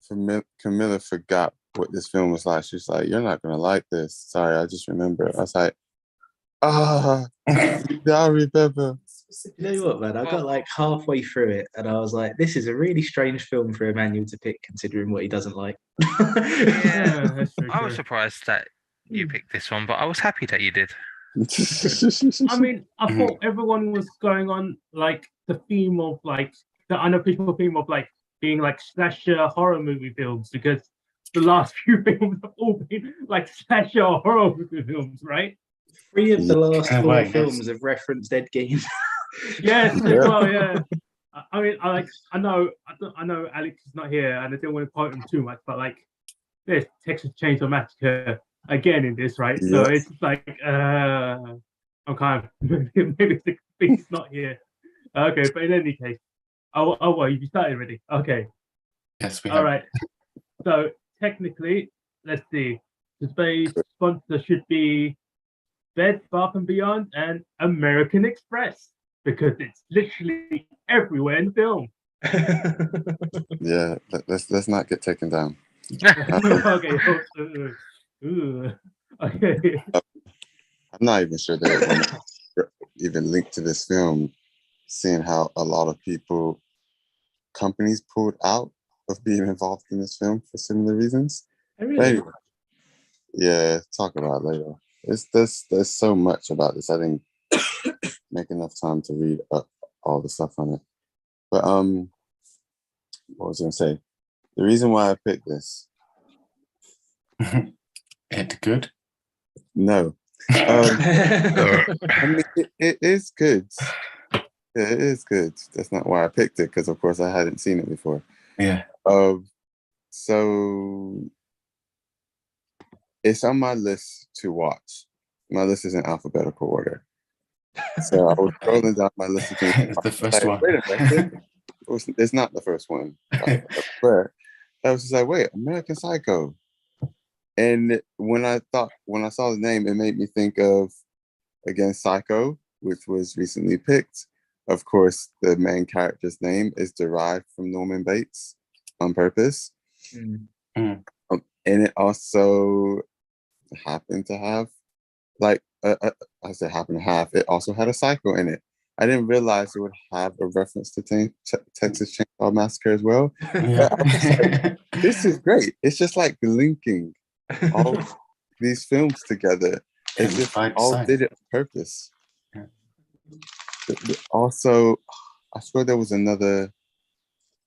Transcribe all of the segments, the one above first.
Camilla forgot what this film was like. She's like, "You're not gonna like this." Sorry, I just remember. I was like, "Ah, I remember." You know what, man? I got like halfway through it, and I was like, "This is a really strange film for Emmanuel to pick, considering what he doesn't like." Yeah, that's very I was true. surprised that you picked this one, but I was happy that you did. I mean, I thought everyone was going on like the theme of like the unofficial theme of like being like slasher horror movie films, because the last few films have all been like slasher horror movie films, right? 3 of the last In a 4 way, yes. films have referenced Ed Gein. Yes, as Yeah. well, yeah. I mean, I know Alex is not here, and I don't want to quote him too much, but like, there's Texas Chainsaw Massacre again in this, right? So Yes. it's like, I'm kind of maybe he's not here. Okay, but in any case, well, you started already. Okay, Yes, we all have. right. So technically, let's see. The space sponsor should be Bed Bath and Beyond and American Express, because it's literally everywhere in film. Yeah, let's not get taken down. Okay. Okay. I'm not even sure that it even linked to this film, seeing how a lot of companies pulled out of being involved in this film for similar reasons. Really? Anyway, yeah, talk about it later. There's so much about this. I didn't make enough time to read up all the stuff on it. But what was I gonna say? The reason why I picked this, Ed good. no. I mean, it is good. Yeah, it is good. That's not why I picked it, because of course I hadn't seen it before. Yeah. So it's on my list to watch. My list is in alphabetical order. So I was scrolling down my list again. It's the first one. Wait a minute. It's not the first one. But I was just like, wait, American Psycho. And when I saw the name, it made me think of, again, Psycho, which was recently picked. Of course, the main character's name is derived from Norman Bates on purpose. And it also happened to have, like, I said happened to have, it also had a Psycho in it. I didn't realize it would have a reference to Texas Chainsaw Massacre as well. Yeah. I was like, this is great. It's just like linking all these films together. It's just all did it on purpose. Yeah. Also, I swear there was another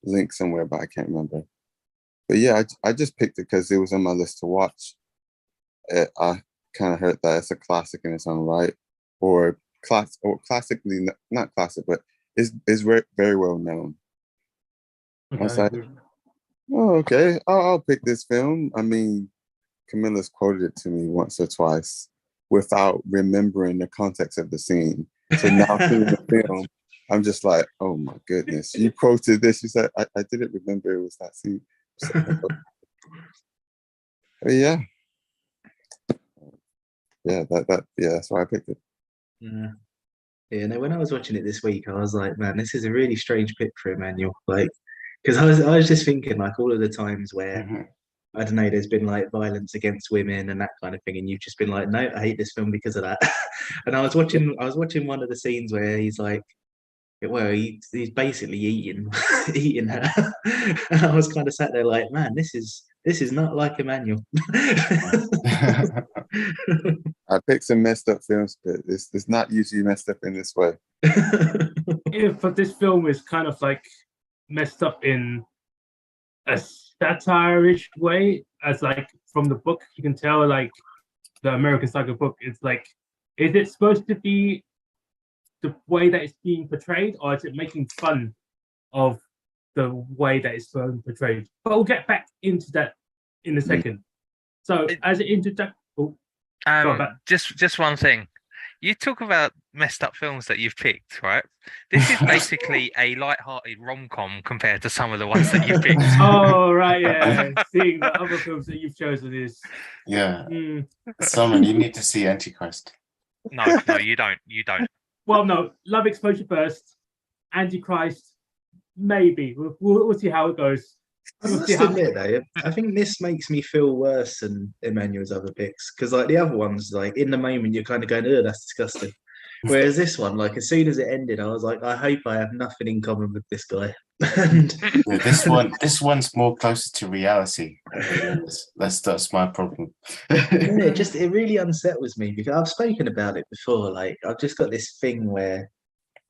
link somewhere, but I can't remember. But yeah, I just picked it because it was on my list to watch. I kind of heard that it's a classic in its own right, or classically not classic, but is very, very well known. I was like, oh, okay, I'll pick this film. I mean, Camilla's quoted it to me once or twice without remembering the context of the scene. So now seeing the film, I'm just like, oh my goodness, you quoted this. She said, I didn't remember it was that scene. But yeah. Yeah, that's why I picked it. Yeah. Yeah, no, when I was watching it this week, I was like, man, this is a really strange pick for Emmanuel. Like, because I was just thinking, like, all of the times where I don't know, there's been like violence against women and that kind of thing, and you've just been like, no, I hate this film because of that. And I was watching one of the scenes where he's like, well, he's basically eating her, and I was kind of sat there like, man, this is not like Emmanuel. I picked some messed up films, but it's not usually messed up in this way. But this film is kind of like messed up in a satire-ish way, as like from the book you can tell, like the American Psycho book, it's like, is it supposed to be the way that it's being portrayed, or is it making fun of the way that it's being portrayed? But we'll get back into that in a second. So as an introduction, just one thing. You talk about messed up films that you've picked, right? This is basically a light-hearted rom-com compared to some of the ones that you've picked. Oh, right, yeah. Seeing the other films that you've chosen is... Yeah. Simon, you need to see Antichrist. No, you don't. You don't. Well, no. Love Exposure first. Antichrist, maybe. We'll see how it goes. I We'll see must how- admit though, I think this makes me feel worse than Emmanuel's other picks because like the other ones, like in the moment you're kind of going, "Oh, that's disgusting." Whereas this one, like as soon as it ended, I was like, "I hope I have nothing in common with this guy." And Yeah, this one's more closer to reality. That's my problem. yeah, it really unsettles me because I've spoken about it before. Like I've just got this thing where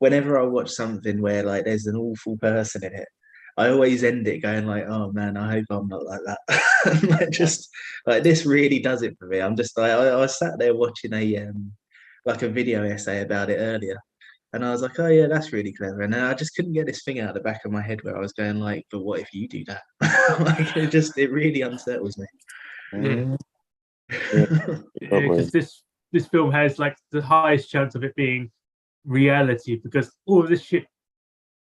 whenever I watch something where like there's an awful person in it, I always end it going like, "Oh man, I hope I'm not like that." Like just like this really does it for me. I'm just like I was sat there watching a like a video essay about it earlier, and I was like, "Oh yeah, that's really clever." And then I just couldn't get this thing out of the back of my head where I was going like, "But what if you do that?" Like it really unsettles me. Mm, because this film has like the highest chance of it being reality because all of this shit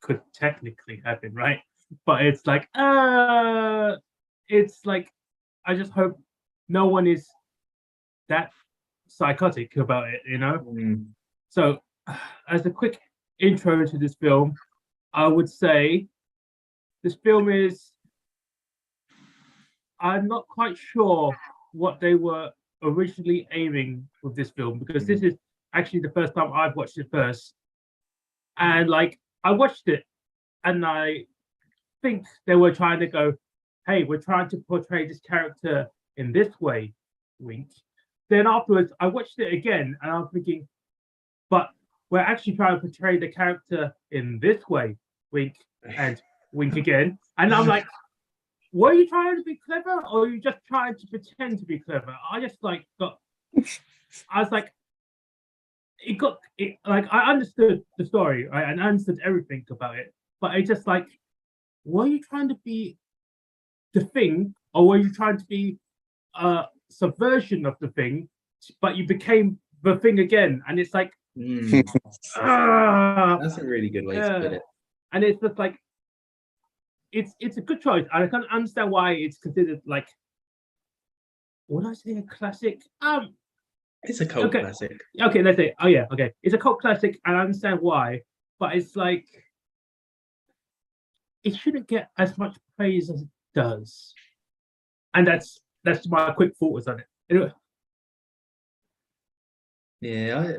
could technically happen, right? But it's like I just hope no one is that psychotic about it, you know? Mm. So as a quick intro to this film, I would say this film is, I'm not quite sure what they were originally aiming with this film because this is actually the first time I've watched it first. And like I watched it and I think they were trying to go, hey, we're trying to portray this character in this way, wink. Then afterwards, I watched it again and I'm thinking, but we're actually trying to portray the character in this way, wink, and wink again. And I'm like, were you trying to be clever or are you just trying to pretend to be clever? I just like got, I was like, like I understood the story, right? And I understood everything about it, but it just like, were you trying to be the thing or were you trying to be a subversion of the thing, but you became the thing again? And it's like, Mm. ah, That's a really good way to put it. and it's just like, it's a good choice. I can understand why it's considered like, would I say a classic? It's a cult Okay. classic. Okay, let's say, oh yeah, okay, it's a cult classic, and I understand why, but it's like it shouldn't get as much praise as it does, and that's my quick thoughts on it. Anyway, Yeah,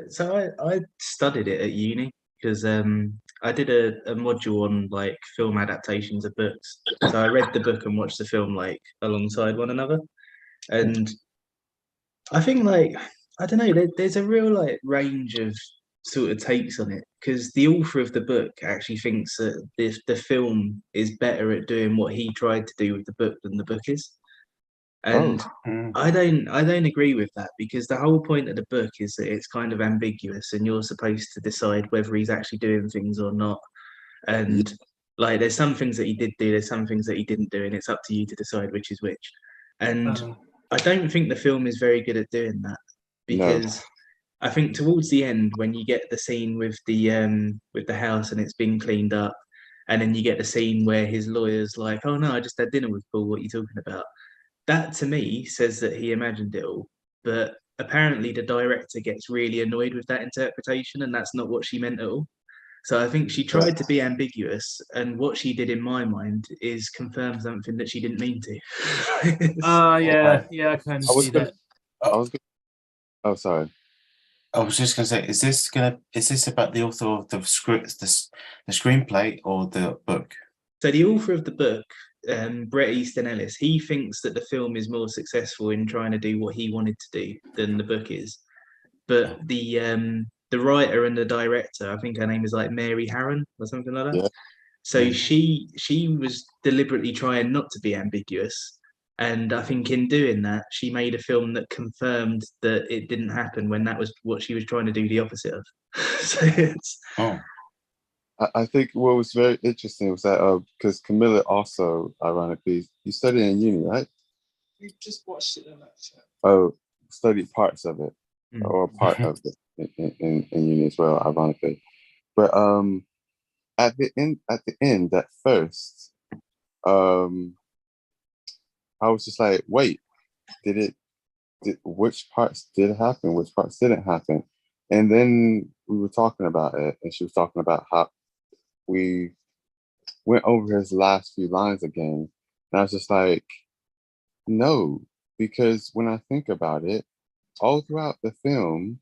I studied it at uni because I did a module on like film adaptations of books. So I read the book and watched the film like alongside one another. And I think like I don't know, there's a real like range of sort of takes on it because the author of the book actually thinks that the film is better at doing what he tried to do with the book than the book is. And Mm. I don't agree with that because the whole point of the book is that it's kind of ambiguous and you're supposed to decide whether he's actually doing things or not. And like there's some things that he did do, there's some things that he didn't do, and it's up to you to decide which is which. And I don't think the film is very good at doing that because I think towards the end when you get the scene with the house and it's been cleaned up, and then you get the scene where his lawyer's like, "Oh no, I just had dinner with Paul. What are you talking about?" That to me says that he imagined it all. But apparently the director gets really annoyed with that interpretation, and that's not what she meant at all. So I think she tried to be ambiguous, and what she did in my mind is confirm something that she didn't mean to. yeah, I can I was see gonna, that. I was gonna, oh, sorry. I was just gonna say, is this about the author of the script, the screenplay, or the book? So the author of the book, Bret Easton Ellis, he thinks that the film is more successful in trying to do what he wanted to do than the book is. But the writer and the director, I think her name is like Mary Harron or something like that. Yeah. So she was deliberately trying not to be ambiguous. And I think in doing that, she made a film that confirmed that it didn't happen when that was what she was trying to do the opposite of. So it's Oh, I think what was very interesting was that because Camilla also, ironically, you studied in uni, right? We just watched it in lecture. Oh, studied parts of it, Mm. or part of it in uni as well, ironically. But at the end, at first, I was just like, wait, which parts did happen? Which parts didn't happen? And then we were talking about it, and she was talking about how we went over his last few lines again, And I was just like, no, because when I think about it, all throughout the film,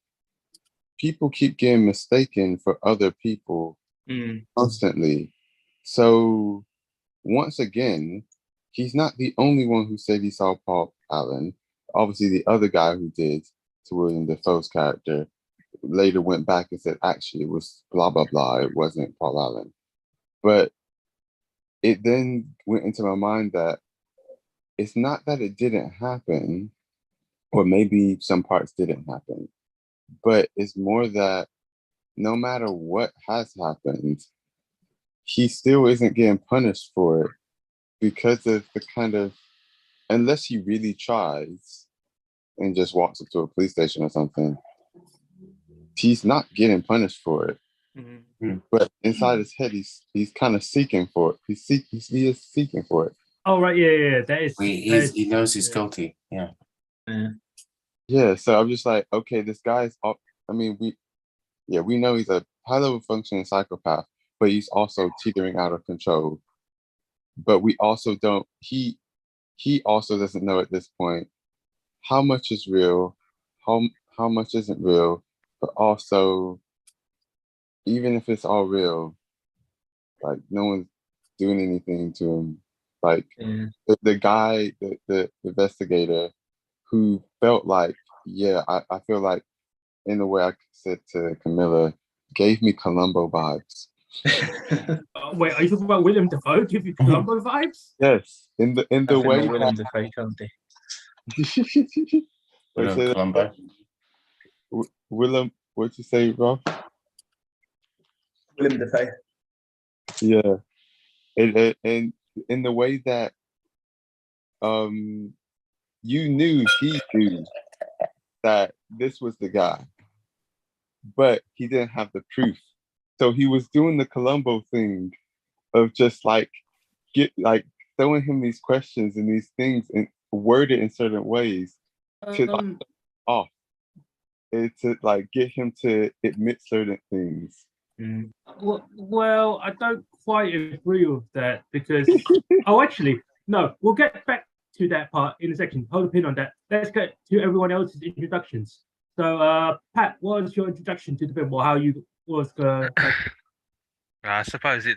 people keep getting mistaken for other people Mm. constantly. So once again, he's not the only one who said he saw Paul Allen. Obviously, the other guy who did to William Dafoe's character later went back and said, actually, it was blah, blah, blah. It wasn't Paul Allen. But it then went into my mind that it's not that it didn't happen, or maybe some parts didn't happen, but it's more that no matter what has happened, he still isn't getting punished for it because of the kind of, unless he really tries and just walks up to a police station or something, he's not getting punished for it. Mm. But inside his head, he's kind of seeking for it. He is seeking for it. Oh right, yeah. That is. He knows he's guilty. Yeah. Yeah. So I'm just like, okay, this guy's. I mean, we know he's a high-level functioning psychopath, but he's also teetering out of control. But we also don't. He also doesn't know at this point how much is real, how much isn't real, but also, even if it's all real, like no one's doing anything to him. Like the guy, the investigator, who felt like, I feel like, in the way I said to Camilla, gave me Columbo vibes. Wait, are you talking about William Dafoe? Give you Columbo vibes? Yes, in the way William Dafoe can't do. Columbo. Willem, what'd you say, Rob? William Dafoe. Yeah, and in the way that you knew he knew that this was the guy, but he didn't have the proof. So he was doing the Columbo thing of just like throwing him these questions and these things and worded in certain ways to like off. To like get him to admit certain things. Well, I don't quite agree with that because actually, no, we'll get back to that part in a second. Hold a pin on that. Let's get to everyone else's introductions. So, Pat, what was your introduction to the film, or how you was? I suppose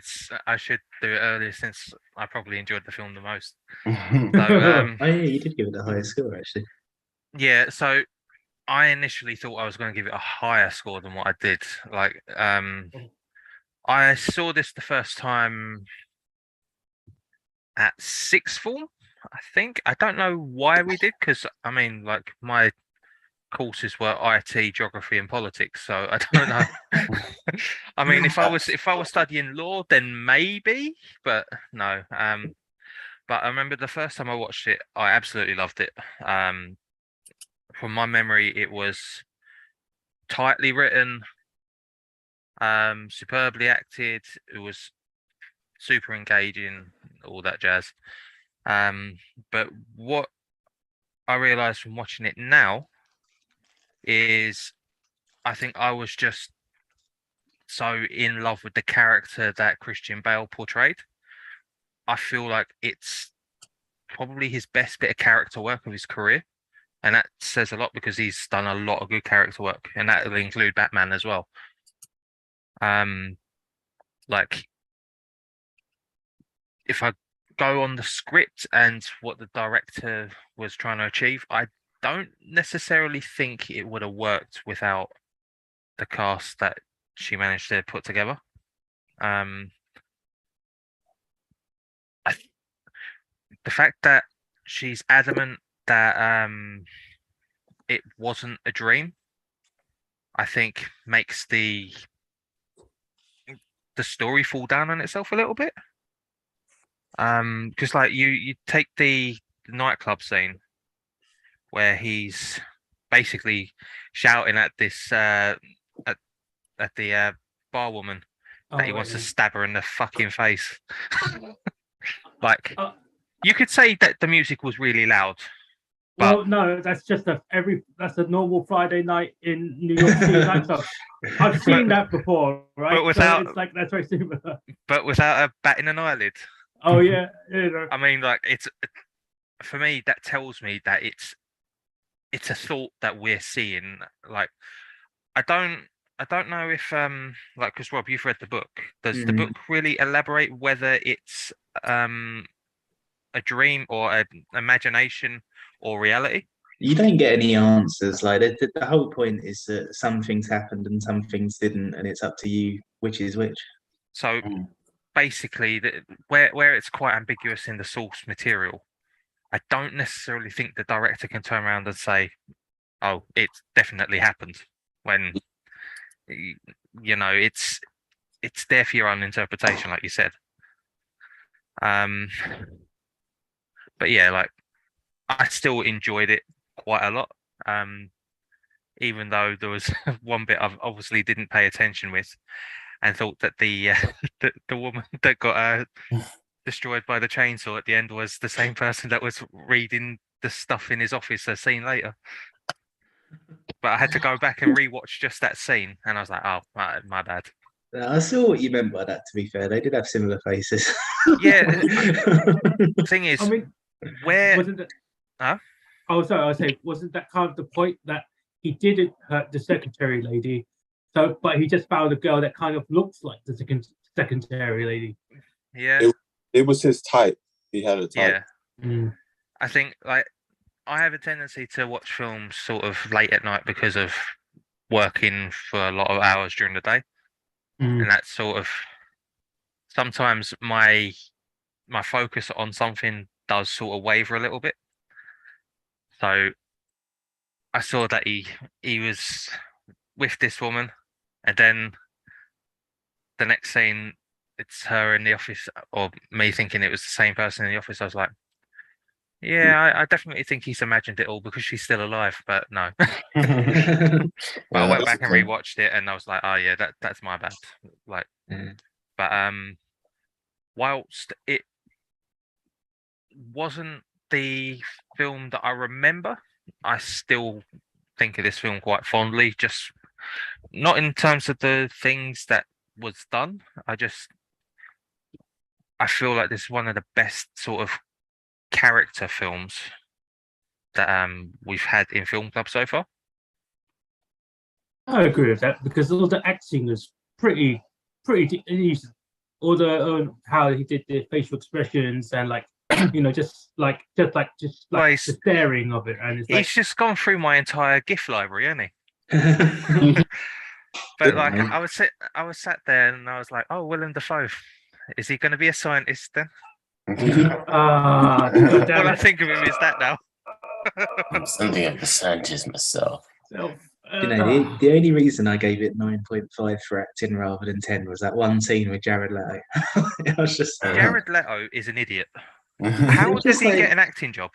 I should do it earlier since I probably enjoyed the film the most. So, oh yeah, you did give it the highest score actually. Yeah, so I initially thought I was going to give it a higher score than what I did. Like, I saw this the first time at sixth form, I think. I don't know why we did, because I mean, like, my courses were IT, geography, and politics, so I don't know. I mean, if I was studying law, then maybe, but no. But I remember the first time I watched it, I absolutely loved it. From my memory, it was tightly written, superbly acted. It was super engaging, all that jazz. But what I realized from watching it now is I think I was just so in love with the character that Christian Bale portrayed. I feel like it's probably his best bit of character work of his career. And that says a lot because he's done a lot of good character work, and that will include Batman as well. Like, if I go on the script and what the director was trying to achieve, I don't necessarily think it would have worked without the cast that she managed to put together. The fact that she's adamant that it wasn't a dream, I think makes the story fall down on itself a little bit. Because like you take the nightclub scene where he's basically shouting at this at the bar woman that he wants to stab her in the fucking face. Like, you could say that the music was really loud. Well, no, that's just that's a normal Friday night in New York City nightclub. I've seen that before, right? But without, so it's like that's very similar. But without a batting an eyelid. Oh yeah, you know. I mean, like it's for me that tells me that it's a thought that we're seeing. Like I don't I don't know if like because Rob, you've read the book. Does the book really elaborate whether it's um a dream or an imagination or reality? You don't get any answers. Like the whole point is that some things happened and some things didn't, and it's up to you which is which. So Mm. basically, where it's quite ambiguous in the source material, I don't necessarily think the director can turn around and say, "Oh, it definitely happened." When you know it's there for your own interpretation, like you said. Um, but yeah, like I still enjoyed it quite a lot. Even though there was one bit I obviously didn't pay attention with, and thought that the the woman that got destroyed by the chainsaw at the end was the same person that was reading the stuff in his office a scene later. But I had to go back and rewatch just that scene, and I was like, "Oh, my bad." I saw what you meant by that. To be fair, they did have similar faces. Yeah, the thing is, I mean, where wasn't it? Huh? Oh, sorry. I was saying, wasn't that kind of the point that he didn't hurt the secretary lady? So, but he just found a girl that kind of looks like the secretary lady. yeah, It was his type. He had a type. yeah. I think like I have a tendency to watch films sort of late at night because of working for a lot of hours during the day, and that's sort of sometimes my focus on something does sort of waver a little bit. So I saw that he was with this woman, and then the next scene it's her in the office, or me thinking it was the same person in the office. I was like, yeah, I definitely think he's imagined it all because she's still alive, but no. But I went back and rewatched it, and I was like, oh yeah, that's my bad. Like, but whilst it wasn't the film that I remember, I still think of this film quite fondly. Just not in terms of the things that was done. I feel like this is one of the best sort of character films that we've had in film club so far. I agree with that because all the acting was pretty decent. All the how he did the facial expressions and like just the staring of it, and it's like, he's just gone through my entire GIF library, hasn't he? But like I was sat there and I was like, oh, Willem Dafoe, is he going to be a scientist then? Well, I think of him as that now. I'm something of a scientist myself. The only reason I gave it 9.5 for acting rather than 10 was that one scene with Jared Leto. I was just Jared Leto is an idiot. How does he get an acting job?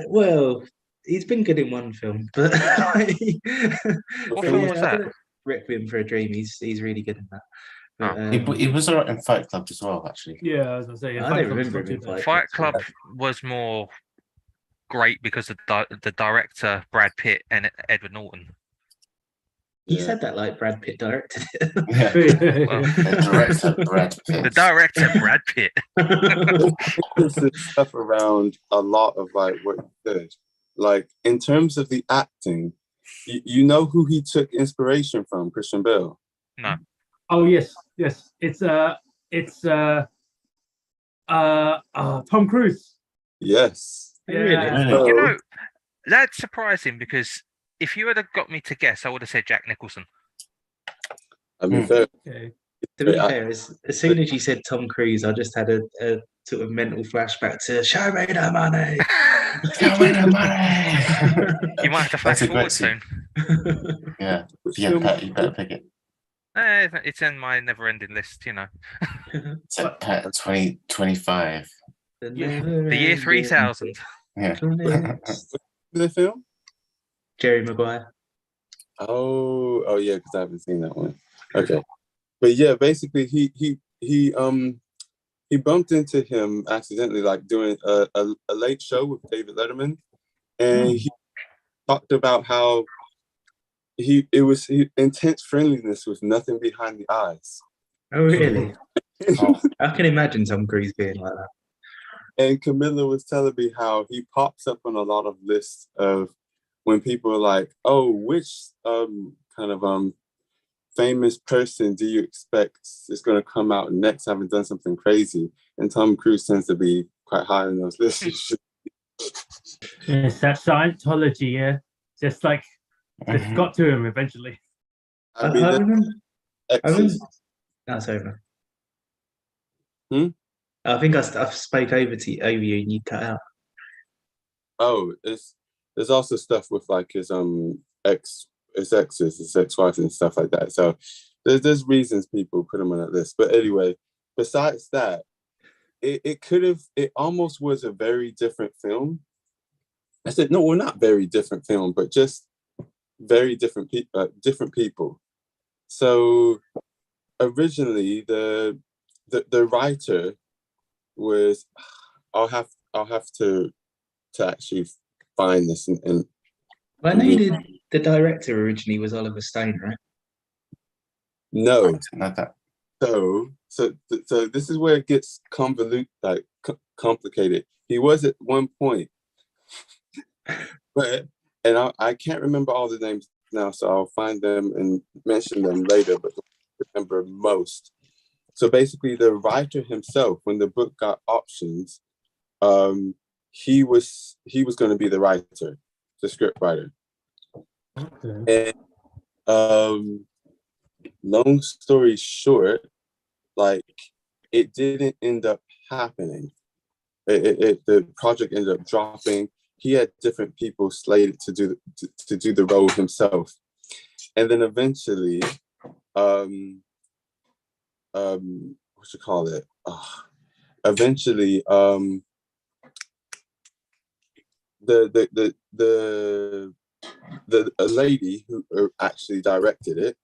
Well, he's been good in one film, but what film was that? Requiem for a Dream. He's really good in that. But, he was alright in Fight Club as well, actually. Yeah, as I say, I don't remember him in Fight Club was more great because of the director Brad Pitt and Edward Norton. You said that like Brad Pitt directed it. Yeah. The director Brad Pitt. There's this stuff around a lot of like what you said. Like in terms of the acting, you know who he took inspiration from? Christian Bale. No. Oh yes. It's Tom Cruise. Yes. Yeah. You know, that's surprising because if you had got me to guess, I would have said Jack Nicholson. I mean, fair. Okay. To be fair, as soon as you said Tom Cruise, I just had a sort of mental flashback to "Show me the money." Show me the money. You might have to flash forward soon. Yeah, you better pick it. It's in my never-ending list, you know. It's at 2025. The year 3000. Yeah. The film? Jerry Maguire. Oh yeah, because I haven't seen that one. Okay, but yeah, basically he bumped into him accidentally, like doing a late show with David Letterman, and he talked about how it was intense friendliness with nothing behind the eyes. Oh really? I can imagine Tom Cruise being like that. And Camilla was telling me how he pops up on a lot of lists of when people are like, "Oh, which kind of famous person do you expect is going to come out next, having done something crazy?" And Tom Cruise tends to be quite high on those lists. It's that Scientology, yeah. Just like it's Mhm. got to him eventually. I I mean, the remember. I remember. exes. That's over. Hmm? I think I spoke over you and you cut out. Oh, there's also stuff with like his exes, his ex-wives and stuff like that. So there's reasons people put him on that list. But anyway, besides that, it almost was a very different film. I said no, well, not very different film, but just very different people. So originally the writer was I'll have to actually find this and I know the director originally was Oliver Stone, right? no. I didn't know that. So this is where it gets complicated. He was at one point, but I can't remember all the names now, so I'll find them and mention them later. But I remember most. So basically, the writer himself, when the book got options, he was going to be the writer, the script writer. Okay. And long story short, like it didn't end up happening. The project ended up dropping. He had different people slated to do the role himself, and then eventually, what you call it? Eventually, a lady who actually directed it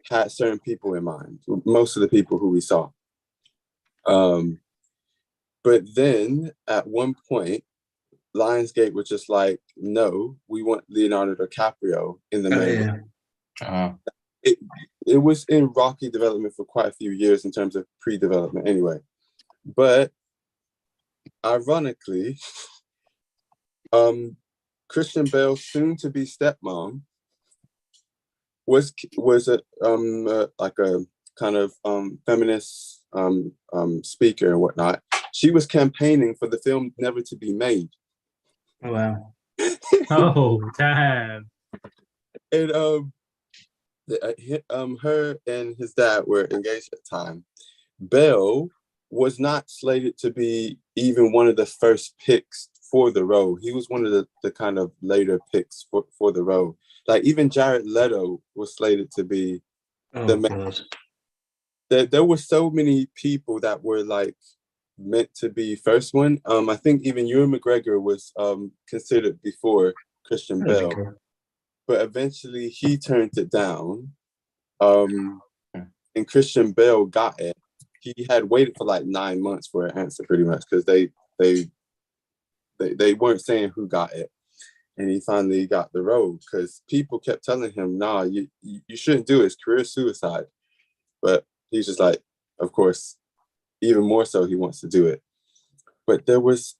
had certain people in mind. Most of the people who we saw. But then at one point, Lionsgate was just like, "No, we want Leonardo DiCaprio in the main." It was in rocky development for quite a few years in terms of pre-development, anyway. But ironically, Christian Bale's soon-to-be stepmom was a like a kind of feminist speaker and whatnot. She was campaigning for the film never to be made. Oh wow! Oh damn! And her and his dad were engaged at the time. Bale was not slated to be even one of the first picks for the role. He was one of the kind of later picks for the role. Like even Jared Leto was slated to be the main. There were so many people that were like meant to be first one. I think even Ewan McGregor was considered before Christian Bale, but eventually he turned it down. And Christian Bale got it. He had waited for like 9 months for an answer, pretty much, because they weren't saying who got it, and he finally got the role because people kept telling him, "Nah, you shouldn't do it. It's career suicide." But he's just like, of course, even more so, he wants to do it. But there was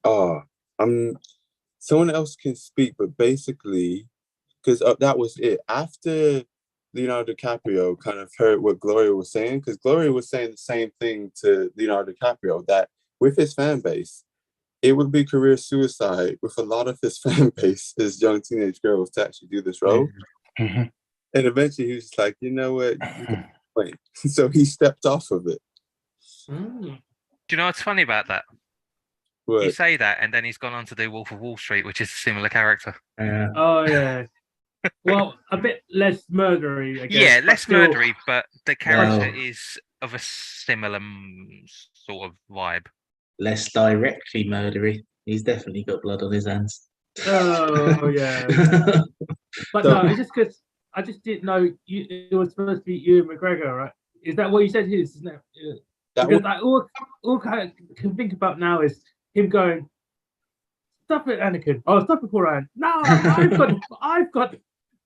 someone else can speak, but basically, because that was it. After Leonardo DiCaprio kind of heard what Gloria was saying, because Gloria was saying the same thing to Leonardo DiCaprio, that with his fan base, it would be career suicide with a lot of his fan base as young teenage girls to actually do this role. Mm-hmm. And eventually he was just like, you know what? Wait. So he stepped off of it. Mm. Do you know what's funny about that? But You say that, and then he's gone on to do Wolf of Wall Street, which is a similar character. Oh yeah. Well, a bit less murdery, I guess. Yeah, but less still- murdery, but the character No. is of a similar sort of vibe. Less directly murdery. He's definitely got blood on his hands. Oh yeah. But So- no, it's just because I just didn't know it was supposed to be Ewan McGregor, right? Is that what you said? His, isn't it? Yeah. that Because was, all I can think about now is him going, "Stop it, Anakin! Oh, stop it, Quran! No, I've got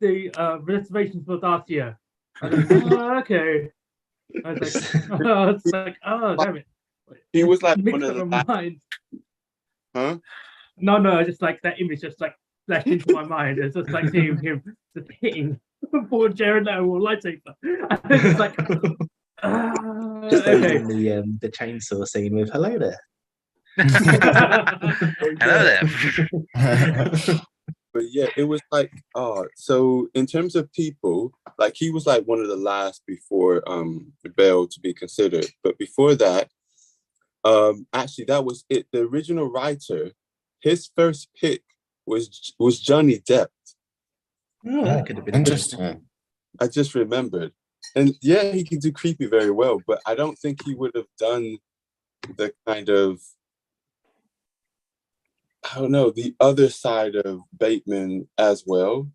the reservations for Darcia." I was like, "Oh, okay." I was like, "Oh, damn it!" he was like Mixed one of up the my last, mind. Huh? No, just like that image just like flashed into my mind. It's just like seeing him just hitting poor Jared Leto with a lightsaber. And it's just like, Just okay. open the chainsaw scene with "Hello there." Hello there. But yeah, it was like, so in terms of people, like he was like one of the last before Bale to be considered. But before that, actually that was it. The original writer, his first pick was Johnny Depp. Oh, that could have been Interesting. I just remembered. And yeah, he can do creepy very well, but I don't think he would have done the kind of, I don't know, the other side of Bateman as well.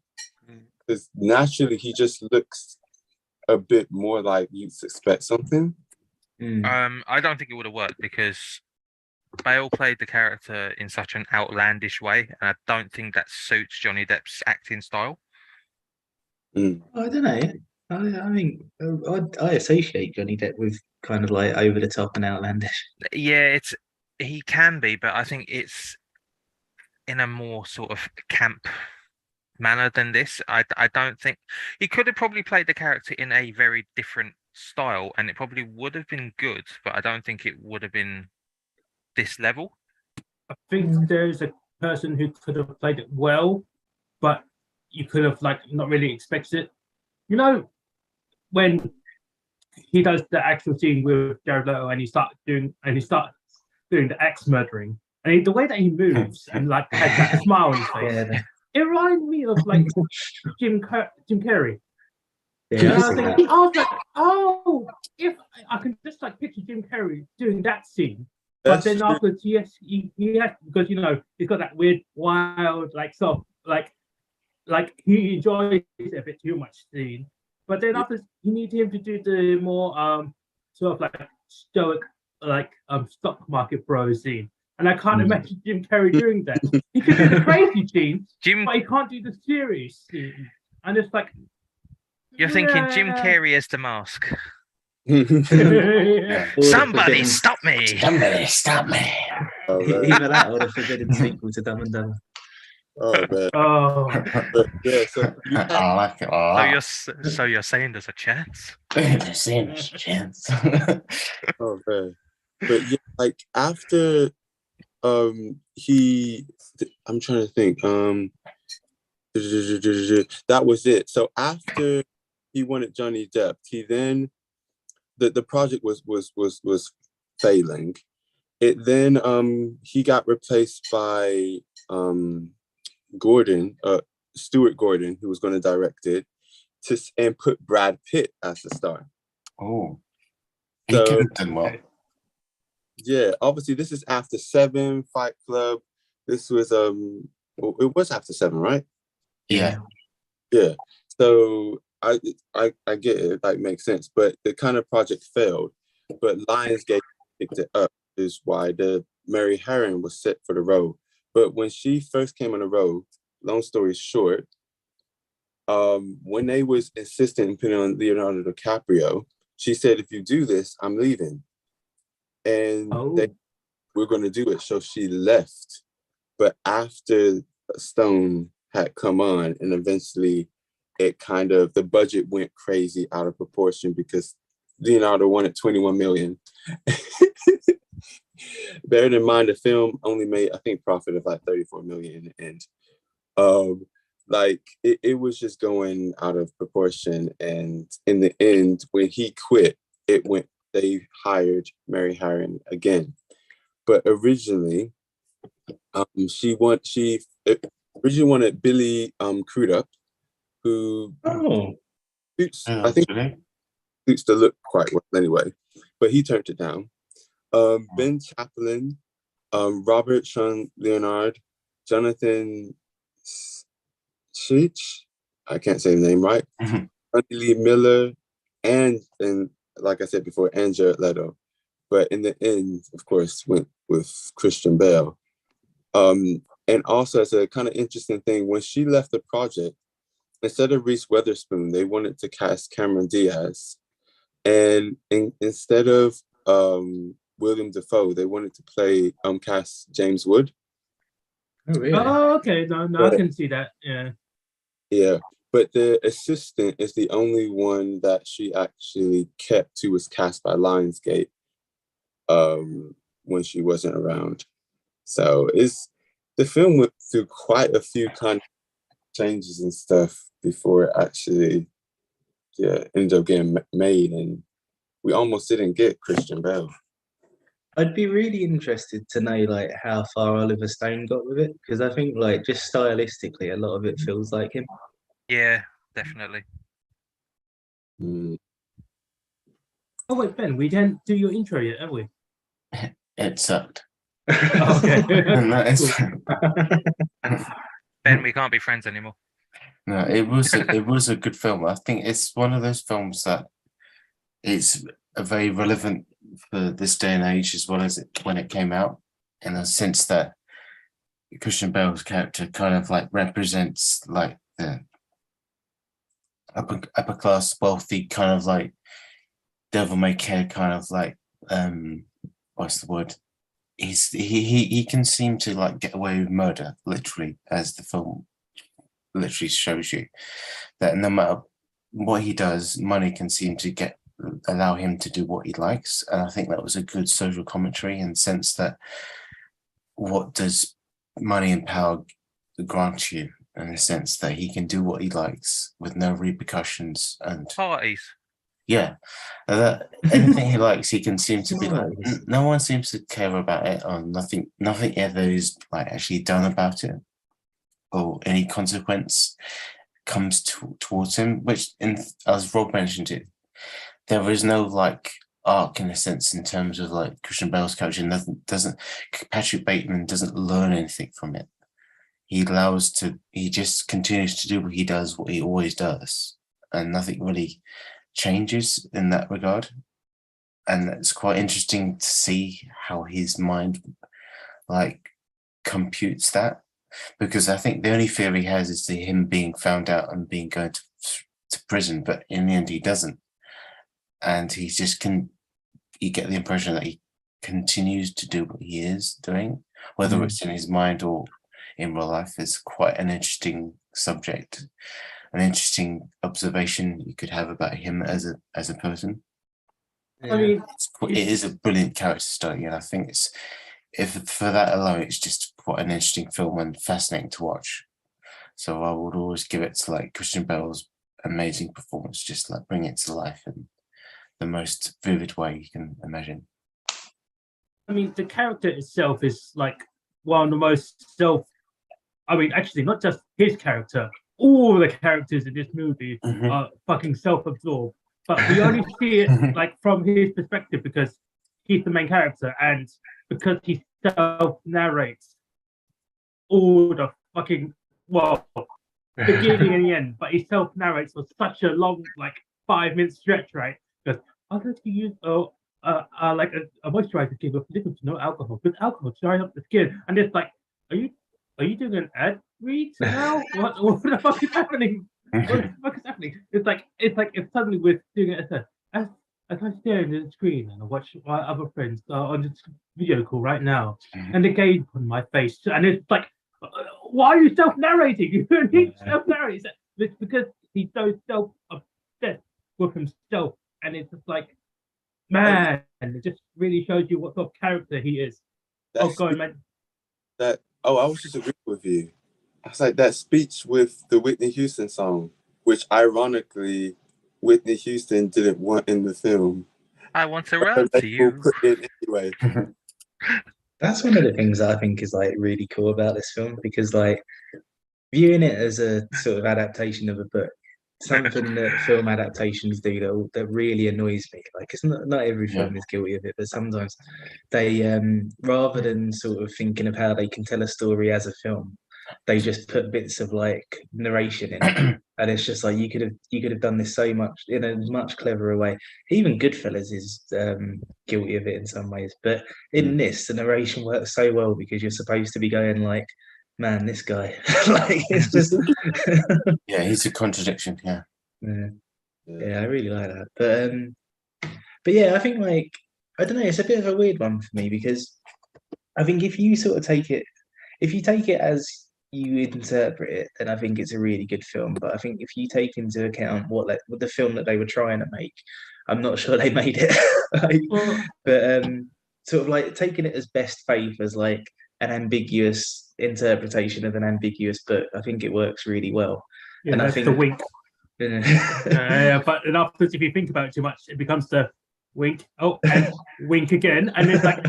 Because naturally he just looks a bit more like you'd expect something. I don't think it would have worked because Bale played the character in such an outlandish way, and I don't think that suits Johnny Depp's acting style. I don't know. I mean, I associate Johnny Depp with kind of like over the top and outlandish. Yeah, he can be, but I think it's in a more sort of camp manner than this. I don't think he could have probably played the character in a very different style, and it probably would have been good, but I don't think it would have been this level. I think there's a person who could have played it well, but you could have like not really expected it. You know, when he does the actual scene with Jared Leto and he starts doing the axe murdering, and the way that he moves and like has that smile on his face, Yeah, it reminded me of like Jim Carrey. yeah, And I've I was seen like, that. oh, if I can just like picture Jim Carrey doing that scene. But That's then true. afterwards, he has because you know he's got that weird, wild, like sort of like he enjoys it a bit too much scene. But then afterwards, you need him to do the more sort of like stoic, like stock market bro scene. And I can't imagine Jim Carrey doing that. He can do the crazy scene, but he can't do the serious scene. And it's like You're thinking Jim yeah. Carrey as the Mask. Yeah. Somebody stop me! Somebody stop me. Oh, man. Either that or the forbidden sequel to Dumb and Dumber. Oh, man. Oh, But yeah, so you had, I like it a lot. So you're saying there's a chance? They're saying there's a chance. oh man. But yeah, like after I'm trying to think. That was it. So after he wanted Johnny Depp, he then the project was failing. It then he got replaced by Stuart Gordon, who was going to direct it, and put Brad Pitt as the star. Oh, he So- could have done well. Yeah, obviously this is after Seven, Fight Club. This was it was after Seven, right? Yeah. Yeah. So I get it, like makes sense, but the kind of project failed. But Lionsgate picked it up, is why the Mary Harron was set for the role. But when she first came on the role, long story short, when they was insisting on putting on Leonardo DiCaprio, she said, "If you do this, I'm leaving." And we're going to do it. So she left. But after Stone had come on, and eventually it kind of, the budget went crazy out of proportion because Leonardo wanted 21 million. Bear in mind, the film only made, I think, profit of like 34 million in the end. Like it was just going out of proportion. And in the end, when he quit, they hired Mary Harron again. But originally, she originally wanted Billy Crudup, who suits, I think suits the look quite well anyway. But he turned it down. Ben Chaplin, Robert Sean Leonard, Jonathan Chich, I can't say the name right, Lee Miller, and like I said before, and Jared Leto. But in the end, of course, went with Christian Bale. And also, as a kind of interesting thing, when she left the project, instead of Reese Witherspoon, they wanted to cast Cameron Diaz. And instead of William Dafoe, they wanted to cast James Wood. Oh, really? Oh, okay. No, I But- can see that. Yeah. Yeah, but the assistant is the only one that she actually kept who was cast by Lionsgate when she wasn't around. So the film went through quite a few kind of changes and stuff before it actually ended up getting made, and we almost didn't get Christian Bale. I'd be really interested to know like how far Oliver Stone got with it, because I think like just stylistically, a lot of it feels like him. Yeah, definitely. Mm. Oh wait, Ben, we didn't do your intro yet, have we? It sucked. Oh, okay. No, it's- Ben, we can't be friends anymore. No, it was a good film. I think it's one of those films that it's very relevant for this day and age as well as when it came out, in the sense that Christian Bale's character kind of like represents like the upper class, wealthy kind of like devil may care kind of like what's the word? He can seem to like get away with murder, literally, as the film literally shows you. That no matter what he does, money can seem to allow him to do what he likes. And I think that was a good social commentary in the sense that what does money and power grant you, in the sense that he can do what he likes with no repercussions, and Parties. yeah, anything he likes, he can seem to be like. Nice. No one seems to care about it, or nothing ever is like actually done about it, or any consequence comes towards him. Which, as Rob mentioned it, there is no like arc in a sense in terms of like Christian Bale's character. Doesn't Patrick Bateman doesn't learn anything from it. He just continues to do what he always does, and nothing really changes in that regard. And it's quite interesting to see how his mind like computes that, because I think the only fear he has is him being found out and being going to prison, but in the end he doesn't, and you get the impression that he continues to do what he is doing, whether it's in his mind or in real life. Is quite an interesting subject, an interesting observation you could have about him as a person. I mean, It is a brilliant character study, and I think if for that alone, it's just quite an interesting film and fascinating to watch. So I would always give it to like Christian Bale's amazing performance, just like bring it to life in the most vivid way you can imagine. I mean, the character itself is like one of the most actually, not just his character, all the characters in this movie are fucking self-absorbed. But we only see it like from his perspective because he's the main character, and because he self-narrates all the fucking beginning and the end. But he self-narrates for such a long, like 5-minute stretch, right? Because I'm going to use like a moisturizer kit with little to no alcohol, with alcohol to dry up the skin, and it's like, are you doing an ad read now? What the fuck is happening? What the fuck is happening? It's like if suddenly we're doing it as I stare into the screen and I watch my other friends on this video call right now, and the gaze on my face, and it's like, why are you self-narrating? You don't need to self-narrate. It's because he's so self-obsessed with himself, and it's just like, man, it just really shows you what sort of character he is. That's Go on, man. I was just agreeing with you. I was like that speech with the Whitney Houston song, which ironically Whitney Houston didn't want in the film. I want to run to you. Put it anyway. That's one of the things that I think is like really cool about this film, because like viewing it as a sort of adaptation of a book, something that film adaptations do that really annoys me. Like, it's not every film is guilty of it, but sometimes they rather than sort of thinking of how they can tell a story as a film, they just put bits of like narration in it. And it's just like you could have done this so much in a much cleverer way. Even Goodfellas is guilty of it in some ways, but in this, the narration works so well because you're supposed to be going like, man, this guy, like, it's just Yeah, he's a contradiction. Yeah. Yeah, I really like that. But yeah, I think like, I don't know, it's a bit of a weird one for me because I think if you sort of take it, if you take it as you interpret it, then I think it's a really good film. But I think if you take into account what the film that they were trying to make, I'm not sure they made it. Like, Well, but sort of like taking it as best faith as like an ambiguous interpretation of an ambiguous book, I think it works really well. yeah, And I that's think the wink. yeah. Yeah, but and afterwards, if you think about it too much, it becomes the wink. Oh, and wink again, and it's like,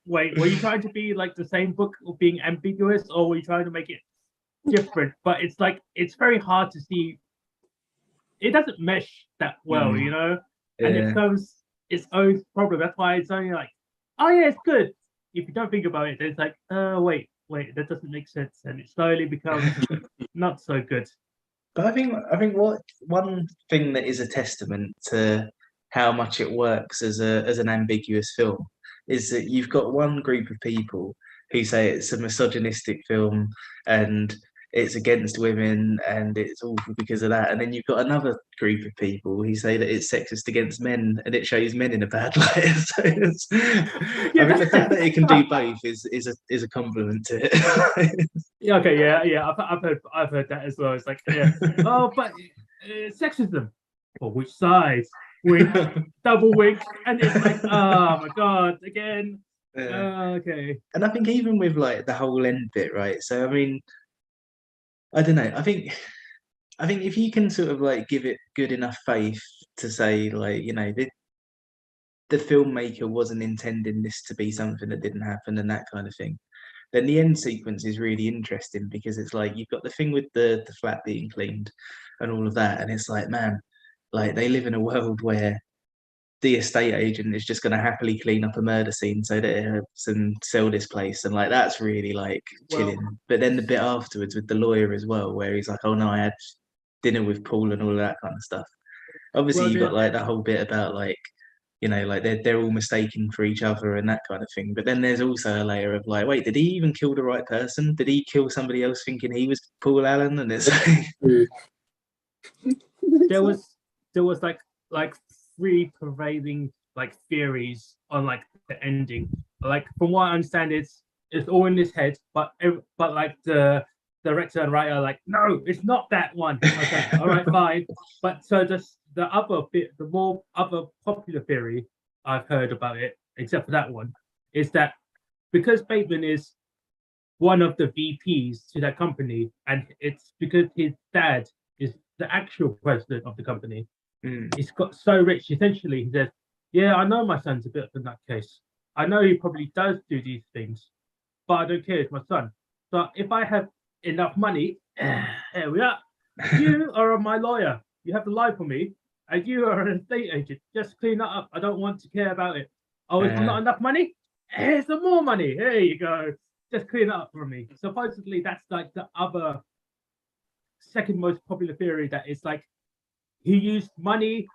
wait, were you trying to be like the same book or being ambiguous, or were you trying to make it different? But it's like it's very hard to see. It doesn't mesh that well, you know, and it Yeah. becomes its own problem. That's why it's only like, oh yeah, it's good. If you don't think about it, then it's like, wait, that doesn't make sense, and it slowly becomes not so good. But I think what one thing that is a testament to how much it works as an ambiguous film is that you've got one group of people who say it's a misogynistic film and it's against women and it's awful because of that, and then you've got another group of people who say that it's sexist against men and it shows men in a bad light. So I think the fact that it can do both is a compliment to it. Yeah, okay, yeah. I've heard that as well. It's like, yeah, oh, but sexism. For which side? Wink, double wink, and it's like, oh my god, again. Okay. And I think even with like the whole end bit, right? So I mean, I don't know. I think if you can sort of like give it good enough faith to say like, you know, the filmmaker wasn't intending this to be something that didn't happen and that kind of thing, then the end sequence is really interesting because it's like you've got the thing with the flat being cleaned and all of that, and it's like, man, like they live in a world where the estate agent is just going to happily clean up a murder scene so that it helps and sell this place, and like that's really like chilling. But then the bit afterwards with the lawyer as well, where he's like, oh no, I had dinner with Paul and all of that kind of stuff. Obviously, Well, you've got like the whole bit about like, you know, like they're all mistaken for each other and that kind of thing. But then there's also a layer of like, wait, did he even kill the right person? Did he kill somebody else thinking he was Paul Allen? And it's there was like three prevailing like theories on like the ending. Like from what I understand, it's all in his head, but like the director and writer are like, no, it's not that one. Okay, all right, fine. But so just the more other popular theory I've heard about it, except for that one, is that because Bateman is one of the VPs to that company, and it's because his dad is the actual president of the company. He's got so rich, essentially, he says, yeah, I know my son's a bit of a nutcase. I know he probably does do these things, but I don't care, it's my son. So if I have enough money, here we are. You are my lawyer. You have to lie for me, and you are an estate agent. Just clean that up. I don't want to care about it. Oh, it's not enough money? Here's some more money. Here you go. Just clean it up for me. Supposedly, that's like the other second most popular theory, that it's like he used money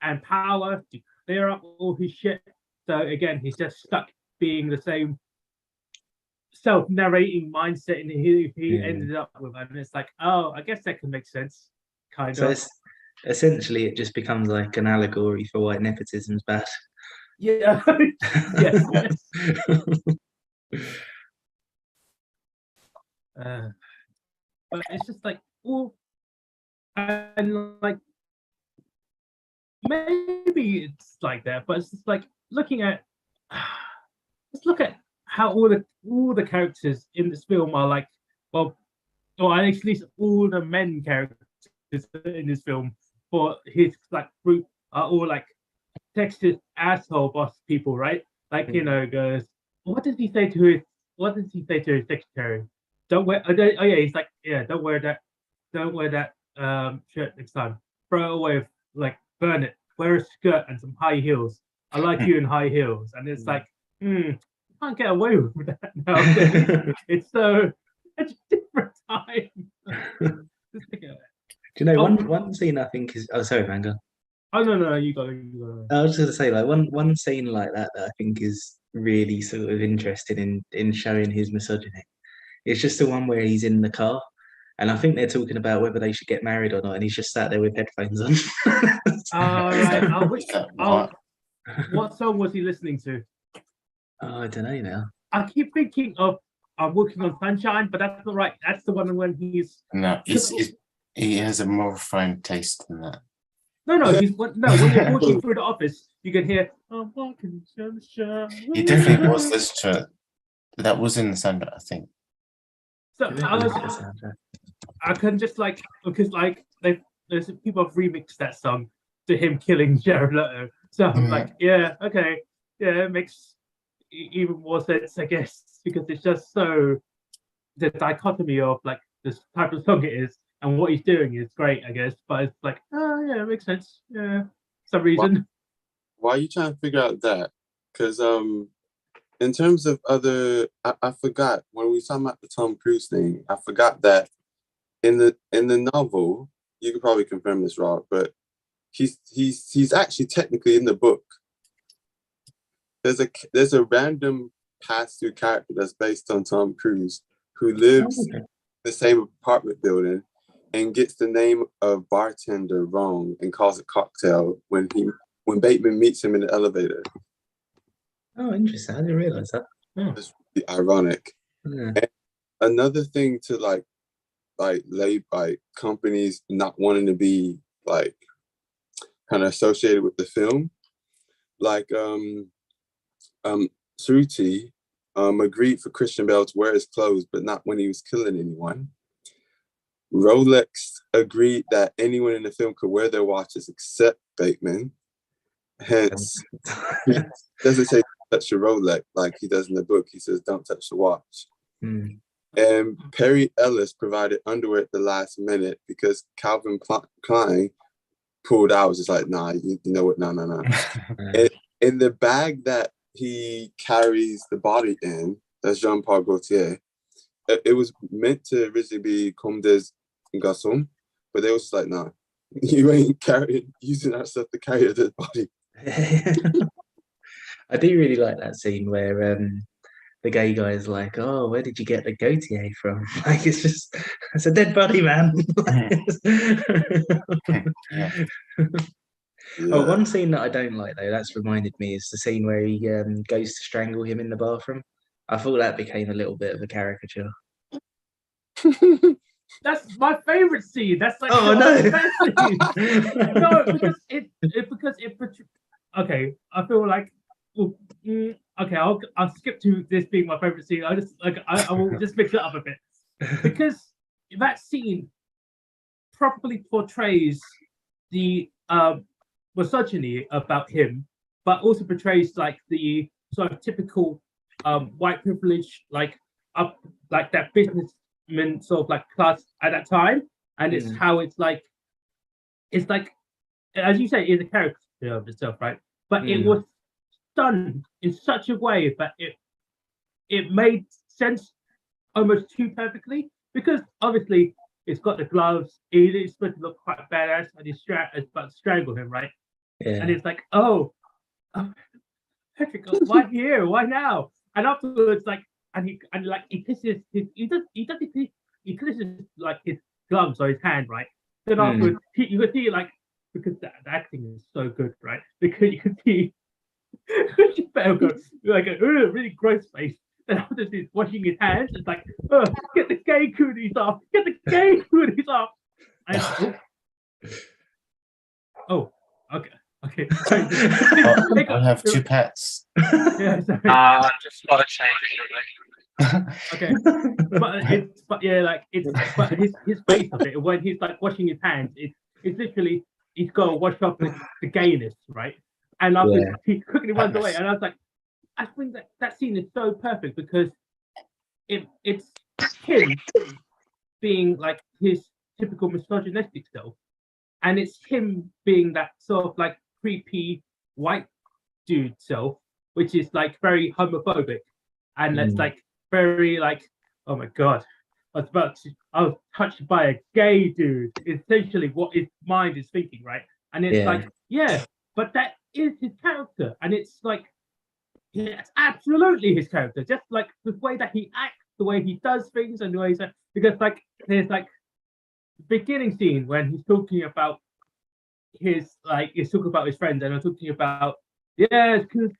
and power to clear up all his shit. So again, he's just stuck being the same self-narrating mindset and he ended up with. And it's like, oh, I guess that can make sense. Kind so of. essentially it just becomes like an allegory for why nepotism's bad. Yeah. Yes. But it's just like, well, and like maybe it's like that, but it's just like let's look at how all the characters in this film are like, well, or at least all the men characters in this film for his like group are all like Texas asshole boss people, right? Like, you know, goes, what does he say to his secretary? Don't wear. Oh yeah, he's like, yeah, don't wear that shirt next time. Throw it away, like burn it. Wear a skirt and some high heels. I like you in high heels. And it's like, you can't get away with that now. It's so such a different time. Do you know one scene I think is? Oh, sorry, Van Gogh. Oh no, you go. I was just gonna say like one scene like that I think is really sort of interesting in showing his misogyny. It's just the one where he's in the car, and I think they're talking about whether they should get married or not, and he's just sat there with headphones on. What song was he listening to? Oh, I don't know now. I keep thinking of I'm walking on sunshine, but that's not right. That's the one when he's No, he has a more refined taste than that. no. He's when you're walking through the office, you can hear I'm walking on sunshine. He definitely was listening to it. That was in the soundtrack, I think. So Let me look at the soundtrack. I can just like because like there's people have remixed that song to him killing Jared Leto. So I'm like, yeah, okay, yeah, it makes even more sense, I guess, because it's just so the dichotomy of like this type of song it is and what he's doing is great, I guess. But it's like, oh yeah, it makes sense. Yeah, for some reason. Why are you trying to figure out that? Because in terms of other, I forgot when we were talking about the Tom Cruise thing. I forgot that in the novel, you could probably confirm this, Rob, but he's actually technically in the book. There's a random pass-through character that's based on Tom Cruise who lives in the same apartment building and gets the name of bartender wrong and calls it cocktail when Bateman meets him in the elevator. Oh, interesting. I didn't realize that. Oh. It's really ironic. Yeah. And another thing to like companies not wanting to be like kind of associated with the film, like Shruti agreed for Christian Bale to wear his clothes, but not when he was killing anyone. Rolex agreed that anyone in the film could wear their watches except Bateman. Hence, he doesn't say touch your Rolex like he does in the book. He says don't touch the watch. Mm. And Perry Ellis provided underwear at the last minute because Calvin Klein pulled out. Was just like, nah, you know what? No. In the bag that he carries the body in, that's Jean-Paul Gaultier. It was meant to originally be Comme des Garçons, but they was just like, nah, you ain't using that stuff to carry a dead body. I do really like that scene where the gay guy is like, "Oh, where did you get the Gautier from?" Like it's a dead body, man. Yeah. Oh, one scene that I don't like though, that's reminded me, is the scene where he goes to strangle him in the bathroom. I thought that became a little bit of a caricature. That's my favorite scene. That's like Oh, the no. best scene. No, because it okay, I feel like well, okay, I'll skip to this being my favorite scene. I will just mix it up a bit because that scene properly portrays the misogyny about him, but also portrays like the sort of typical white privilege, like that businessman sort of like class at that time, and it's how it's like as you say, it's a caricature of itself, right? But it was done in such a way that it made sense almost too perfectly, because obviously it's got the gloves, it is supposed to look quite badass, and he's about to strangle him, right? Yeah. And it's like, oh Patrick, why here? Why now? And afterwards, like, he kisses he kisses like his gloves or his hand, right? Then afterwards, you could see like, because the acting is so good, right? Because you can see Bale go like a really gross face. And after this, he's washing his hands. It's like, get the gay cooties off. Get the gay cooties off. And, okay. I'll have two pets. Yeah, sorry. Just got to change it. Okay, but his face of it when he's like washing his hands, it's literally he's got to wash off the gayness, right? And after he quickly runs away, and I was like, I think that scene is so perfect because it's him being like his typical misogynistic self, and it's him being that sort of like creepy white dude self, which is like very homophobic, and that's like very like, oh my god, I was touched by a gay dude. Essentially, what his mind is thinking, right? And it's like, but that is his character, and it's like, it's absolutely his character. Just like the way that he acts, the way he does things, and the way because like there's like the beginning scene when he's talking about he's talking about his friends, and I'm talking about because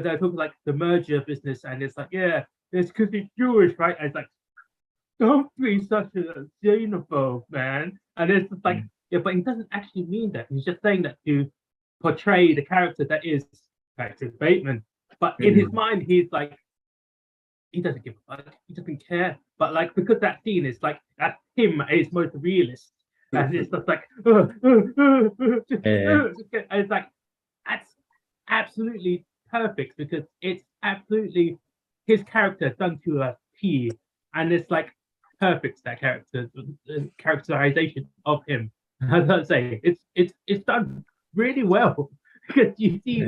they're talking like the merger business, and it's like it's because he's Jewish, right? And it's like, don't be such a xenophobe, man. And it's just like, yeah, but he doesn't actually mean that. He's just saying that to portray the character that is Patrick Bateman. But in his mind, he's like, he doesn't give a fuck. He doesn't care. But like, because that scene is like, that's him at his most realist. And it's just like, and it's like, that's absolutely perfect because it's absolutely his character done to a T. And it's like perfect, that characterization of him. As I say, it's done really well because you see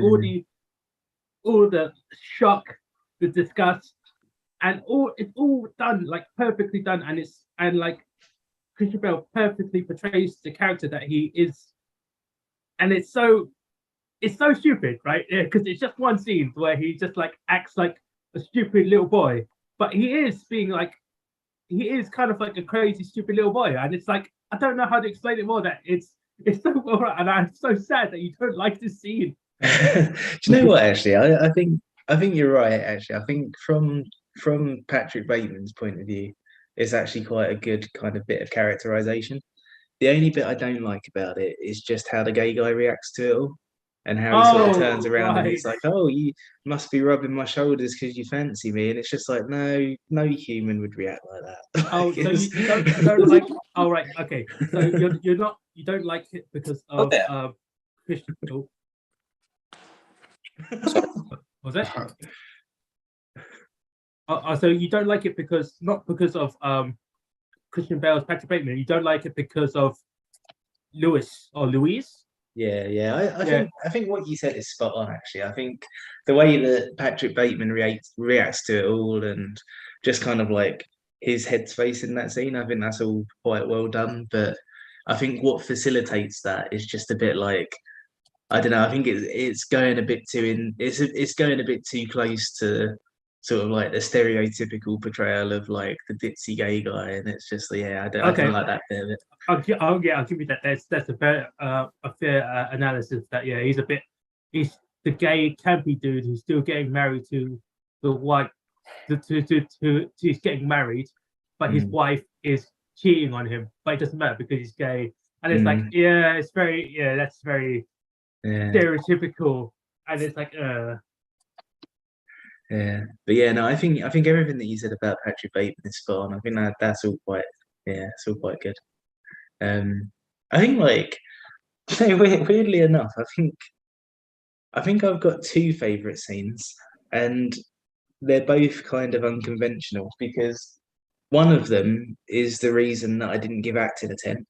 all the shock, the disgust, and it's all done like perfectly done, and like Christian Bale perfectly portrays the character that he is, and it's so stupid, right? Because it's just one scene where he just like acts like a stupid little boy, but he is kind of like a crazy stupid little boy, and it's like I don't know how to explain it more. That it's so well, and I'm so sad that you don't like this scene. Do you know what? Actually, I think you're right. Actually, I think from Patrick Bateman's point of view, it's actually quite a good kind of bit of characterization. The only bit I don't like about it is just how the gay guy reacts to it all, and how he sort of turns around and he's like, "Oh, you must be rubbing my shoulders because you fancy me," and it's just like, no human would react like that. Oh, so you don't like? Oh, right, okay. So you don't like it because of Christian. Oh. Was it? So you don't like it because not because of Christian Bale's Patrick Bateman. You don't like it because of Louise. Yeah. I think what you said is spot on. Actually, I think the way that Patrick Bateman reacts to it all, and just kind of like his headspace in that scene, I think that's all quite well done. But I think what facilitates that is just a bit like, I don't know. I think it's going a bit too it's going a bit too close to sort of like the stereotypical portrayal of like the ditzy gay guy, and it's just I don't like that bit of it. I'll give you that. That's a fair analysis. That he's the gay campy dude who's still getting married to the white, he's getting married, but his wife is cheating on him, but it doesn't matter because he's gay, and it's like it's very that's very stereotypical, and it's like Yeah, but no, I think everything that you said about Patrick Bateman is spot on. I think that's all quite it's all quite good. I think like weirdly enough, I think I've got two favorite scenes, and they're both kind of unconventional because one of them is the reason that I didn't give Acting a 10,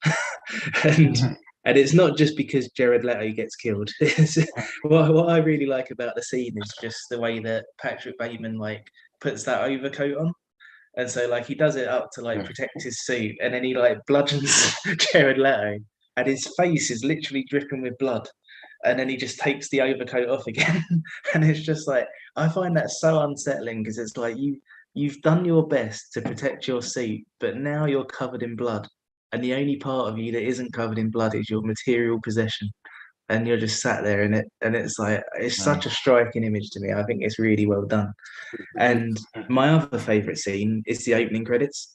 and it's not just because Jared Leto gets killed. What I really like about the scene is just the way that Patrick Bateman like puts that overcoat on, and so like he does it up to like protect his suit, and then he like bludgeons Jared Leto, and his face is literally dripping with blood, and then he just takes the overcoat off again, and it's just like I find that so unsettling because it's like you've done your best to protect your suit, but now you're covered in blood. And the only part of you that isn't covered in blood is your material possession, and you're just sat there in it, and it's like it's such a striking image to me. I think it's really well done. And my other favorite scene is the opening credits,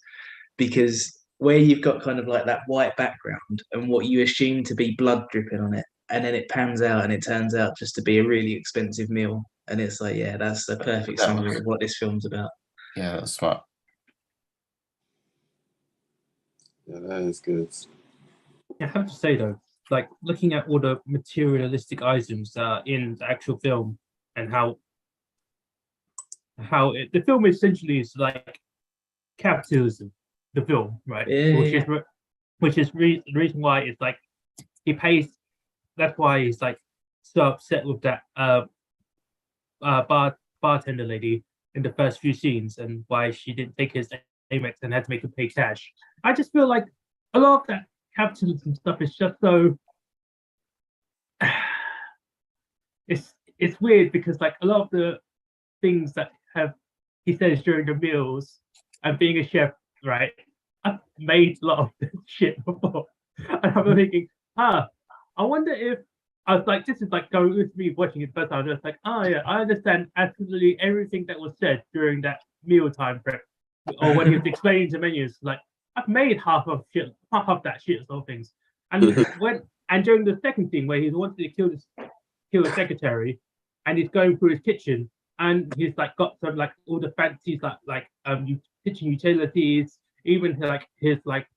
because where you've got kind of like that white background and what you assume to be blood dripping on it, and then it pans out and it turns out just to be a really expensive meal, and it's like that's the perfect summary of what this film's about. Yeah, that's smart. Yeah, that is good. I have to say though, like looking at all the materialistic items that are in the actual film, and how the film essentially is like capitalism, the film, right? Which is the reason why it's like he pays. That's why he's like so upset with that bartender lady in the first few scenes, and why she didn't take his Amex and had to make him pay cash. I just feel like a lot of that capitalism stuff is just so it's weird because like a lot of the things that he says during the meals, and being a chef, right? I've made a lot of this shit before, and I'm thinking, I wonder if I was like, this is like going with me watching it the first time. I was like, oh yeah, I understand absolutely everything that was said during that mealtime prep, or when he was explaining to menus, like I've made half of that shit sort of things. And during the second scene where he wanted to kill the secretary, and he's going through his kitchen, and he's like got some like all the fancies kitchen utilities, even like his like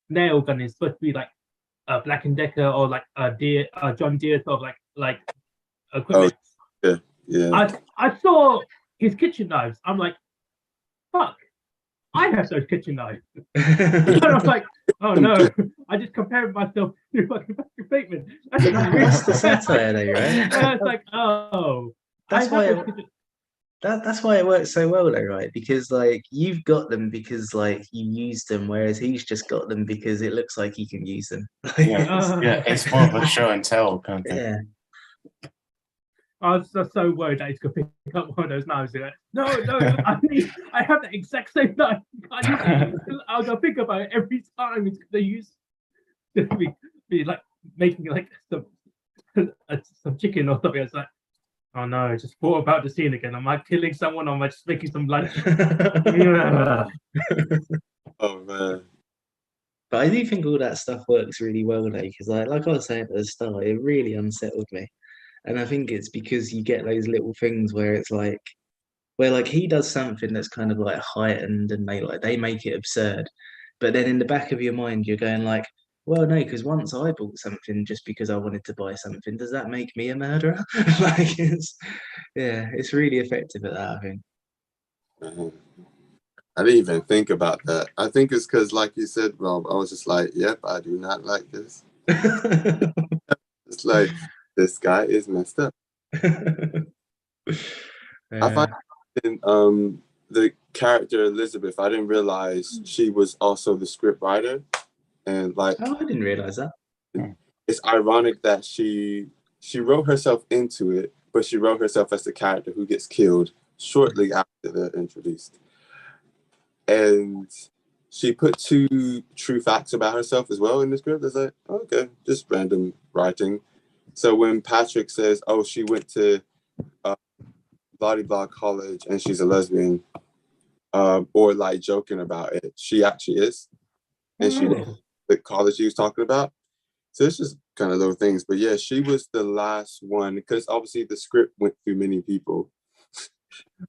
nail gun is supposed to be like a Black and Decker or like a John Deere sort of like equipment. Yeah. I saw his kitchen knives. I'm like, fuck, I have those kitchen knives. And I was like, oh no, I just compared myself to fucking Bateman. That's the satire, though, right? And I was like, oh, That's I have why those kitchen- that's why it works so well, though, right? Because like you've got them because like you use them, whereas he's just got them because it looks like he can use them. Yeah, it's more of a show and tell kind of thing. Yeah. I was just so worried that he's gonna pick up one of those knives. Like, no, I have the exact same knife. I was gonna think about it every time it's gonna use be like making like some chicken or something. It's like, oh no, I just thought about the scene again. Am I killing someone or am I just making some lunch? Yeah. Oh man. But I do think all that stuff works really well though, because like I was saying at the start, it really unsettled me. And I think it's because you get those little things where it's like, where like he does something that's kind of like heightened and they make it absurd. But then in the back of your mind, you're going like, well, no, because once I bought something just because I wanted to buy something, does that make me a murderer? Like it's really effective at that, I think. Mhm. I didn't even think about that. I think it's because, like you said, Rob, I was just like, yep, I do not like this. It's like, this guy is messed up. I find the character Elizabeth, I didn't realize she was also the script writer. And like, oh, I didn't realize that. It's ironic that she wrote herself into it, but she wrote herself as the character who gets killed shortly after they're introduced. And she put 2 true facts about herself as well in the script. It's like, okay, just random writing. So when Patrick says, oh, she went to blah blah college and she's a lesbian, or like joking about it, she actually is. And she went to the college she was talking about. So it's just kind of little things. But yeah, she was the last one, because obviously the script went through many people.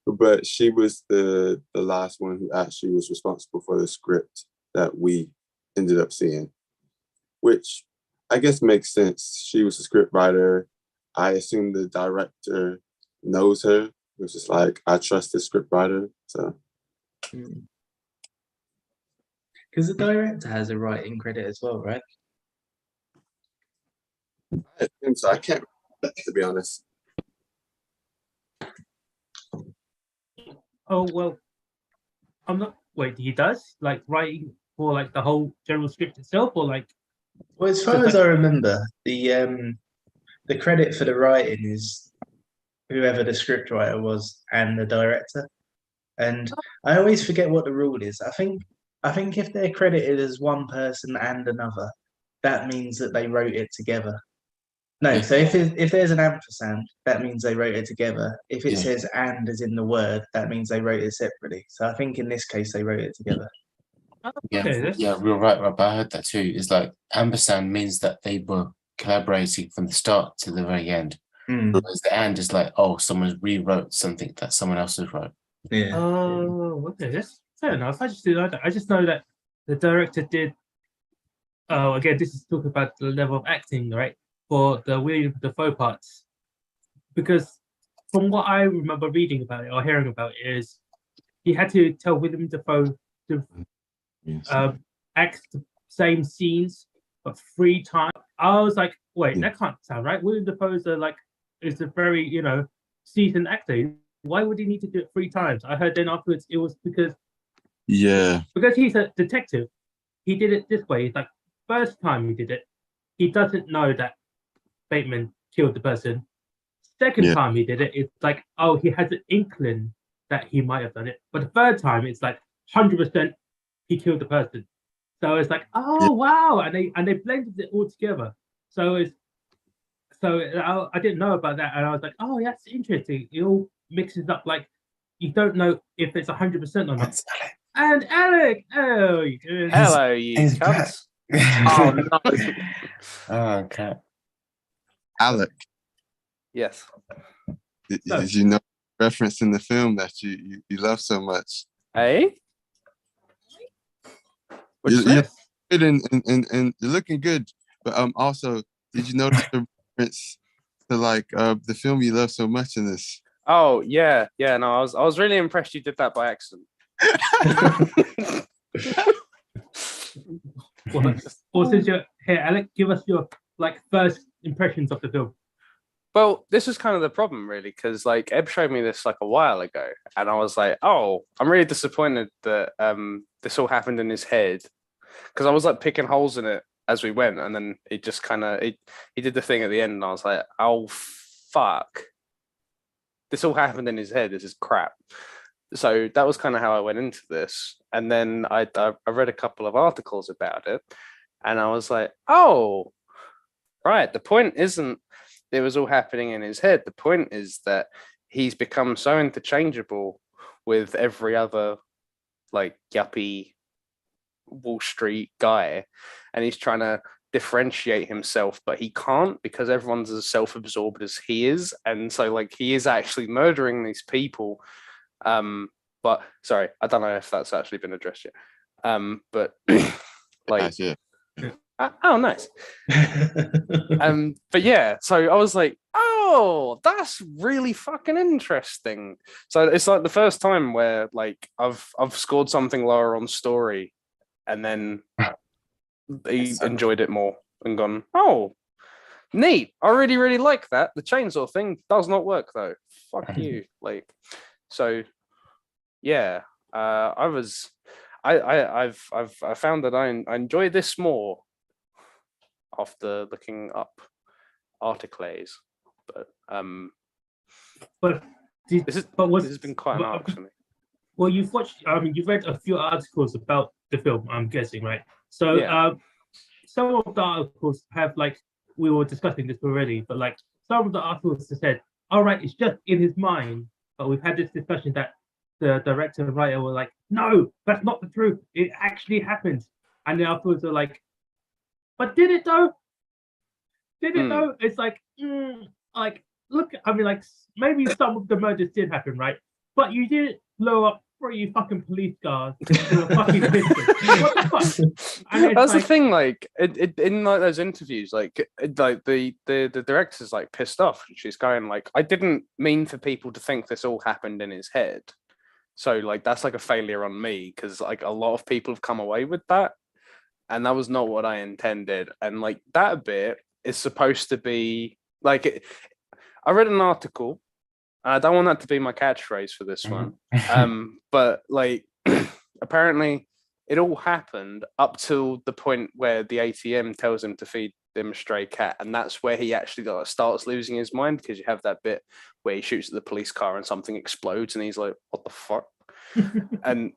But she was the last one who actually was responsible for the script that we ended up seeing, which I guess makes sense. She was a script writer. I assume the director knows her. It was just like, I trust the script writer. So because the director has a writing credit as well, right? I think so. I can't remember, to be honest. Oh well, I'm not. Wait, he does like writing for like the whole general script itself, or like? Well, as far as I remember, the credit for the writing is whoever the scriptwriter was and the director. And I always forget what the rule is. I think if they're credited as one person and another, that means that they wrote it together. No, so if there's an ampersand, that means they wrote it together. If it says "and" as in the word, that means they wrote it separately. So I think in this case they wrote it together. Okay, We're right, Rob. I heard that too. It's like ampersand means that they were collaborating from the start to the very end. Whereas the "and" is like, oh, someone rewrote something that someone else has wrote. Yeah. Oh, okay, that's fair enough. I just didn't know that. I just know that the director did. Oh, again, this is talking about the level of acting, right? For the William Dafoe parts, because from what I remember reading about it or hearing about it, is he had to tell William Dafoe to act the same scenes but 3 times. I was like, wait, that can't sound right. William Dafoe is a very seasoned actor. Why would he need to do it 3 times? I heard then afterwards it was because he's a detective. He did it this way. It's like first time he did it, he doesn't know that Bateman killed the person. Second time he did it, it's like, oh, he has an inkling that he might have done it. But the third time, it's like 100% he killed the person. So it's like, oh wow, and they blended it all together. So I didn't know about that, and I was like, oh, that's interesting. It all mixes up like you don't know if it's 100% or not. That's Alec. And Alec, oh, you good? Hello, you He's cunts. back. Oh, no. Oh, okay. Alec, Yes. So- did you know reference in the film that you love so much? Hey? What'd you You- say? Good and you're looking good, but also, did you notice the reference to like the film you love so much in this? Oh, yeah. Yeah, no, I was really impressed you did that by accident. Well, since you're here, Alec, give us your like first impressions of the film. Well, this is kind of the problem, really, because like Eb showed me this like a while ago, and I was like, "Oh, I'm really disappointed that this all happened in his head," because I was like picking holes in it as we went, and then it just kind of he did the thing at the end, and I was like, "Oh fuck, this all happened in his head. This is crap." So that was kind of how I went into this, and then I read a couple of articles about it, and I was like, "Oh, right. The point isn't it was all happening in his head. The point is that he's become so interchangeable with every other like yuppie Wall Street guy, and he's trying to differentiate himself, but he can't because everyone's as self-absorbed as he is, and so like he is actually murdering these people." But sorry, I don't know if that's actually been addressed yet. But like, Yeah. oh, nice. But yeah, so I was like, oh, that's really fucking interesting. So it's like the first time where like I've scored something lower on story, and then he enjoyed it more and gone, oh, neat. I really like that. The chainsaw thing does not work though. Fuck you. Like, so yeah, I found that I enjoy this more after looking up articles, but But this has been quite an but- arc for me. Well, you've watched. I mean, you've read a few articles about the film. I'm guessing, right? So, Yeah. some of the articles have like we were discussing this already, but like some of the articles have said, "All right, it's just in his mind." But we've had this discussion that the director and writer were like, "No, that's not the truth. It actually happened." And the articles are like, "But did it though? Did it though?" It's like, like look. I mean, like maybe some of the murders did happen, right? But you didn't blow up 3 fucking police cars with a fucking pistol. What the fuck? And it's That's like, the thing. Like in like those interviews, like the director's like pissed off. She's going like, I didn't mean for people to think this all happened in his head. So like that's like a failure on me because like a lot of people have come away with that, and that was not what I intended. And like that bit is supposed to be like, I read an article. And I don't want that to be my catchphrase for this one. But like apparently it all happened up till the point where the ATM tells him to feed him a stray cat, and that's where he actually like, starts losing his mind, because you have that bit where he shoots at the police car and something explodes and he's like, what the fuck? And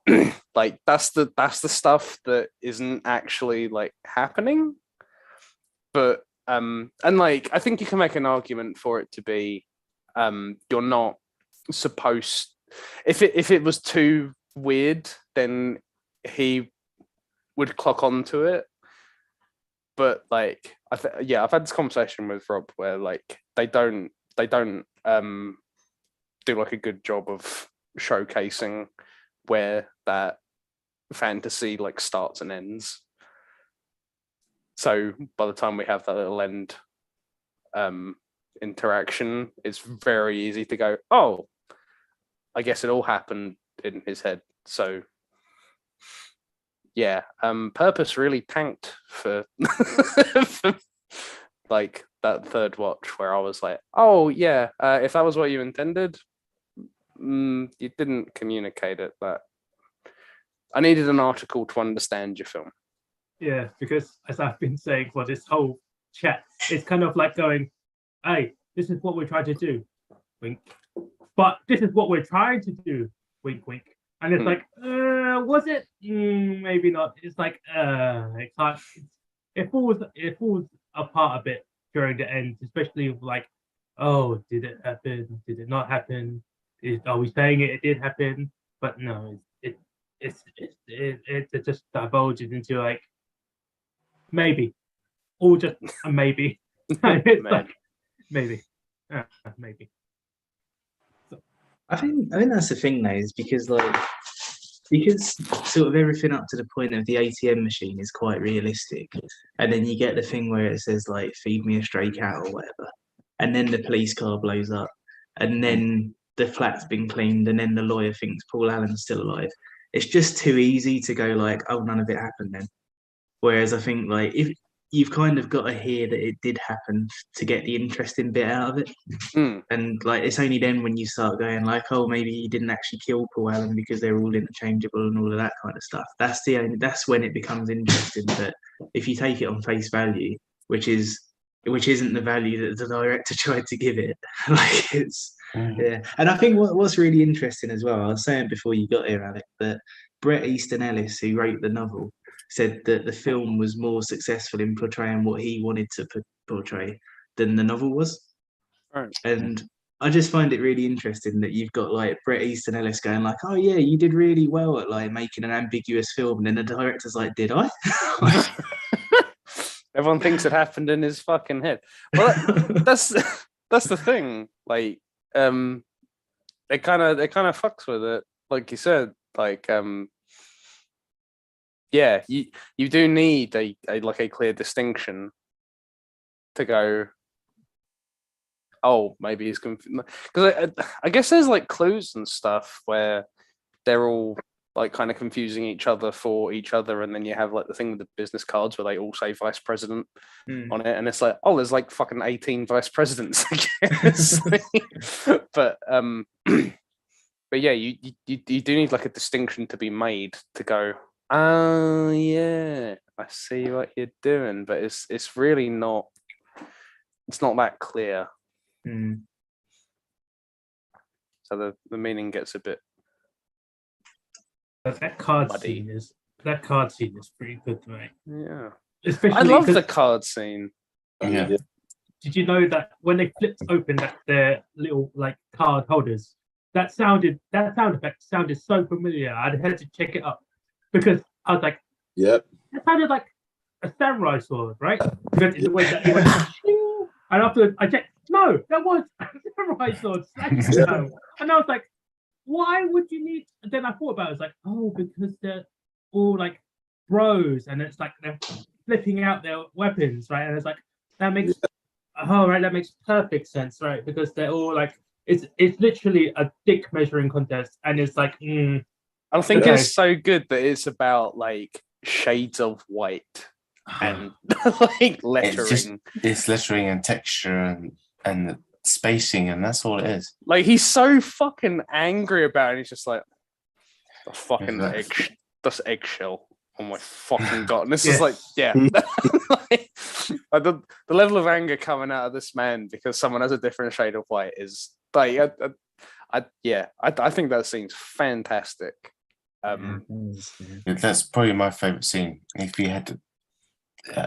like that's the stuff that isn't actually like happening. But and like I think you can make an argument for it to be you're not supposed, if it was too weird, then he would clock onto it. But like I've had this conversation with Rob where like they don't do like a good job of showcasing where that fantasy like starts and ends. So by the time we have that little end interaction, it's very easy to go, oh, I guess it all happened in his head. So yeah, Purpose really tanked for, for like that third watch where I was like, oh yeah, if that was what you intended, you didn't communicate it. But I needed an article to understand your film. yeah, because as I've been saying for this whole chat, it's kind of like going, hey, this is what we're trying to do, wink. But this is what we're trying to do, wink, wink. And it's like, was it? Maybe not. It's like, it can't. It falls apart a bit during the end, especially with like, oh, did it happen? Did it not happen? Are we saying it did happen? But no, it just divulges into like maybe, or just a maybe. It's Man. like maybe, maybe. I think that's the thing though, is because sort of everything up to the point of the ATM machine is quite realistic, and then you get the thing where it says like "feed me a stray cat" or whatever, and then the police car blows up, and then the flat's been cleaned, and then the lawyer thinks Paul Allen's still alive. It's just too easy to go like, "Oh, none of it happened then." Whereas I think like if you've kind of got to hear that it did happen to get the interesting bit out of it. Mm. And like it's only then when you start going like, oh, maybe he didn't actually kill Paul Allen because they're all interchangeable and all of that kind of stuff. That's when it becomes interesting. But if you take it on face value, which isn't the value that the director tried to give it, like it's yeah. And I think what's really interesting as well, I was saying before you got here, Alec, that Bret Easton Ellis, who wrote the novel, said that the film was more successful in portraying what he wanted to portray than the novel was. Right. And I just find it really interesting that you've got like Bret Easton Ellis going like, "Oh yeah, you did really well at like making an ambiguous film," and then the director's like, "Did I?" Everyone thinks it happened in his fucking head. Well, that's the thing. Like, it kind of fucks with it. Like you said, like, yeah, you do need a like a clear distinction to go, oh, maybe he's confused. Because I guess there's like clues and stuff where they're all like kind of confusing each other for each other, and then you have like the thing with the business cards where they all say vice president on it, and it's like, oh, there's like fucking 18 vice presidents, I guess. but yeah, you do need like a distinction to be made to go, oh yeah, I see what you're doing, but it's really not. It's not that clear. So the meaning gets a bit. But that card muddy. scene is pretty good to me. Yeah, Especially I love the 'cause card scene. Yeah. did you know that when they flipped open their little like card holders, that sound effect sounded so familiar. I had to check it up because I was like, Yep. that sounded like a samurai sword, right? Because the way that it went, "Shing," and after I checked, no, that was a samurai sword. And I was like, why would you need? And then I thought about it, it's like, oh, because they're all like bros, and it's like they're flipping out their weapons, right? And it's like that makes that makes perfect sense, right? Because they're all like it's literally a dick measuring contest, and it's like I think Okay. it's so good that it's about like shades of white and like lettering. It's lettering and texture and spacing, and that's all it is. Like he's so fucking angry about it. And he's just like, the fucking Exactly. that's eggshell on my fucking god. And this Yeah. is like, yeah, like, the level of anger coming out of this man because someone has a different shade of white is like, I think that scene's fantastic. That's probably my favorite scene. If you had to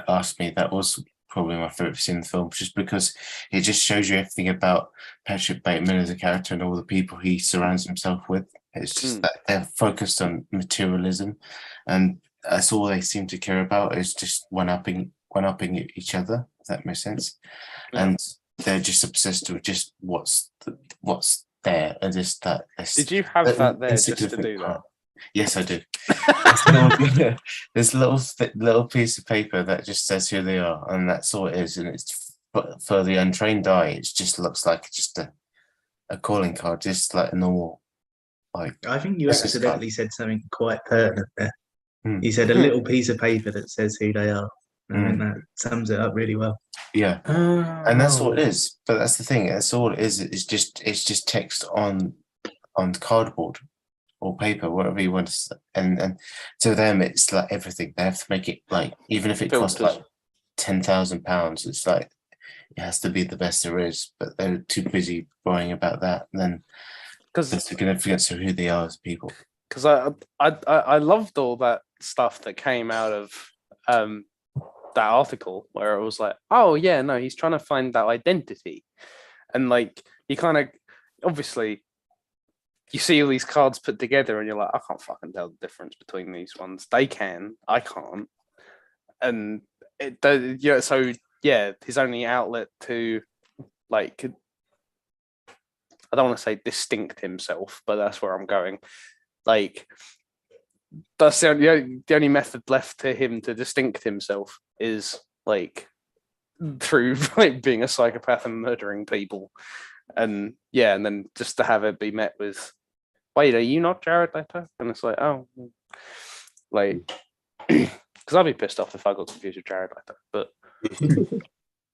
ask me, that was probably my favorite scene in the film, just because it just shows you everything about Patrick Bateman as a character and all the people he surrounds himself with. It's just that they're focused on materialism, and that's all they seem to care about is just one-upping each other. If that makes sense, and they're just obsessed with just what's there, and just that. Did you have that there just to insignificant do that? part. Yes, I do. There's a little piece of paper that just says who they are, and that's all it is. And it's for the untrained eye, it just looks like just a calling card, just like a normal. Like I think you Business card. accidentally said something quite pertinent there. You said a little piece of paper that says who they are. And that sums it up really well. Yeah, and that's all it is. But that's the thing. That's all it is. It's just text on cardboard or paper, whatever you want to say. And to them, it's like everything. They have to make it like, even if it costs Filters. like £10,000, it's like it has to be the best there is. But they're too busy worrying about that. And then the significance of who they are as people. Because I loved all that stuff that came out of that article where it was like, oh yeah, no, he's trying to find that identity, and like you kind of obviously you see all these cards put together, and you're like, I can't fucking tell the difference between these ones. They can, I can't, and it does. Yeah, so yeah, his only outlet to like, I don't want to say distinct himself, but that's where I'm going. Like, that's the only method left to him to distinct himself is like through like being a psychopath and murdering people. And yeah, and then just to have it be met with, wait, are you not Jared Leto? And it's like, oh, like, because I'd be pissed off if I got confused with Jared Leto. But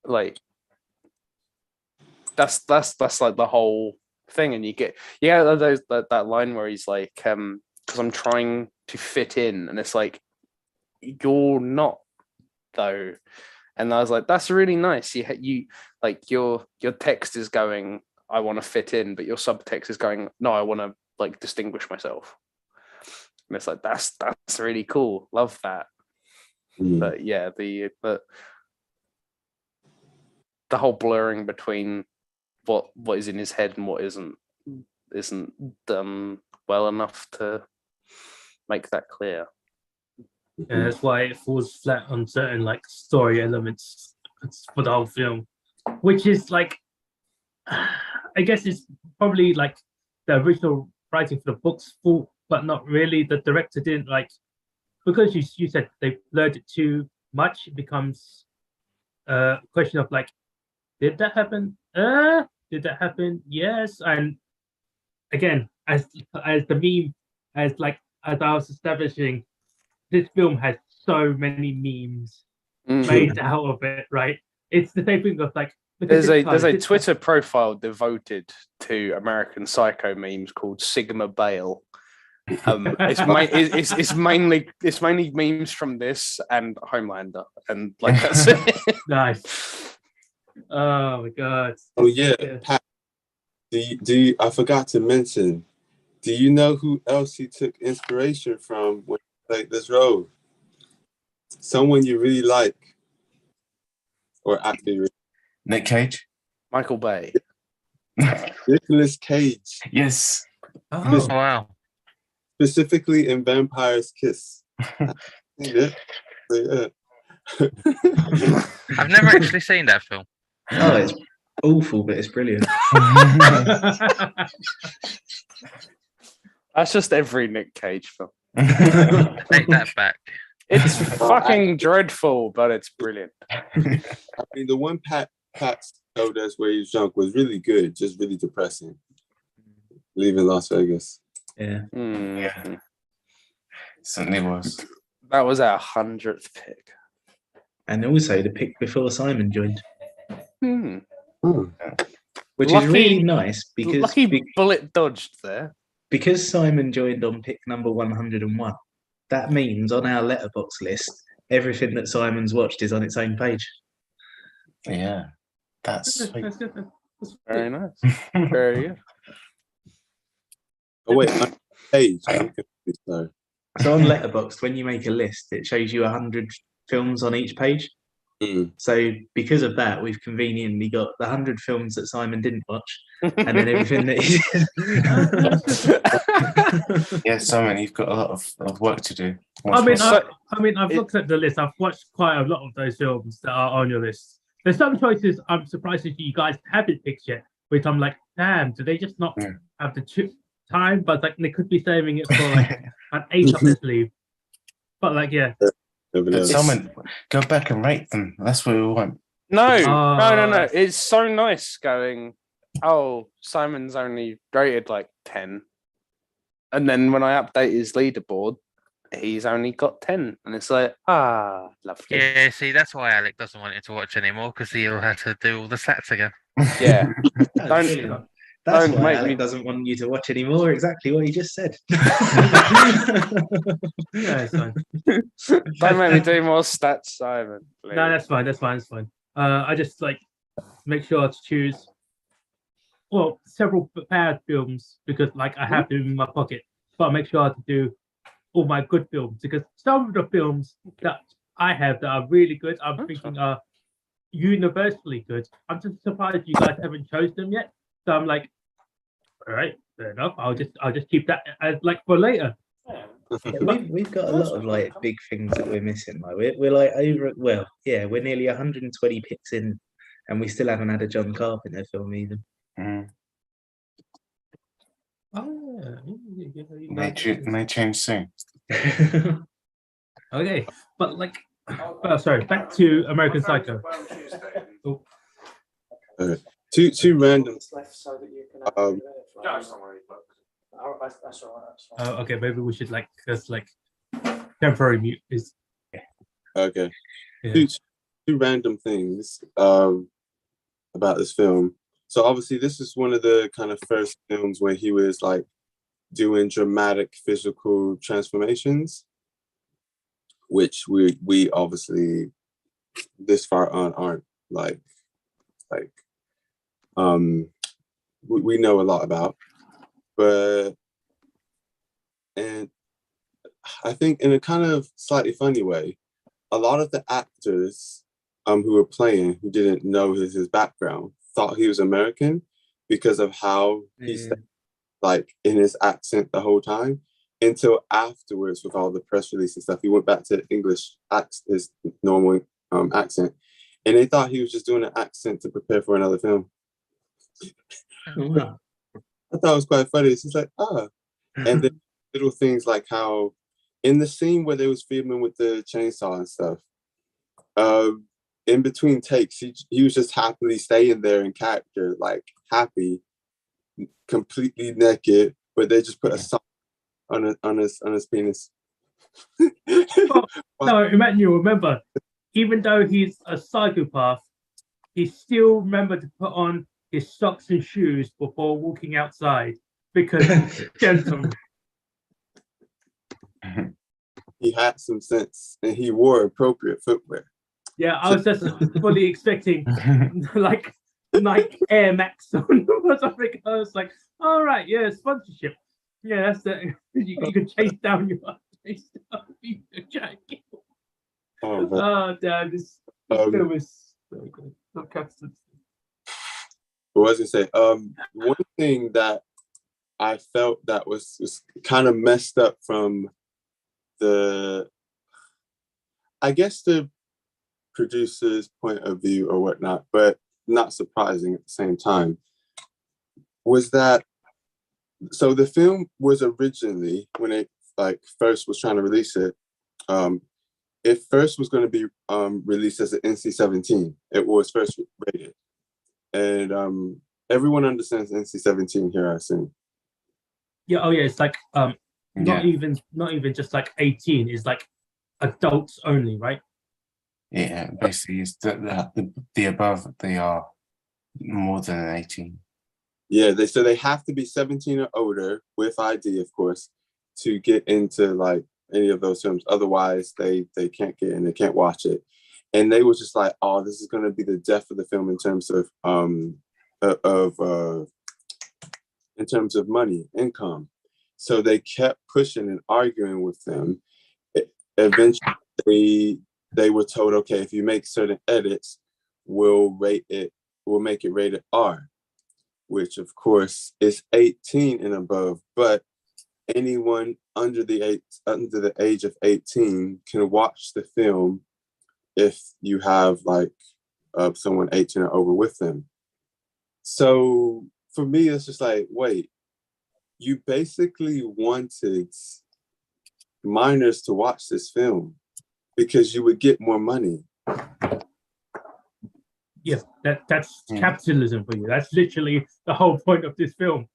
like, that's like the whole thing. And you get that line where he's like, because I'm trying to fit in, and it's like, you're not though. And I was like, that's really nice. You like your text is going, I want to fit in, but your subtext is going, no, I want to like distinguish myself. And it's like, that's really cool. Love that. But yeah, the whole blurring between what is in his head and what isn't done well enough to make that clear. And that's why it falls flat on certain like story elements for the whole film, which is like, I guess it's probably like the original writing for the book's fault, but not really. The director didn't like, because you said they blurred it too much. It becomes a question of like, did that happen? Did that happen? Yes. And again, as the meme, as I was establishing, this film has so many memes made out of it, right? It's the same thing of like, there's a Twitter profile devoted to American Psycho memes called Sigma Bale. It's mainly memes from this and Homelander, and like that's it. Nice. Oh my god. Oh yeah, Pat, do you, I forgot to mention, do you know who else he took inspiration from when he played this role? Someone you really like, or actor you really... Nick Cage? Michael Bay. Nicolas Cage. Yes. Oh, wow. Specifically in Vampire's Kiss. Yeah. I've never actually seen that film. Oh, it's awful, but it's brilliant. That's just every Nick Cage film. Take that back. It's fucking dreadful, but it's brilliant. I mean, the one Pat showed us where he was drunk was really good, just really depressing. Leaving Las Vegas. Yeah. Yeah. Certainly was. That was our 100th pick. And also the pick before Simon joined. Which Lucky- is really nice because Lucky bullet dodged there. because Simon joined on pick number 101. That means on our letterbox list, everything that Simon's watched is on its own page. Yeah. That's sweet. That's good. That's Very nice. Very good. Oh wait, Cage. I'm confused though. So on Letterboxd, when you make a list, it shows you 100 films on each page. So because of that, we've conveniently got the 100 films that Simon didn't watch, and then everything that he did. Yeah, Simon, you've got a lot of work to do. I mean, So- I've looked at the list. I've watched quite a lot of those films that are on your list. There's some choices I'm surprised if you guys haven't picked yet, which I'm like, damn, do they just not have the time? But like, they could be saving it for like an 8 up their sleeve. But like, yeah. Simon, go back and rate them. That's what we want. No. Oh. It's so nice going, oh, Simon's only rated like 10. And then when I update his leaderboard, he's only got 10. And it's like, lovely. Yeah, see, that's why Alec doesn't want it to watch anymore, because he'll have to do all the stats again. Yeah. That's Don't why make Alec me- doesn't want you to watch anymore. Exactly what he just said. Yeah, it's fine. Don't make me do more stats, Simon. Please. No, that's fine. That's fine. I just like make sure to choose several prepared films because like I have them in my pocket, but I make sure to do all my good films because some of the films that I have that are really good, I'm thinking are universally good. I'm just surprised you guys haven't chosen them yet. So I'm like, all right, fair enough. I'll just keep that as like for later. We've got a lot of like big things that we're missing. Like we're like over. Well, yeah, we're nearly 120 picks in, and we still haven't had a John Carpenter film either. Oh yeah. May change soon. Okay, but like, sorry, back to American Psycho. Oh, Two random. okay, maybe we should like just like temporary mute is Okay. yeah. Two random things about this film. So obviously this is one of the kind of first films where he was like doing dramatic physical transformations, which we obviously this far on aren't like we know a lot about. But and I think in a kind of slightly funny way, a lot of the actors who were playing, who didn't know his background, thought he was American because of how he said, like in his accent the whole time, until afterwards with all the press release and stuff, he went back to English his normal accent, and they thought he was just doing an accent to prepare for another film. I thought it was quite funny. It's just like, and then little things like how in the scene where they was filming with the chainsaw and stuff, in between takes, he was just happily staying there in character, like happy, completely naked, but they just put a sock on his penis. No, Emmanuel, remember, even though he's a psychopath, he still remembered to put on his socks and shoes before walking outside because he's gentle. He had some sense and he wore appropriate footwear. Yeah, I was just fully expecting like Nike Air Max or something. I was like, all right, yeah, sponsorship. Yeah, that's it. You can chase down your jacket. Oh, damn, this film is so good. What was I say? One thing that I felt that was kind of messed up from I guess the producer's point of view or whatnot, but not surprising at the same time, was that so the film was originally, when it like first was trying to release it, it first was going to be released as an NC-17. It was first rated. And everyone understands NC-17 here, I assume. Yeah, oh yeah, it's like not even just like 18, it's like adults only, right? Yeah, basically it's the above, they are more than 18. Yeah, they have to be 17 or older with ID, of course, to get into like any of those films. Otherwise, they can't get in, they can't watch it. And they were just like, oh, this is going to be the death of the film in terms of money, income. So they kept pushing and arguing with them. Eventually, they were told, okay, if you make certain edits, we'll make it rated R, which of course is 18 and above, but anyone under the age of 18 can watch the film if you have like someone 18 or over with them. So for me, it's just like, wait, you basically wanted minors to watch this film because you would get more money. Yeah, that's capitalism for you. That's literally the whole point of this film.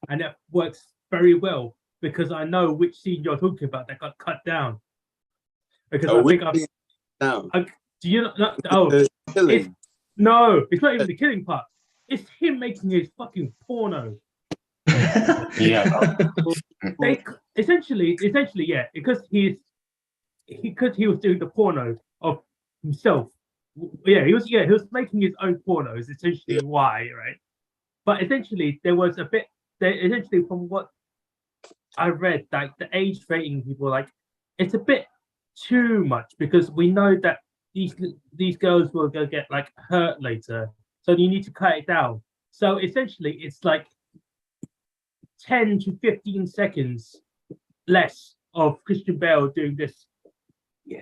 And it works very well because I know which scene you're talking about that got cut down. Because I think do you not? Oh, no, it's not even the killing part. It's him making his fucking porno. Yeah. Essentially, yeah, because he was doing the porno of himself. Yeah, he was making his own porno is essentially why, right? But essentially there was a bit essentially from what I read, like the age rating people like it's a bit too much because we know that these girls will go get like hurt later. So you need to cut it down. So essentially it's like 10 to 15 seconds less of Christian Bale doing this. Yeah.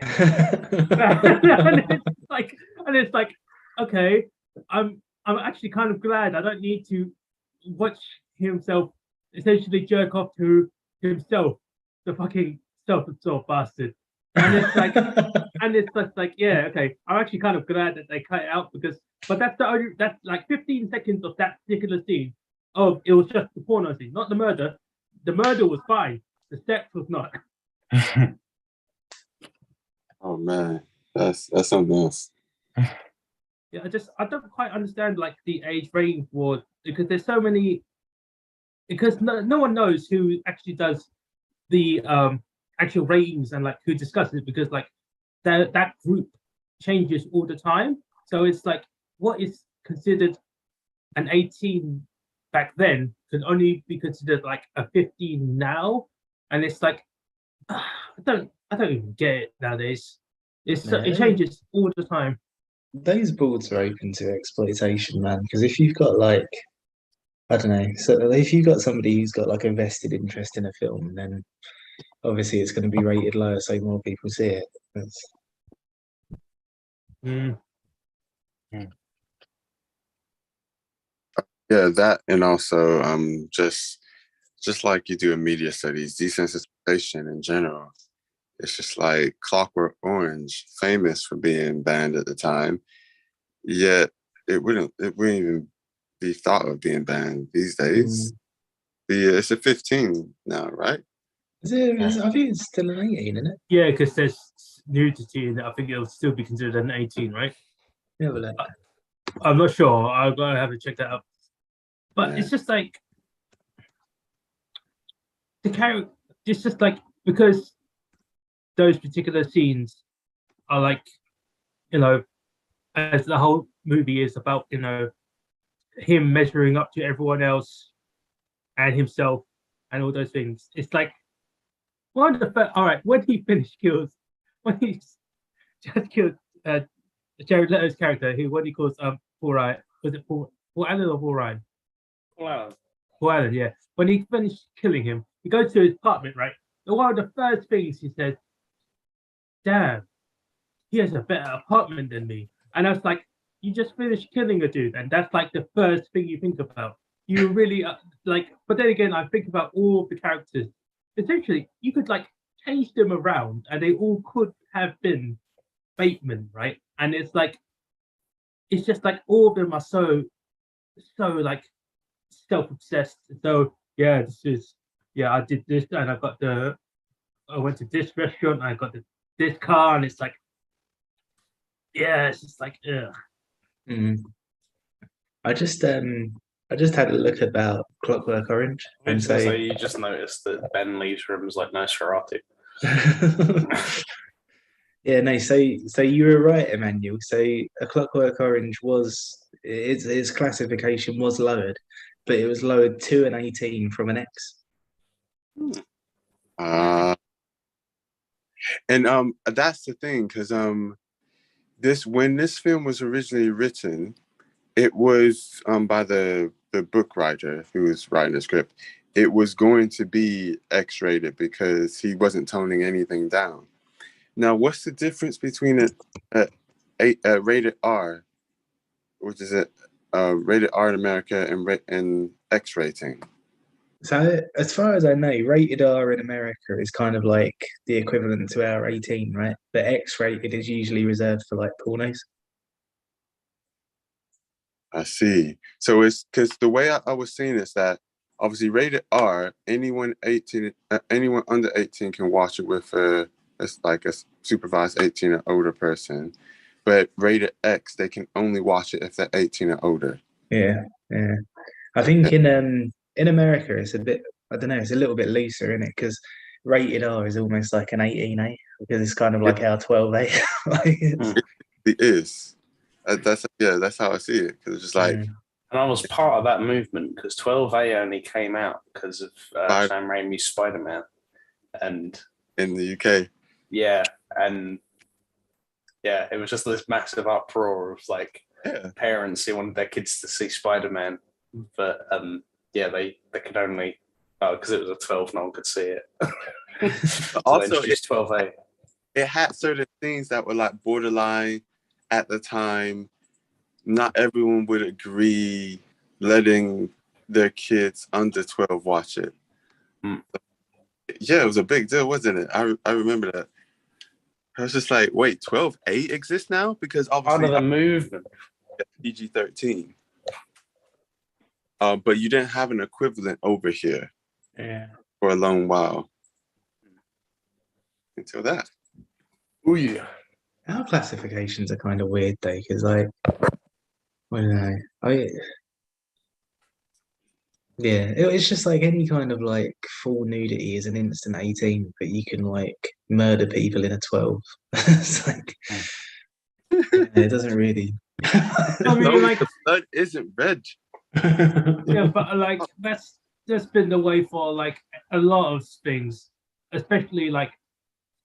and it's like, okay, I'm actually kind of glad I don't need to watch himself essentially jerk off to himself, the fucking self-absorbed bastard. And it's like, and it's just like, yeah, okay. I'm actually kind of glad that they cut it out but that's like 15 seconds of that particular scene. Oh, it was just the porno scene, not the murder. The murder was fine. The sex was not. Oh man, that's something else. Yeah, I don't quite understand like the age range for, because there's so many, because no one knows who actually does the actual ratings and like who discusses it, because like that group changes all the time. So it's like what is considered an 18 back then can only be considered like a 15 now, and it's like I don't even get it nowadays. It changes all the time. Those boards are open to exploitation, man. Because if you've got like, I don't know, so if you've got somebody who's got like a vested interest in a film, then obviously it's going to be rated lower so more people see it. Yeah, that, and also just like you do in media studies, desensitization in general. It's just like Clockwork Orange, famous for being banned at the time, yet it wouldn't even be thought of being banned these days. It's a 15 now, right? Is it? I think it's still an 18, isn't it? Yeah, because there's nudity in it. I think it'll still be considered an 18, right? Yeah, well, I'm not sure. I've got to have to check that out. But it's just like the character. It's just like because those particular scenes are like, as the whole movie is about, him measuring up to everyone else and himself and all those things. It's like one of the first. All right, when he just killed Jared Leto's character, what he calls Paul Ryan. Was it Paul Allen or Paul Ryan? Paul Allen, yeah. When he finished killing him, he goes to his apartment, right? And one of the first things he said, "Damn, he has a better apartment than me." And I was like, you just finished killing a dude, and that's like the first thing you think about. You really but then again, I think about all the characters. Essentially, you could like change them around, and they all could have been Bateman, right? And it's just like all of them are so like self-obsessed. So yeah, I did this, and I went to this restaurant, and I got this car, and it's like, yeah, it's just like, ugh. I just had a look about Clockwork Orange, and So you just noticed that Ben Lee's room was like Nosferatu. Yeah, no. So you were right, Emmanuel. So A Clockwork Orange its classification was lowered, but it was lowered to an 18 from an X. And that's the thing, because when this film was originally written, it was by the book writer who was writing the script. It was going to be X-rated because he wasn't toning anything down. Now, what's the difference between a rated R, which is a rated R in America, and X rating? So as far as I know, rated R in America is kind of like the equivalent to our 18, right? But X-rated is usually reserved for like pornos. I see. So it's because the way I was seeing is that obviously rated R, anyone under 18 can watch it with a supervised 18 or older person. But rated X, they can only watch it if they're 18 or older. Yeah. I think in America it's a bit, I don't know, it's a little bit looser, isn't it? Because rated R is almost like an 18A because it's kind of like our 12A. It is. That's how I see it. Because it's just like. And I was part of that movement because 12A only came out because of Sam Raimi's Spider-Man, and in the UK. Yeah, and yeah, it was just this massive uproar of like parents who wanted their kids to see Spider-Man, but they could only Oh, because it was a 12, no one could see it. Also, just 12A. it had certain things that were like borderline at the time. Not everyone would agree letting their kids under 12 watch it. Yeah, it was a big deal, wasn't it? I remember that. I was just like, wait, 12A exists now? Because Part obviously of the movement. PG-13. But you didn't have an equivalent over here Yeah. for a long while. Until that. Oh yeah. Our classifications are kind of weird though, because like, I don't know. It's just like any kind of like full nudity is an instant 18, but you can like murder people in a 12. It's like, it doesn't really. I No, mean, like, the blood isn't red. yeah, but like that's just been the way for like a lot of things, especially like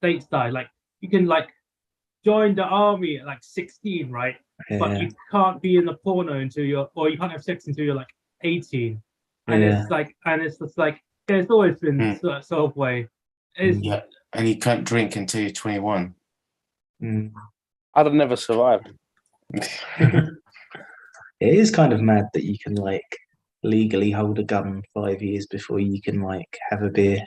stateside. Like you can like join the army at like 16, right? But Yeah. you can't be in the porno until or you can't have sex until you're like 18. And Yeah. it's like, and it's just like, there's always been sort of way. It's, Yeah, and you can't drink until you're 21. Mm. I'd have never survived. It is kind of mad that you can like legally hold a gun 5 years before you can like have a beer.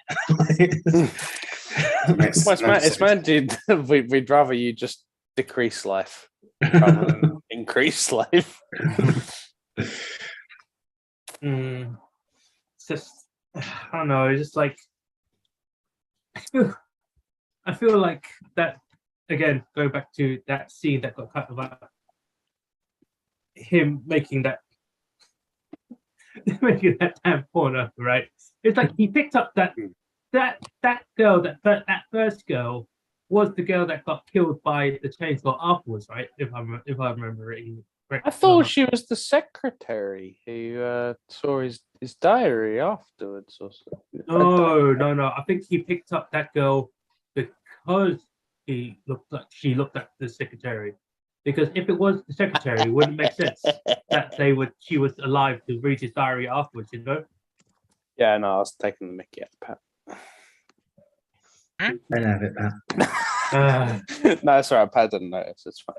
It's mad, dude. We'd rather you just decrease life rather than increase life. It's just, I don't know, it's just like, I feel like that, again, go back to that scene that got cut about him making that damn porno, right? It's like he picked up that girl, that first girl was the girl that got killed by the chainsaw afterwards, right? If I remember it correctly. I thought she was the secretary who saw his diary afterwards or something. No. I think he picked up that girl because she looked like the secretary. Because if it was the secretary, it wouldn't make sense that she was alive to read his diary afterwards, you know? Yeah, no, I was taking the mickey out, I have it, Pat. No, it's all right. Pat didn't notice. It's fine.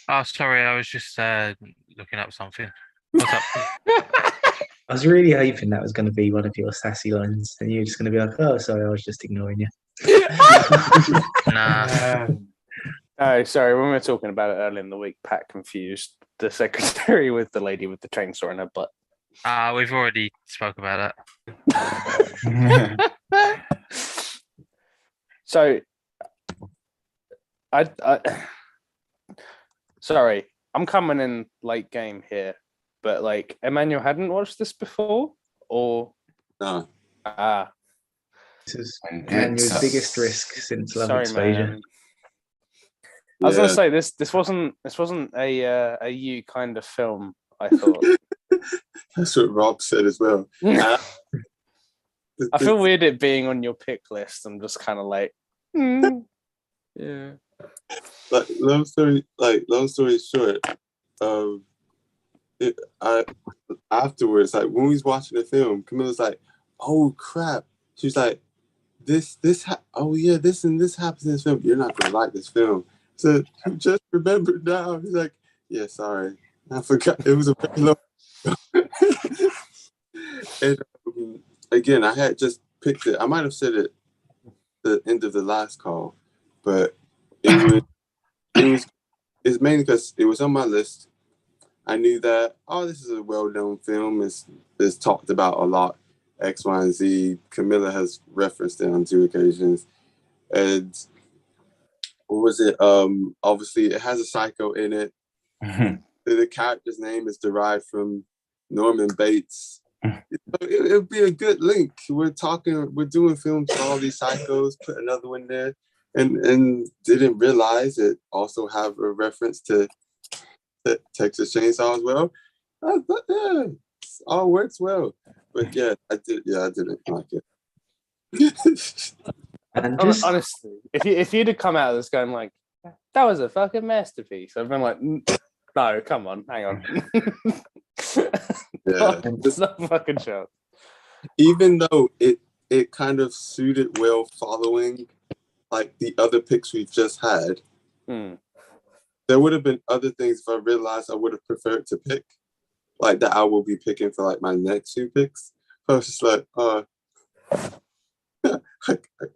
Oh, sorry, I was just looking up something. What's up? I was really hoping that was going to be one of your sassy lines, and you're just going to be like, "Oh, sorry, I was just ignoring you." Nah. Oh, sorry. When we were talking about it earlier in the week, Pat confused the secretary with the lady with the chainsaw in her butt. We've already spoke about that. So, sorry, I'm coming in late game here, but like Emmanuel hadn't watched this before, or No. This is Emmanuel's biggest risk since Love Exposure. Man. I was gonna say this wasn't a you kind of film. I thought. That's what Rob said as well. I feel weird it being on your pick list. I'm just kind of like, yeah. Like long story short, afterwards, like when we was watching the film, Camilla's like, "Oh crap!" She's like, "This and this happens in this film. You're not gonna like this film." So just remember now. He's like, "Yeah, sorry, I forgot. It was a very long." And again, I had just picked it. I might have said it at the end of the last call, but it's mainly because it was on my list. I knew that, this is a well-known film. It's talked about a lot. X, Y, and Z. Camilla has referenced it on 2 occasions. And what was it? Obviously, it has a psycho in it. The character's name is derived from Norman Bates. It would be a good link. We're doing films for all these psychos, put another one there, and didn't realize it also have a reference to Texas Chainsaw as well. But yeah, it all works well. But yeah, I didn't like it. And just honestly, if you'd have come out of this going like, that was a fucking masterpiece, I've been like, no, come on, hang on. Yeah, It's not a fucking show. even though it kind of suited well following like the other picks we've just had, there would have been other things if I realized I would have preferred to pick, like that I will be picking for like my next few picks. I was just like, I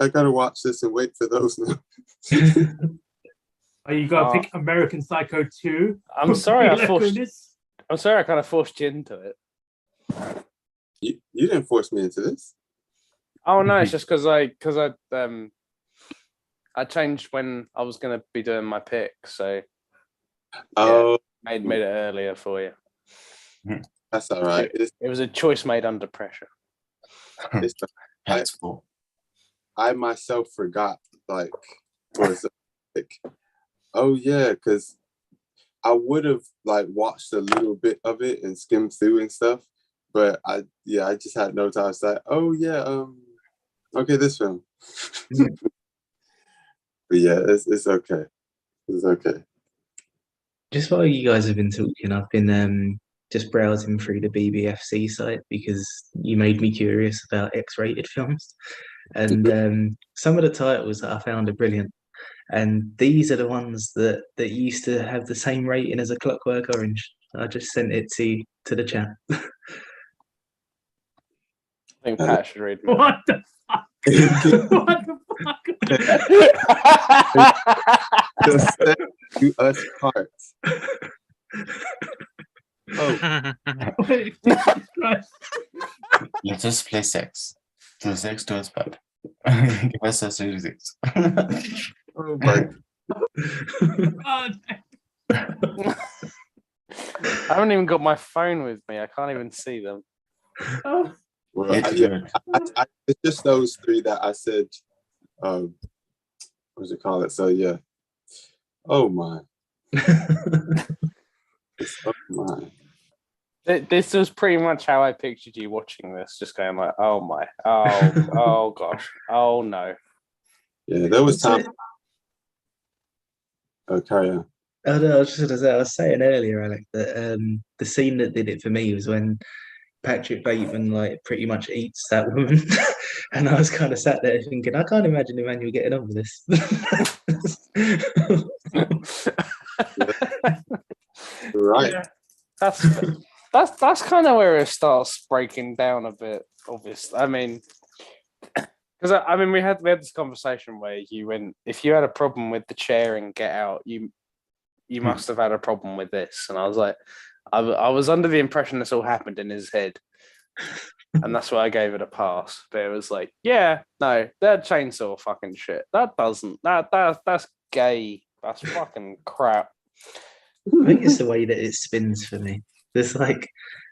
gotta watch this and wait for those now. Oh, you gotta pick American Psycho 2. I'm sorry, I Mila forced. Kunis. I'm sorry, I kind of forced you into it. You didn't force me into this. Oh no, it's just because I changed when I was gonna be doing my pick, so Oh, made it earlier for you. that's all right. It was a choice made under pressure. It's Helpful. I myself forgot, like, oh yeah, because I would have like watched a little bit of it and skimmed through and stuff, but I just had no time. It's like, oh yeah, okay, this film. But yeah, it's okay. It's okay. Just while you guys have been talking, I've been just browsing through the BBFC site because you made me curious about X-rated films, and some of the titles that I found are brilliant. And these are the ones that used to have the same rating as A Clockwork Orange. I just sent it to the chat. I think Pat should read. Me. What the fuck? What the fuck? Just send to us parts. Oh, Wait, Jesus Christ. Let us play sex. Do sex to us, bud. Give us a sex. oh my God. I haven't even got my phone with me. I can't even see them. Oh, Well, It's good. it's just those three that I said. What's it called? So yeah. Oh my. Oh my. This was pretty much how I pictured you watching this, just going like, "Oh my, oh gosh, oh no." Yeah, there was time. Oh, carry on. Oh, no, I was just gonna say, I was saying earlier, Alec, that the scene that did it for me was when Patrick Bateman like pretty much eats that woman, and I was kind of sat there thinking, I can't imagine Emmanuel getting on with this. Right. yeah. That's kind of where it starts breaking down a bit. Obviously, I mean, because I mean, we had this conversation where you went, if you had a problem with the chair and Get Out, you must have had a problem with this, and I was like, I was under the impression this all happened in his head, and that's why I gave it a pass. But it was like, yeah, no, that chainsaw fucking shit. That's gay. That's fucking crap. I think it's the way that it spins for me. It's like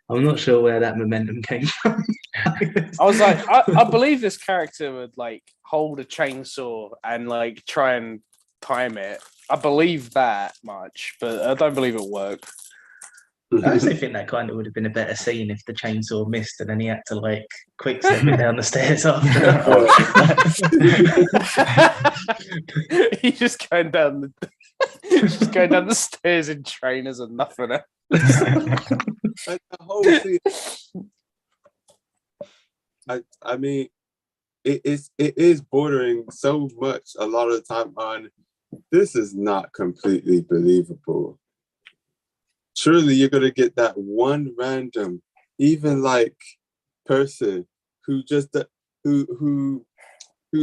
I'm not sure where that momentum came from. I was like, I believe this character would like hold a chainsaw and like try and time it. I believe that much, but I don't believe it worked. I also think that kind of would have been a better scene if the chainsaw missed and then he had to like quick step it down the stairs after. He's just going down the stairs in trainers and nothing else. Like the whole thing. I mean, it is bordering so much a lot of the time on this is not completely believable. Surely you're gonna get that one random, even like person who just who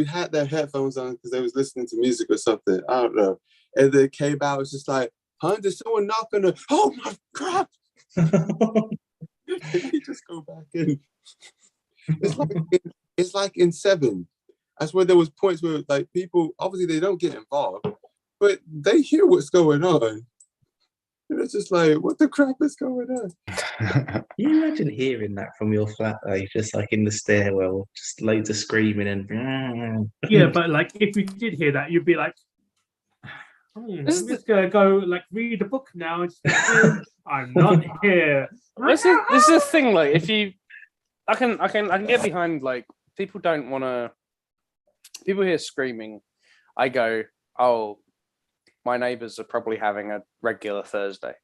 had their headphones on because they was listening to music or something. I don't know. And then came out, was just like, huh, there's someone knocking the, oh my crap. You just go back in. It's like in Seven. That's where there was points where like people, obviously they don't get involved, but they hear what's going on. And it's just like, what the crap is going on? Can you imagine hearing that from your flat, though, just like in the stairwell, just loads of screaming and Yeah, but like if you did hear that, you'd be like, I'm just gonna go like read the book now. And I'm not here. This is the thing. Like, if you, I can get behind. Like, people don't want to. People hear screaming. I go, oh, my neighbors are probably having a regular Thursday,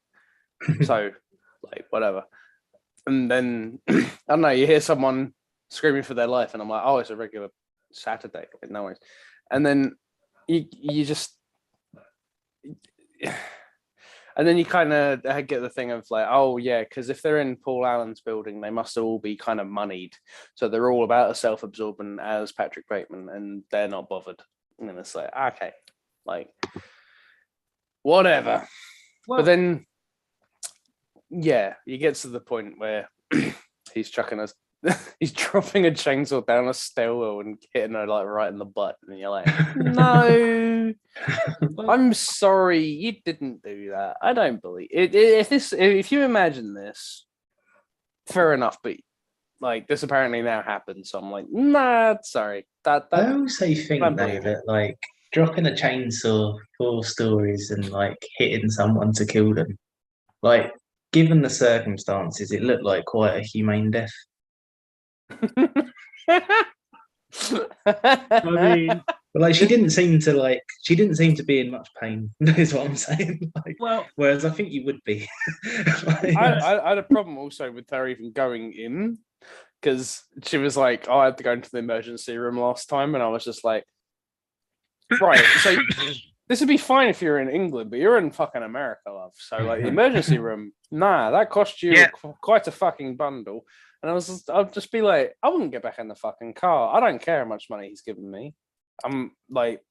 so like whatever. And then I don't know. You hear someone screaming for their life, and I'm like, oh, it's a regular Saturday, like, no worries. And then you just, and then you kind of get the thing of like, oh yeah, because if they're in Paul Allen's building, they must all be kind of moneyed, so they're all about as self-absorbent as Patrick Bateman, and they're not bothered. And then it's like, okay, like whatever. Well, But then, yeah, he gets to the point where he's chucking us. He's dropping a chainsaw down a stairwell and hitting her like right in the butt, and you're like, "No, I'm sorry, you didn't do that. I don't believe it. If you imagine this, fair enough, but like this apparently now happens, so I'm like, nah, sorry. I That also think don't though believe that like dropping a chainsaw 4 stories and like hitting someone to kill them, like given the circumstances, it looked like quite a humane death. I mean, But like she didn't seem to be in much pain, is what I'm saying. Like, well, whereas I think you would be. Like, I had a problem also with her even going in, because she was like, oh, I had to go into the emergency room last time, and I was just like, right, so this would be fine if you're in England, but you're in fucking America, love. So like the emergency room, nah, that cost you Yeah. quite a fucking bundle. And I'd just be like, I wouldn't get back in the fucking car. I don't care how much money he's giving me. I'm like,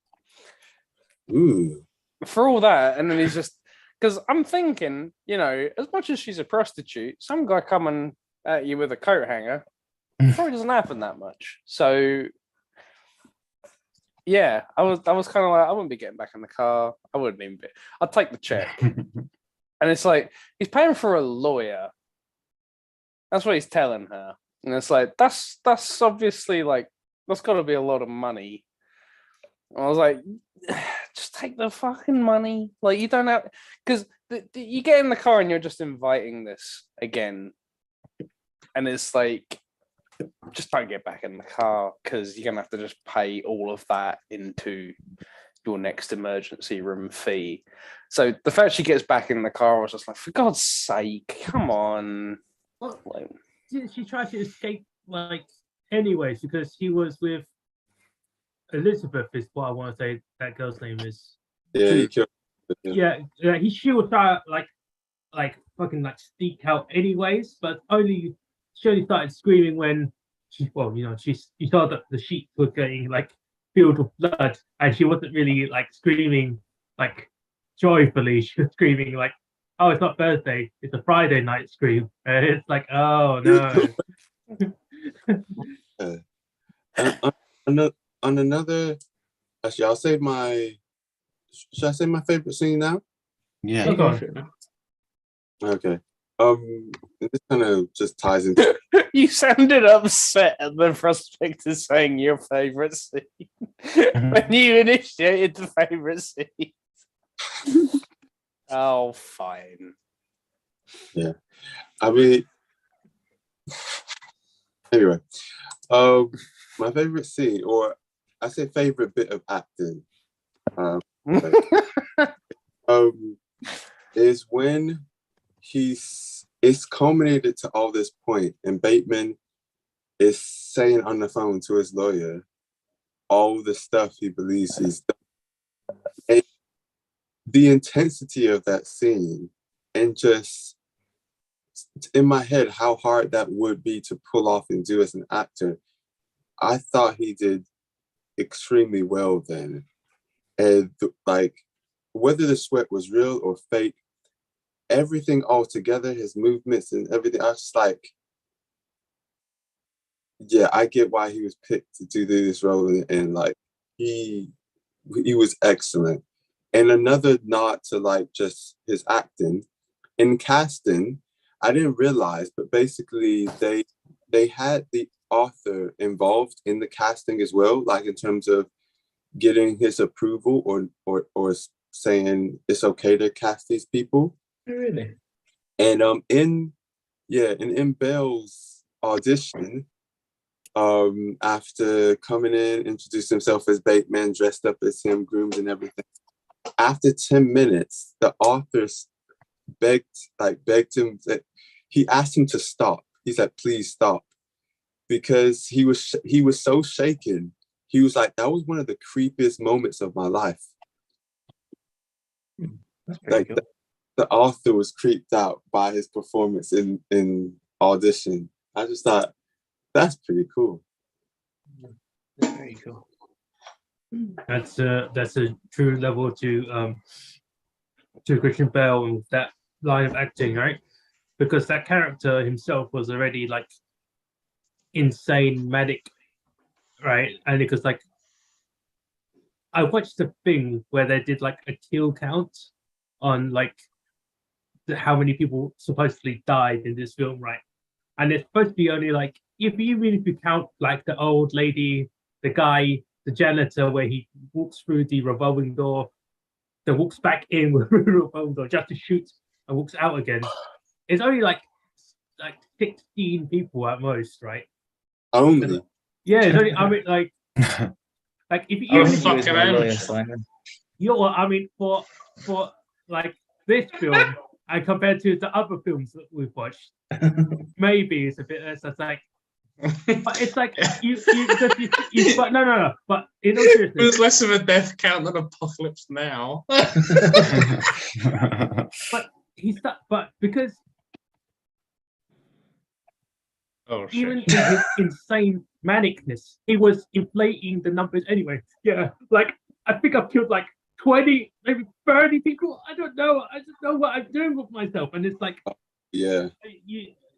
Ooh. for all that, and then he's just, because I'm thinking, you know, as much as she's a prostitute, some guy coming at you with a coat hanger probably doesn't happen that much. So yeah, I was kind of like, I wouldn't be getting back in the car. I wouldn't even be. I'd take the check. And it's like, he's paying for a lawyer. That's what he's telling her. And it's like, that's obviously like, that's got to be a lot of money. And I was like, just take the fucking money. Like, you don't have, because you get in the car and you're just inviting this again. And it's like, just don't get back in the car, because you're going to have to just pay all of that into your next emergency room fee. So the fact she gets back in the car, I was just like, for God's sake, come on. well, Like, she tried to escape, like, anyways, because he was with Elizabeth, is what I want to say that girl's name is. Yeah, he killed. Yeah, she would try like fucking like sneak out anyways, but she only started screaming when you saw that the sheets were getting like filled with blood, and she wasn't really like screaming like joyfully. She was screaming like, "Oh, it's not Thursday, it's a Friday night scream," and it's like, "Oh no." On another, actually, I'll say my. Should I say my favorite scene now? Yeah. Look on. Okay. This kind of just ties into. you sounded upset at the prospect of saying your favorite scene when you initiated the favorite scene. Oh, fine. Yeah, I mean, anyway, my favorite scene, or I say favorite bit of acting, is when it's culminated to all this point, and Bateman is saying on the phone to his lawyer all the stuff he believes he's done. And the intensity of that scene, and just in my head how hard that would be to pull off and do as an actor, I thought he did extremely well then. And like, whether the sweat was real or fake, everything all together, his movements and everything, I was just like, yeah, I get why he was picked to do this role, and like he was excellent. And another nod to like just his acting in casting, I didn't realize, but basically they had the author involved in the casting as well, like in terms of getting his approval or saying it's okay to cast these people. Really? And in Bell's audition, after coming in, introduced himself as Bateman, dressed up as him, groomed and everything. After 10 minutes, the author begged him that he asked him to stop. He said, please stop. because he was so shaken. He was like, that was one of the creepiest moments of my life. That's pretty Like cool. the author was creeped out by his performance in Audition. I just thought that's pretty cool. That's very cool. That's a true level to Christian Bale and that line of acting, right? Because that character himself was already like insane, manic, right? And because like I watched the thing where they did like a kill count on like how many people supposedly died in this film, right? And it's supposed to be only like if you count like the old lady, the guy, the janitor, where he walks through the revolving door, then walks back in with the revolving door just to shoot and walks out again. It's only like 16 people at most, right? Only. Yeah, it's only, I mean, like if Oh, even if fuck. Use Fucking my hell. lawyer, Simon. I mean, for like this film and compared to the other films that we've watched, maybe it's a bit less. It's like, but it's like but no. But in all It seriousness, was less of a death count than Apocalypse Now. but but because Oh even shit. in his insane manicness, he was inflating the numbers anyway. Yeah, like I think I've killed like 20, maybe 30 people. I don't know. I just know what I'm doing with myself, and it's like Yeah.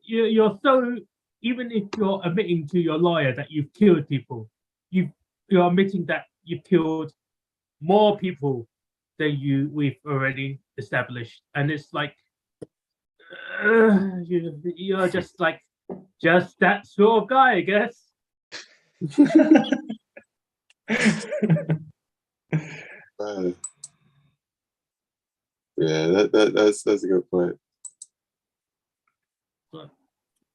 you're so, even if you're admitting to your lawyer that you've killed people, you're admitting that you've killed more people than we've already established, and it's like you're just like just that sort of guy, I guess. Yeah, that's a good point. But,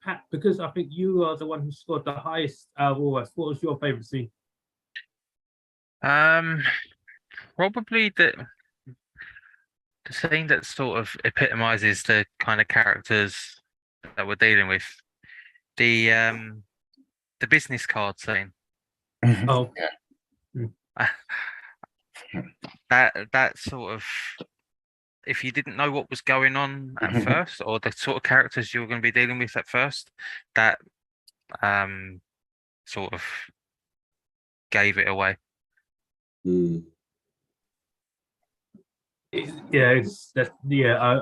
Pat, because I think you are the one who scored the highest out of all of us, what was your favorite scene? Probably the scene that sort of epitomizes the kind of characters that we're dealing with. The business card scene. Oh, That sort of, if you didn't know what was going on at first, or the sort of characters you were going to be dealing with at first, that sort of gave it away. Mm. I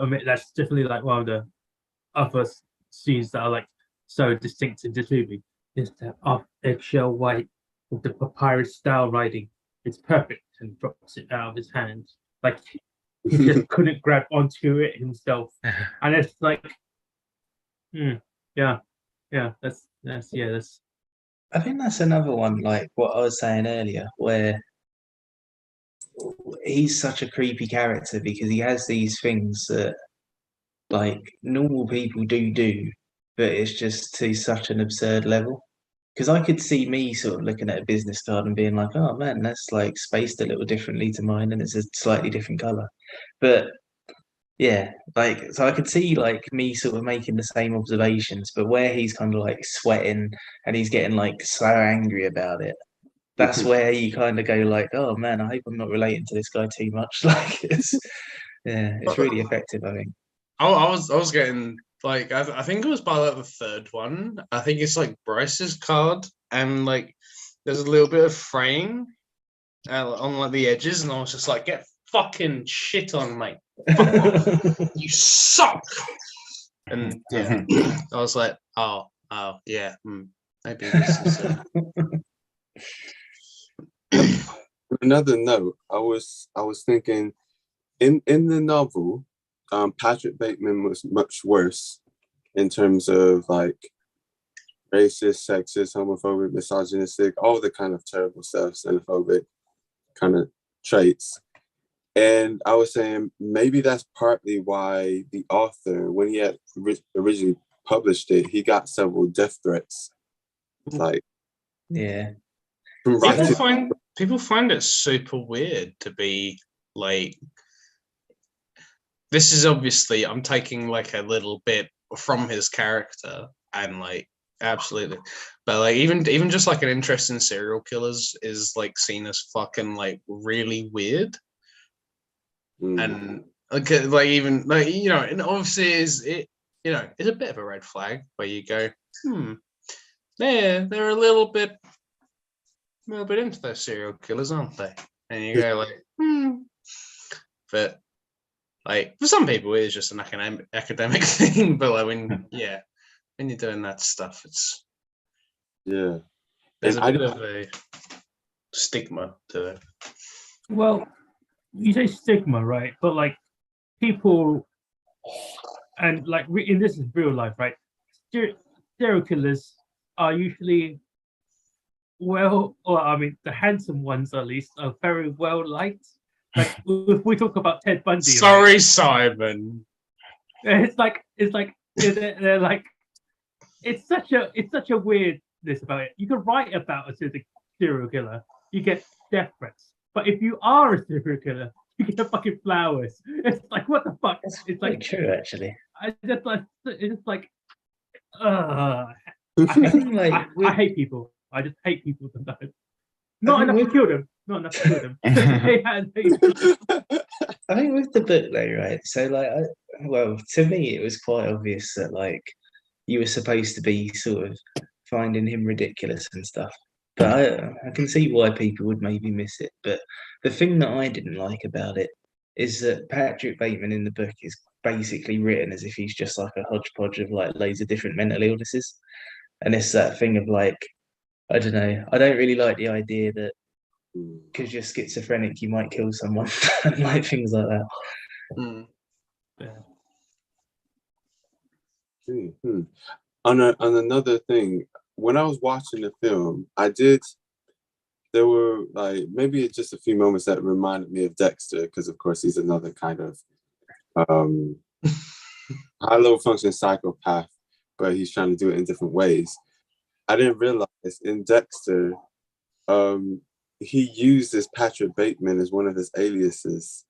mean that's definitely like one of the other scenes that are like so distinct in this movie. Is that off eggshell white with the papyrus style writing. It's perfect, and drops it out of his hands. Like he just couldn't grab onto it himself. And it's like that's I think that's another one, like what I was saying earlier, where he's such a creepy character because he has these things that like normal people do, but it's just to such an absurd level. Because I could see me sort of looking at a business card and being like, oh man, that's like spaced a little differently to mine and it's a slightly different color. But yeah, like, so I could see like me sort of making the same observations, but where he's kind of like sweating and he's getting like so angry about it, that's where you kind of go like, oh man, I hope I'm not relating to this guy too much. Like, it's really effective, I think. I was getting like I think it was by like the third one. I think it's like Bryce's card, and like there's a little bit of fraying on like the edges, and I was just like, get fucking shit on, mate. Fuck off. You suck. And yeah, I was like, oh yeah, maybe this is. Another note, I was thinking in the novel, Patrick Bateman was much worse in terms of like racist, sexist, homophobic, misogynistic, all the kind of terrible stuff, xenophobic kind of traits. And I was saying maybe that's partly why the author, when he had originally published it, he got several death threats. Like, yeah. People find it super weird to be like, this is obviously, I'm taking like a little bit from his character and like absolutely. But like even just like an interest in serial killers is like seen as fucking like really weird. And like even like and obviously it's a bit of a red flag where you go, they're a little bit into those serial killers, aren't they? And you go like, but like for some people it's just an academic thing, but like when you're doing that stuff, it's there's a bit of a stigma to it. Well, you say stigma, right? But like people, and like in this is real life, right? Serial killers are usually the handsome ones at least are very well liked. Like if we talk about Ted Bundy, Sorry, right? Simon. It's like they're like it's such a weirdness about it. You can write about a serial killer, you get death threats, but if you are a serial killer, you get fucking flowers. It's like what the fuck? That's It's quite like true, actually. it's like I think, like, I hate people. I just hate people sometimes. Not enough to kill them. Not enough to kill them. I think with the book though, right? So like, to me, it was quite obvious that like you were supposed to be sort of finding him ridiculous and stuff. But I can see why people would maybe miss it. But the thing that I didn't like about it is that Patrick Bateman in the book is basically written as if he's just like a hodgepodge of like loads of different mental illnesses. And it's that thing of like, I don't know, I don't really like the idea that because you're schizophrenic, you might kill someone, and like things like that. On another thing, when I was watching the film, there were like maybe just a few moments that reminded me of Dexter, because of course he's another kind of high low function psychopath, but he's trying to do it in different ways. I didn't realize in Dexter, he used this Patrick Bateman as one of his aliases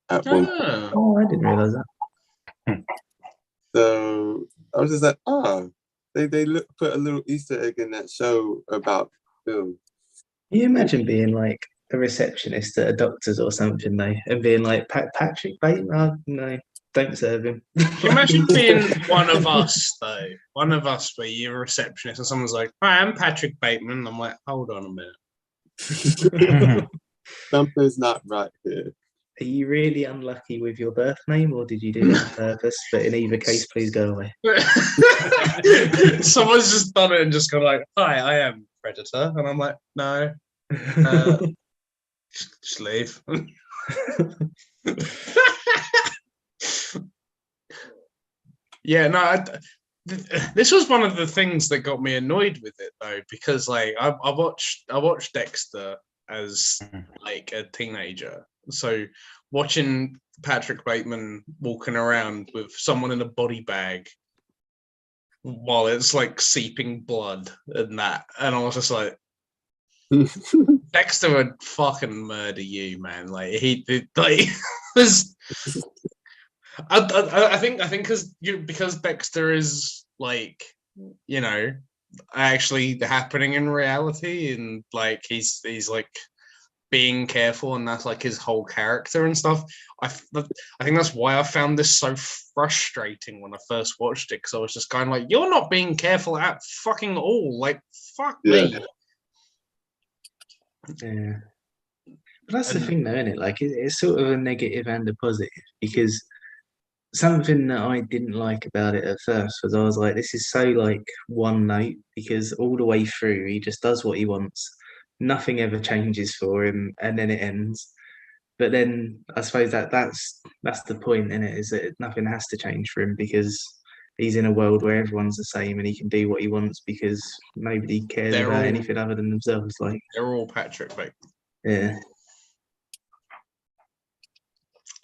at one point. Oh, I didn't realize that. So I was just like, they put a little Easter egg in that show about film. Can you imagine being like a receptionist at a doctor's or something, though, and being like, Patrick Bateman? Oh, no, don't serve him. Can you imagine being one of us, though? One of us where you're a receptionist and someone's like, hi, I'm Patrick Bateman. I'm like, hold on a minute. Something's not right here. Are you really unlucky with your birth name, or did you do it on purpose? But in either case, please go away. Someone's just done it and just gone like, hi, I am Predator. And I'm like, no. Just leave. Yeah, no, this was one of the things that got me annoyed with it, though, because like I watched Dexter as like a teenager, so watching Patrick Bateman walking around with someone in a body bag while it's like seeping blood and that, and I was just like, Dexter would fucking murder you, man. Like there's. I think because Dexter is like, actually happening in reality, and like he's like being careful, and that's like his whole character and stuff. I think that's why I found this so frustrating when I first watched it, because I was just kind of like, you're not being careful at fucking all. Like, fuck me. Yeah. But that's the thing, though, isn't it? Like, it's sort of a negative and a positive, because something that I didn't like about it at first was I was like, this is so like one note, because all the way through he just does what he wants, nothing ever changes for him, and then it ends. But then I suppose that's the point in it, is that nothing has to change for him, because he's in a world where everyone's the same and he can do what he wants because nobody cares about anything other than themselves. Like, they're all Patrick Bateman. Yeah.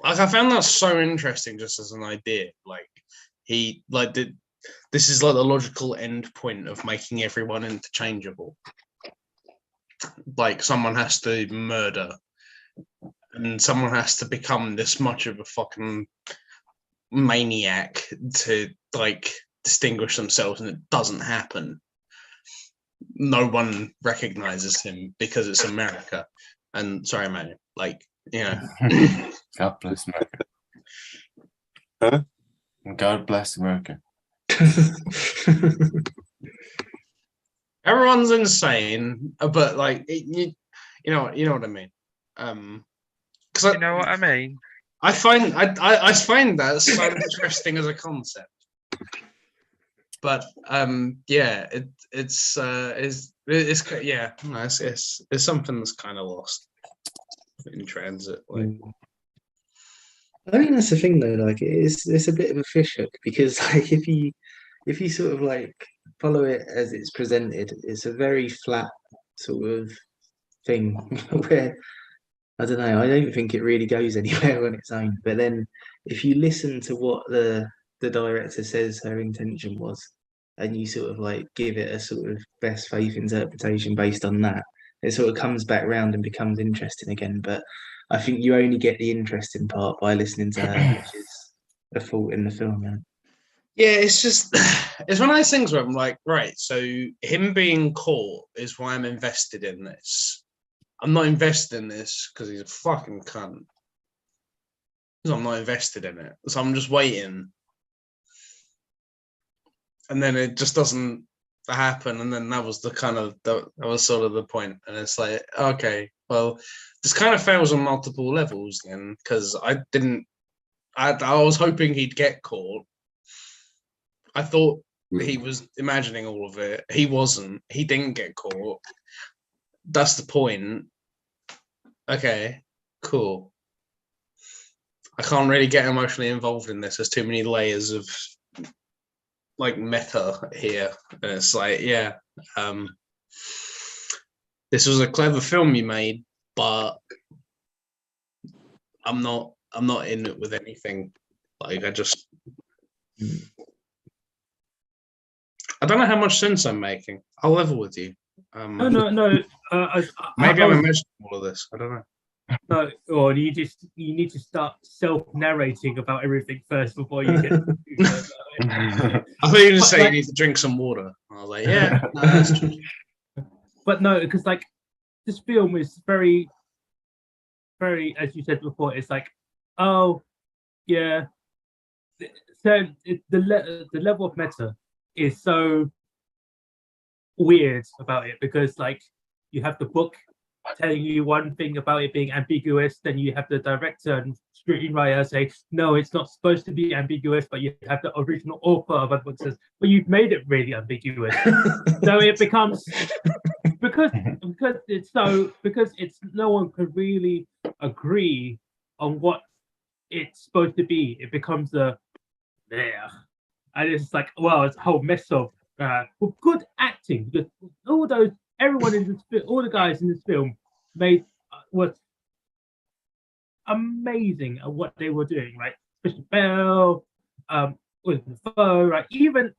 Like, I found that so interesting just as an idea. Like, this is like the logical end point of making everyone interchangeable. Like, someone has to murder, and someone has to become this much of a fucking maniac to like distinguish themselves and it doesn't happen, no one recognizes him because it's America. And sorry, man, like, you know. God bless America. Huh? God bless America. Everyone's insane, but like you know what I mean. Because You know what I mean? I find that so interesting as a concept. But yeah, it's yeah, no, it's something that's kind of lost in transit. Like, I think that's the thing though, like it's a bit of a fish hook because like if you sort of like follow it as it's presented, it's a very flat sort of thing where I don't know, I don't think it really goes anywhere on its own. But then if you listen to what the director says her intention was, and you sort of like give it a sort of best faith interpretation based on that, it sort of comes back round and becomes interesting again. But I think you only get the interesting part by listening to her, which is a fault in the film, man. yeah, it's just it's one of those things where I'm like, right, so him being caught is why I'm invested in this. I'm not invested in this because he's a fucking cunt. Because I'm not invested in it, so I'm just waiting. And then it just doesn't happen, and then that was the kind of that was sort of the point. And it's like, okay, well, this kind of fails on multiple levels, then, because I was hoping he'd get caught. I thought he was imagining all of it. He wasn't. He didn't get caught. That's the point. Okay, cool. I can't really get emotionally involved in this. There's too many layers of like meta here. And it's like, yeah, this was a clever film you made, but I'm not in it with anything. Like, I don't know how much sense I'm making. I'll level with you. No. Maybe I'm imagining all of this. I don't know. No, or you need to start self-narrating about everything first before you get. I thought you were just saying you need to drink some water. I was like, yeah, no, that's true. But no, because like this film is very, very, as you said before, it's like, oh, yeah. So the level of meta is so weird about it because like you have the book telling you one thing about it being ambiguous, then you have the director and screenwriter say no, it's not supposed to be ambiguous, but you have the original author of it says, well, you've made it really ambiguous. So it becomes because it's no one could really agree on what it's supposed to be. It becomes there, and it's like, well, it's a whole mess of with good acting. Because everyone in this, all the guys in this film was amazing at what they were doing, right? Christian Bale, with Defoe, right? Even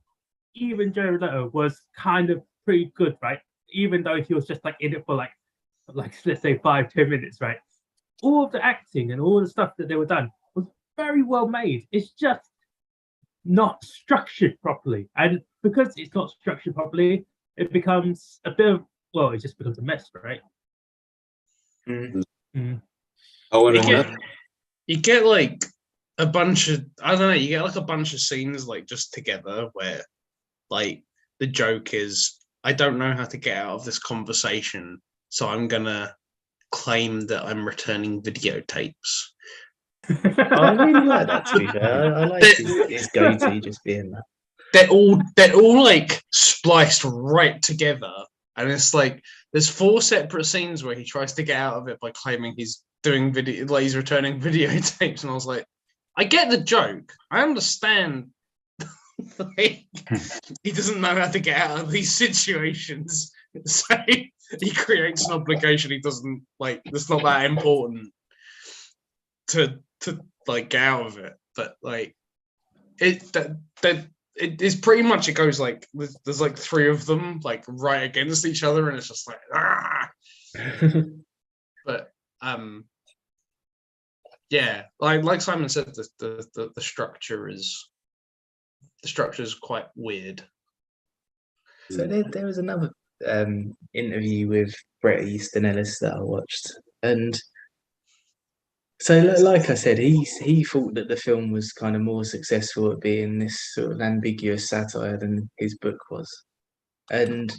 Jared Leto was kind of pretty good, right? Even though he was just like in it for like let's say 5-10 minutes, right? All of the acting and all the stuff that they were done was very well made. It's just not structured properly, and because it's not structured properly, it becomes a bit of, well, it just becomes a mess, right? I want to know. You get like a bunch of, I don't know, you get like a bunch of scenes like just together where like the joke is, I don't know how to get out of this conversation, so I'm gonna claim that I'm returning videotapes. I really like that, to be fair. I like his go-to just being that. They're all like spliced right together, and it's like there's 4 separate scenes where he tries to get out of it by claiming he's doing video, like he's returning videotapes, and I was like, I get the joke, I understand. Like, he doesn't know how to get out of these situations, so he creates an obligation he doesn't like. That's not that important to like get out of it, but like it is pretty much, it goes like there's like 3 of them like right against each other, and it's just like but yeah, like Simon said, the structure is the structure is quite weird. So there was another interview with Bret Easton Ellis that I watched, and so like I said, he thought that the film was kind of more successful at being this sort of ambiguous satire than his book was, and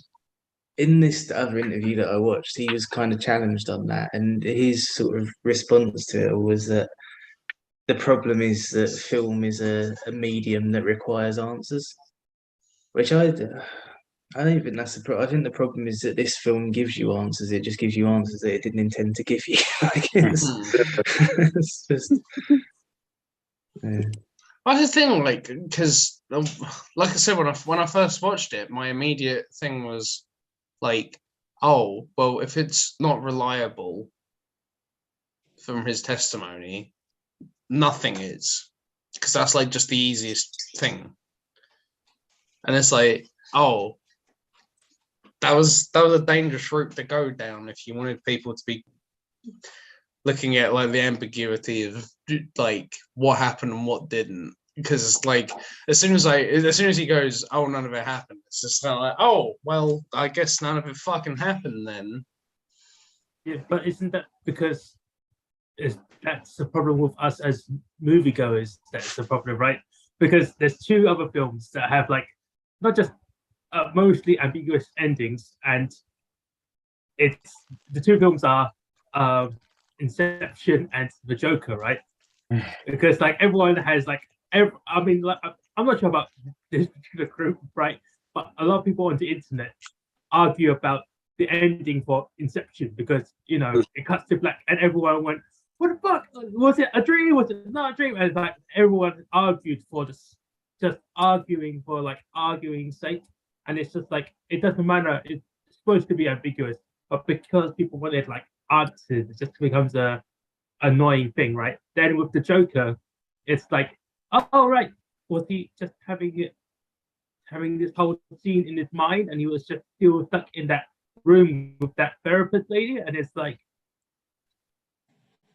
in this other interview that I watched, he was kind of challenged on that, and his sort of response to it was that the problem is that film is a medium that requires answers, which I don't think that's the problem. I think the problem is that this film gives you answers. It just gives you answers that it didn't intend to give you. It's just. Yeah. Well, the thing, like, because, like I said, when I first watched it, my immediate thing was like, oh, well, if it's not reliable from his testimony, nothing is, because that's like just the easiest thing. And it's like, oh, that was a dangerous route to go down if you wanted people to be looking at like the ambiguity of like what happened and what didn't. Because it's like as soon as he goes, oh, none of it happened, it's just kind of like, oh, well, I guess none of it fucking happened then. Yeah, but isn't that because that's the problem with us as moviegoers? That's the problem, right? Because there's two other films that have like not just mostly ambiguous endings, and it's the two films are Inception and The Joker, right? Because like everyone has like I mean, like, I'm not sure about this particular group, right? But a lot of people on the internet argue about the ending for Inception because, you know, it cuts to black and everyone went, what the fuck? Was it a dream? Was it not a dream? And like everyone argued for this, just arguing for like arguing's sake. And it's just like, it doesn't matter. It's supposed to be ambiguous, but because people wanted like answers, it just becomes a annoying thing, right? Then with The Joker, it's like, oh, right. Was he just having this whole scene in his mind and he was just still stuck in that room with that therapist lady? And it's like,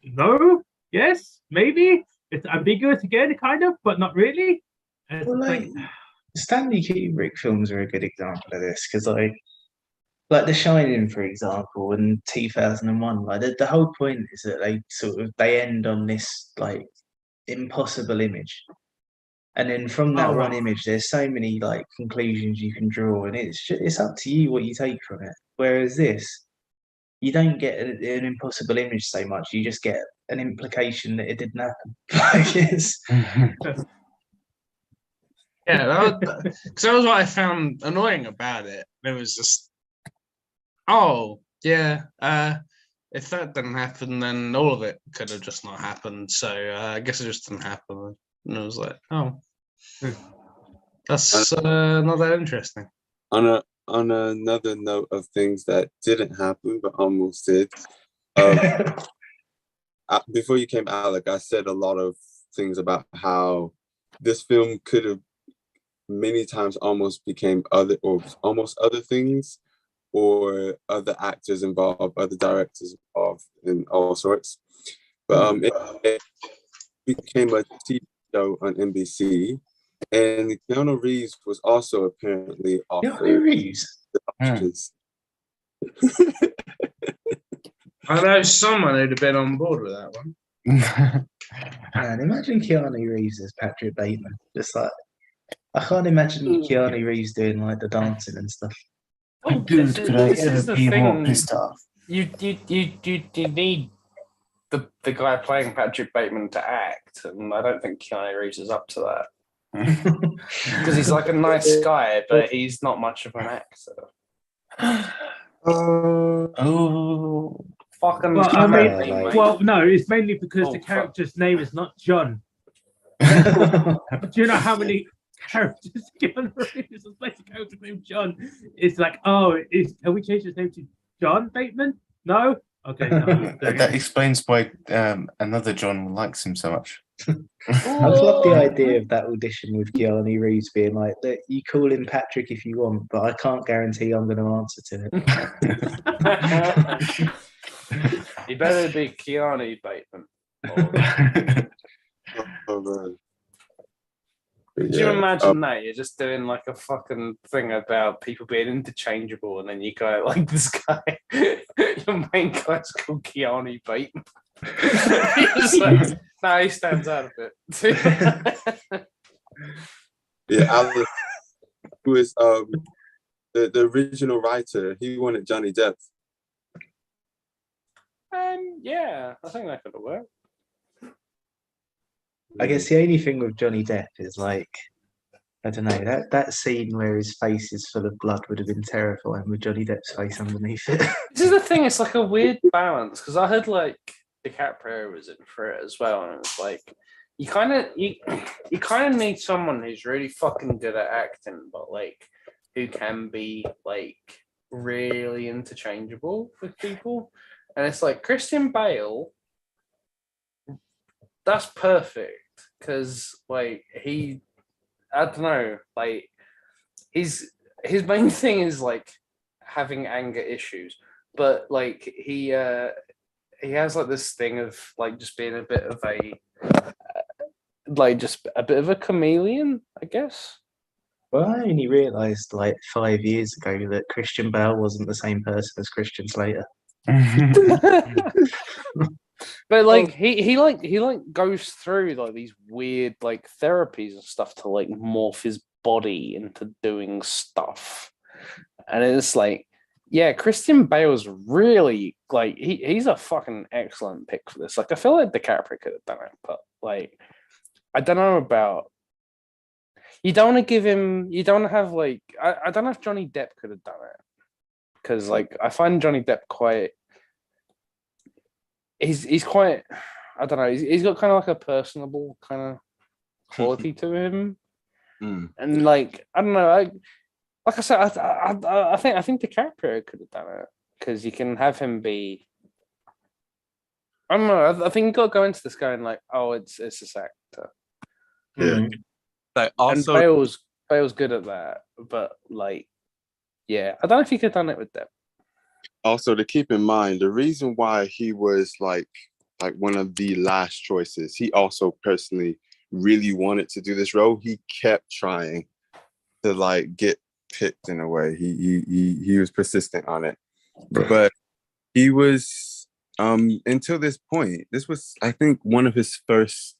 no, yes, maybe. It's ambiguous again, kind of, but not really. And it's Well, like, Stanley Kubrick films are a good example of this because, like The Shining, for example, in 2001, like the whole point is that they end on this like impossible image, and then from that one image, there's so many like conclusions you can draw, and it's up to you what you take from it. Whereas this, you don't get an impossible image so much; you just get an implication that it didn't happen. Like it's. Yeah, because that was what I found annoying about it. It was just, oh, yeah, if that didn't happen, then all of it could have just not happened. So I guess it just didn't happen. And I was like, oh, that's not that interesting. On another note of things that didn't happen but almost did, before you came, Alec, I said a lot of things about how this film could have many times almost became other things, or other actors involved, other directors involved, in all sorts. But it became a TV show on NBC, and Keanu Reeves was also apparently offered. Keanu Reeves. I know someone who'd have been on board with that one. Man, imagine Keanu Reeves as Patrick Bateman. Just like, I can't imagine Keanu Reeves doing like the dancing and stuff. Oh, dude, could I ever be more pissed off? You need the guy playing Patrick Bateman to act, and I don't think Keanu Reeves is up to that. Because he's like a nice guy, but he's not much of an actor. Fucking. Well, I mean, well, no, it's mainly because the character's name is not John. Do you know how many characters Keanu Reeves has played a character named John? It's like, can we change his name to John Bateman? No? Okay. No, that explains why another John likes him so much. I love the idea of that audition with Keanu Reeves being like, look, you call him Patrick if you want, but I can't guarantee I'm going to answer to it. He better be Keanu Bateman. Oh, man. But Could you yeah. imagine that? You're just doing like a fucking thing about people being interchangeable, and then you go like this guy, your main guy's called Keanu Bateman. No, he stands out a bit. Yeah, Alice, who is the original writer, he wanted Johnny Depp. Yeah, I think that could have worked. I guess the only thing with Johnny Depp is like, I don't know, that scene where his face is full of blood would have been terrifying with Johnny Depp's face underneath it. This is the thing, it's like a weird balance because I heard like DiCaprio was in for it as well, and it's like you kind of need someone who's really fucking good at acting, but like who can be like really interchangeable with people. And it's like Christian Bale, that's perfect because like I don't know, like his main thing is like having anger issues, but like he has like this thing of like just being a bit of a just a bit of a chameleon, I guess. Well, I only realised like 5 years ago that Christian Bale wasn't the same person as Christian Slater. But like he goes through like these weird like therapies and stuff to like morph his body into doing stuff, and it's like, yeah, Christian Bale's really like he's a fucking excellent pick for this. Like I feel like DiCaprio could have done it, but like I don't know about. You don't want to give him. You don't have like. I don't know if Johnny Depp could have done it because like I find Johnny Depp quite. He's quite. I don't know. He's got kind of like a personable kind of quality to him, and like I don't know. Like I said, I think DiCaprio could have done it because you can have him be. I don't know. I think you got to go into this going like, oh, it's this actor. Yeah. Like also, and Bale's good at that, but like, yeah, I don't know if he could have done it with them. Also, to keep in mind, the reason why he was like one of the last choices, he also personally really wanted to do this role. He kept trying to like get picked in a way. He was persistent on it, but he was until this point. This was, I think, one of his first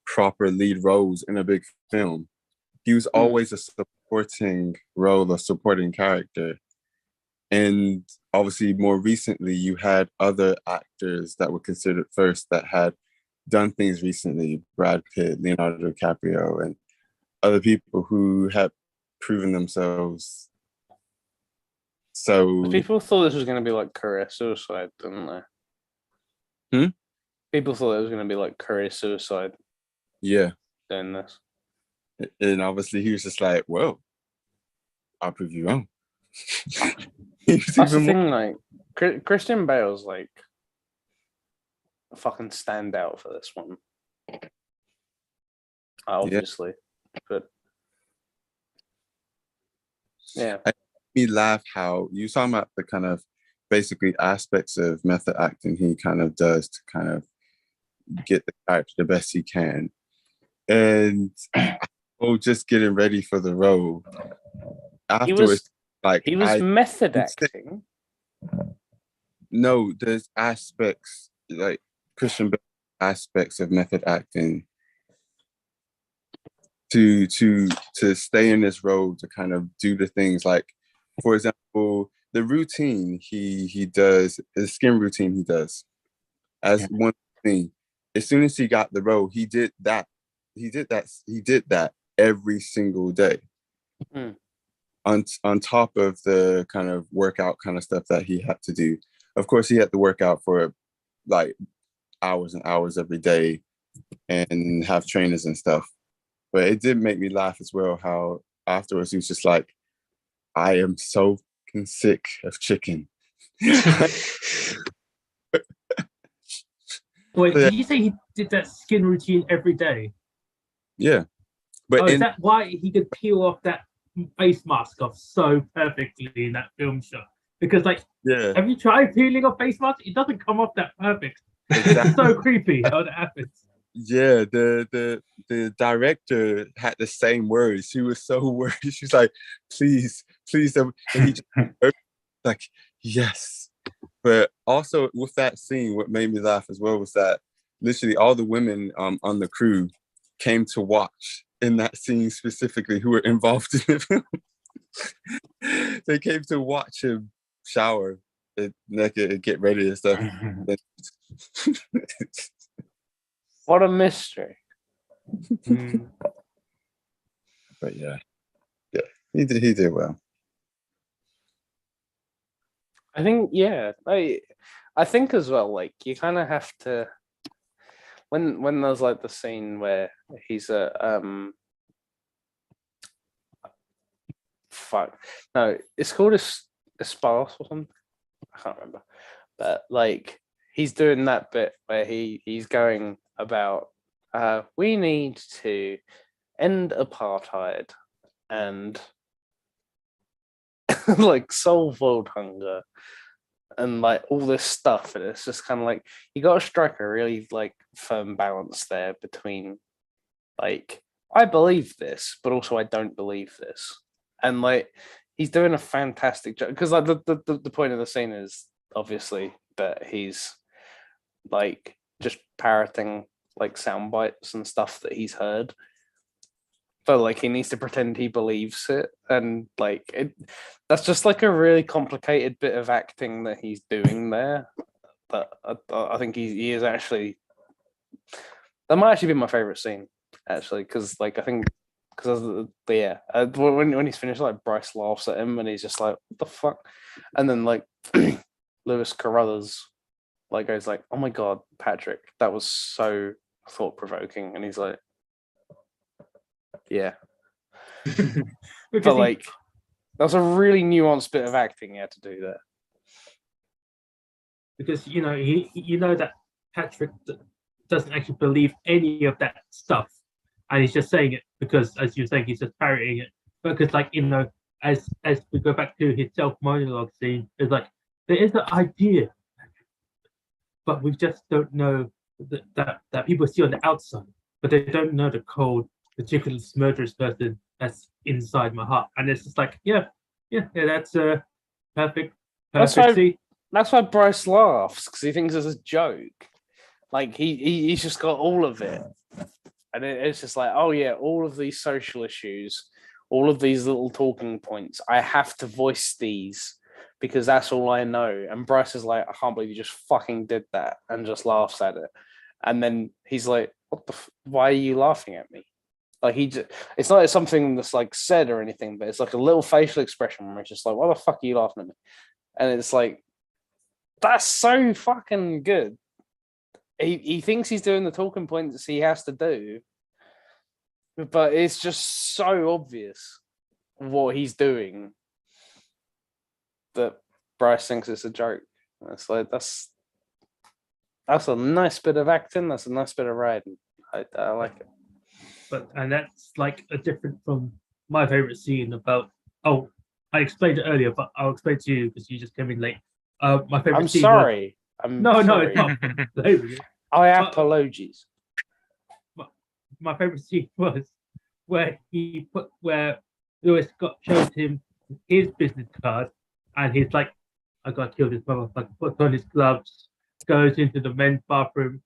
proper lead roles in a big film. He was always a supporting role, a supporting character. And obviously more recently you had other actors that were considered first that had done things recently, Brad Pitt, Leonardo DiCaprio, and other people who had proven themselves. So people thought this was going to be like career suicide, didn't they? People thought it was going to be like career suicide. Yeah. Doing this. And obviously he was just like, well, I'll prove you wrong. That's the thing, like Christian Bale's like a fucking standout for this one. Obviously. But yeah. It made me laugh how you talking about the kind of basically aspects of method acting he kind of does to kind of get the character the best he can. And just getting ready for the role. Afterwards, he was method acting. No, there's aspects like Christian Bale aspects of method acting to stay in this role, to kind of do the things like, for example, the routine he does, the skin routine he does as one thing. As soon as he got the role, he did that every single day. On top of the kind of workout kind of stuff that he had to do. Of course, he had to work out for like hours and hours every day and have trainers and stuff. But it did make me laugh as well how afterwards he was just like, I am so sick of chicken. Wait, did you say he did that skin routine every day? Yeah. But is that why he could peel off that face mask off so perfectly in that film shot? Because like, have you tried peeling off face mask? It doesn't come off that perfect. Exactly. It's so creepy how that happens. yeah, the director had the same words. She was so worried. She's like, please, please don't. And he just like, yes. But also with that scene, what made me laugh as well was that literally all the women on the crew came to watch in that scene specifically who were involved in the film. They came to watch him shower, naked, and get ready and stuff. What a mystery. But yeah, he did well. I think, yeah, I think as well, like you kind of have to when there's like the scene where he's fuck no, it's called a sparse or something. I can't remember, but like he's doing that bit where he's going about we need to end apartheid and like solve world hunger and like all this stuff, and it's just kind of like you got to strike a really like firm balance there between like I believe this but also I don't believe this, and like he's doing a fantastic job because like the point of the scene is obviously that he's like just parroting like sound bites and stuff that he's heard, but like he needs to pretend he believes it, and like that's just like a really complicated bit of acting that he's doing there. But I think he is actually, that might actually be my favorite scene actually, because like I think because yeah, when he's finished, like Bryce laughs at him and he's just like, what the fuck, and then like Lewis Carruthers like goes like, oh my god, Patrick, that was so thought provoking, and he's like, yeah. But like that's a really nuanced bit of acting he had to do there. Because you know that Patrick doesn't actually believe any of that stuff, and he's just saying it because, as you're saying, he's just parroting it. Because like as we go back to his self monologue scene, it's like there is an idea, but we just don't know that people see on the outside, but they don't know the cold, meticulous, murderous person that's inside my heart. And it's just like, yeah, that's a perfect scene. That's why Bryce laughs, because he thinks it's a joke. Like he's just got all of it, and it's just like, oh yeah, all of these social issues, all of these little talking points, I have to voice these because that's all I know. And Bryce is like, I can't believe you just fucking did that, and just laughs at it. And then he's like, what the? Why are you laughing at me? Like it's not something that's like said or anything, but it's like a little facial expression where it's just like, why the fuck are you laughing at me? And it's like, that's so fucking good. He thinks he's doing the talking points he has to do, but it's just so obvious what he's doing that Bryce thinks it's a joke. And it's like that's a nice bit of acting. That's a nice bit of writing. I like it. And that's like a different from my favorite scene about. Oh, I explained it earlier, but I'll explain to you because you just came in late. My favorite. I'm sorry. No, it's not. I apologies. My favorite scene was where Lewis shows him his business card, and he's like, "I gotta kill this motherfucker." Puts on his gloves, goes into the men's bathroom,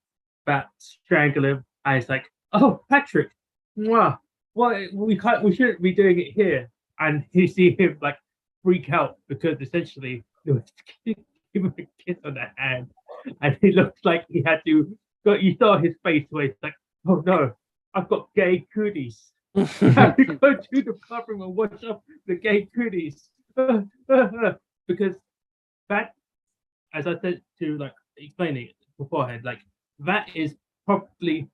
strangle him, and it's like, "Oh, Patrick, mwah, what we shouldn't be doing it here." And you see him like freak out because essentially Lewis gave him a kiss on the hand, and he looks like he had to go. You saw his face where he's like, "Oh no, I've got gay cooties." I have to go to the bathroom and wash up the gay cooties. Because that, as I said to like explaining it beforehand, like that is probably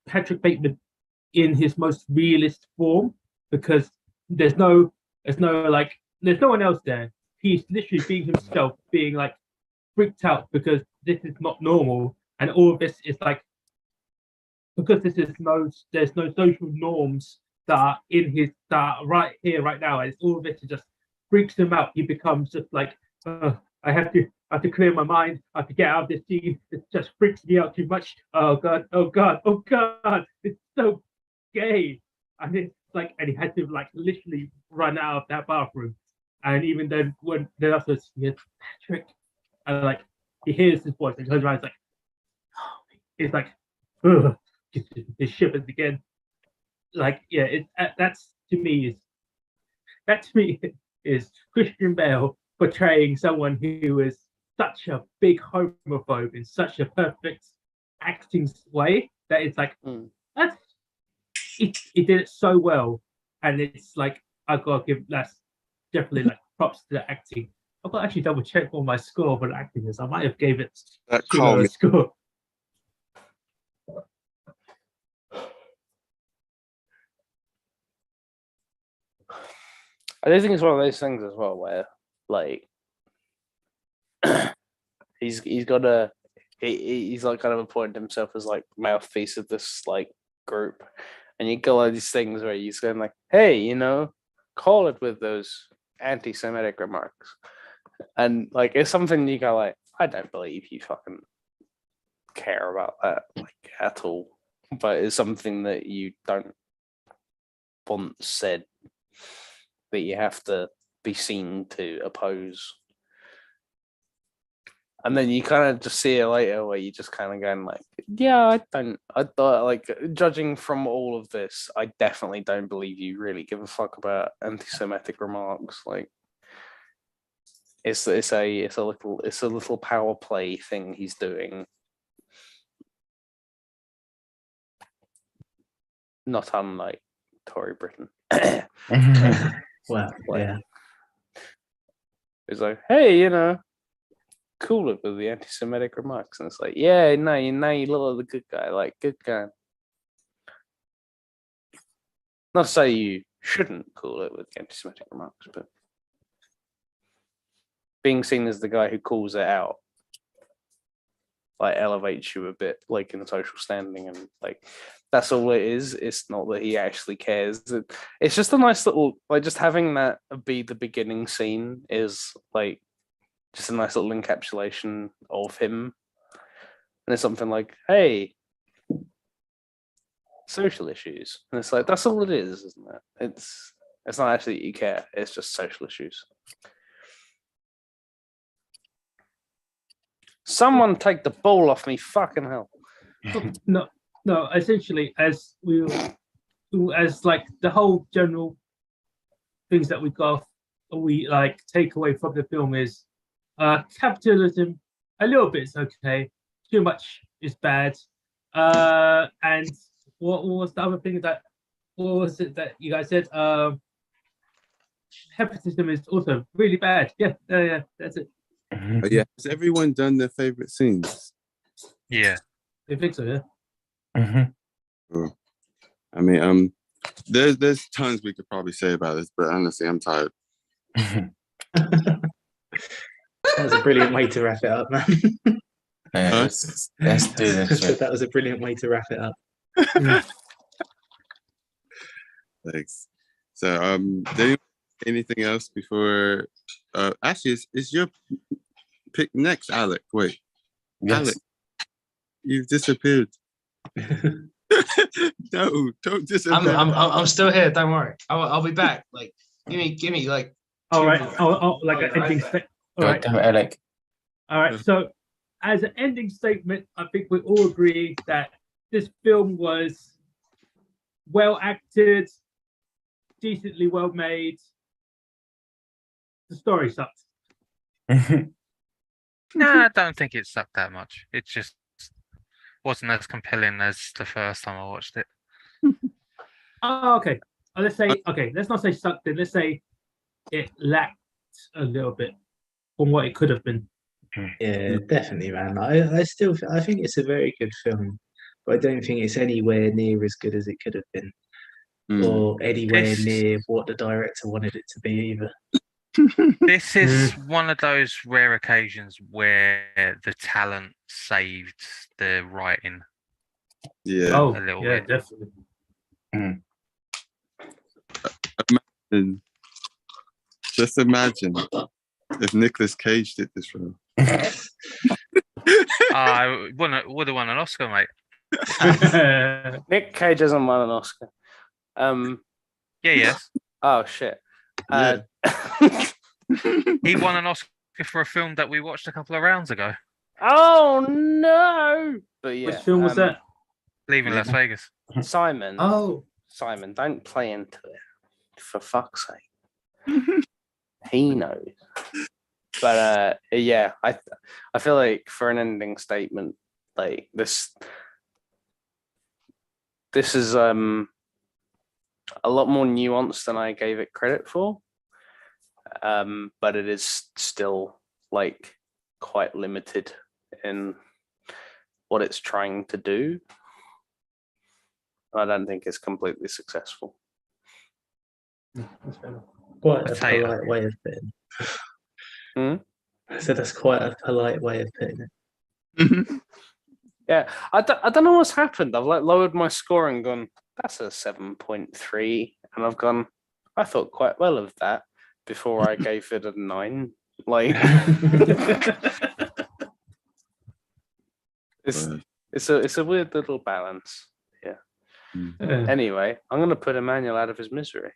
Patrick Bateman in his most realist form, because there's no one else there. He's literally being himself, being like freaked out because this is not normal, and all of this is like, because there's no social norms that are right here, right now, and all of this just freaks him out. He becomes just like, I have to I have to clear my mind. I have to get out of this scene. It just freaks me out too much. Oh god, oh god, oh god. It's so gay. And it's like, and he had to like literally run out of that bathroom. And even then, when then afterwards, he hears Patrick, and like he hears his voice and turns around, it's like, oh, it's like, ugh, it shivers again. Like, yeah, that's to me is Christian Bale portraying someone who is such a big homophobe in such a perfect acting way that it's like that's he did it so well, and it's like I gotta give that's definitely like props to the acting. I've got to actually double check what my score for the acting is. I might have gave it That too low a score. I do think it's one of those things as well where like he's got he's like kind of appointed himself as like mouthpiece of this like group, and you go all these things where he's going like, hey, you know, call it with those anti-Semitic remarks, and like it's something you go like, I don't believe you fucking care about that like at all, but it's something that you don't want said, that you have to be seen to oppose. And then you kind of just see it later where you just kind of going like, yeah, I thought like judging from all of this, I definitely don't believe you really give a fuck about anti-Semitic remarks. Like it's a little power play thing he's doing. Not unlike Tory Britain. Well, yeah. It's like, hey, you know, cool it with the anti-Semitic remarks, and it's like, yeah, no, you look like the good guy, like good guy. Not to say you shouldn't cool it with anti-Semitic remarks, but being seen as the guy who calls it out like elevates you a bit, like in the social standing, and like that's all it is. It's not that he actually cares. It's just a nice little like just having that be the beginning scene is like just a nice little encapsulation of him, and it's something like, hey, social issues, and it's like that's all it is, isn't it? It's not actually that you care. It's just social issues. Someone take the ball off me, fucking hell. No. Essentially, as like the whole general things that we like take away from the film is capitalism. A little bit is okay. Too much is bad. And what was the other thing that? What was it that you guys said? Capitalism is also really bad. Yeah, that's it. But yeah, has everyone done their favorite scenes? Yeah. I think so, yeah. Oh. I mean, there's tons we could probably say about this, but honestly, I'm tired. That was a brilliant way to wrap it up, man. Let's do this. That was a brilliant way to wrap it up. Thanks. So, do anything else before? Actually, is your pick next, Alec? Wait, Yes. Alec, you've disappeared. No, don't disappear. I'm still here. Don't worry. I'll be back. Like, give me like. All 2 right. minutes. Like an ending statement. All Go, right. go, Alec. All right. So, as an ending statement, I think we all agree that this film was well acted, decently well made. The story sucked. No, I don't think it sucked that much. It just wasn't as compelling as the first time I watched it. Oh, okay. Let's say okay. Let's not say sucked. Then let's say it lacked a little bit from what it could have been. Yeah, definitely, man. I think it's a very good film, but I don't think it's anywhere near as good as it could have been, or anywhere This- near what the director wanted it to be either. This is one of those rare occasions where the talent saved the writing. Yeah. Oh, a little yeah, bit. definitely. And just imagine if Nicolas Cage did this role. I would have won an Oscar, mate. Nick Cage hasn't won an Oscar. Yeah, yes. Oh shit. He won an Oscar for a film that we watched a couple of rounds ago. Oh no! But yeah, Which film was that? Leaving Las Vegas. Simon. Oh, Simon, don't play into it. For fuck's sake. He knows. But yeah, I feel like for an ending statement, like this is a lot more nuanced than I gave it credit for. But it is still like quite limited in what it's trying to do. I don't think it's completely successful. Quite a Potato. polite way of putting Hmm? it. I said that's quite a polite way of putting it. Yeah, I don't know what's happened. I've like lowered my score and gone, that's a 7.3, and I've gone, I thought quite well of that before I gave it a 9. Like, it's a weird little balance. Yeah. Anyway, I'm gonna put Emmanuel out of his misery.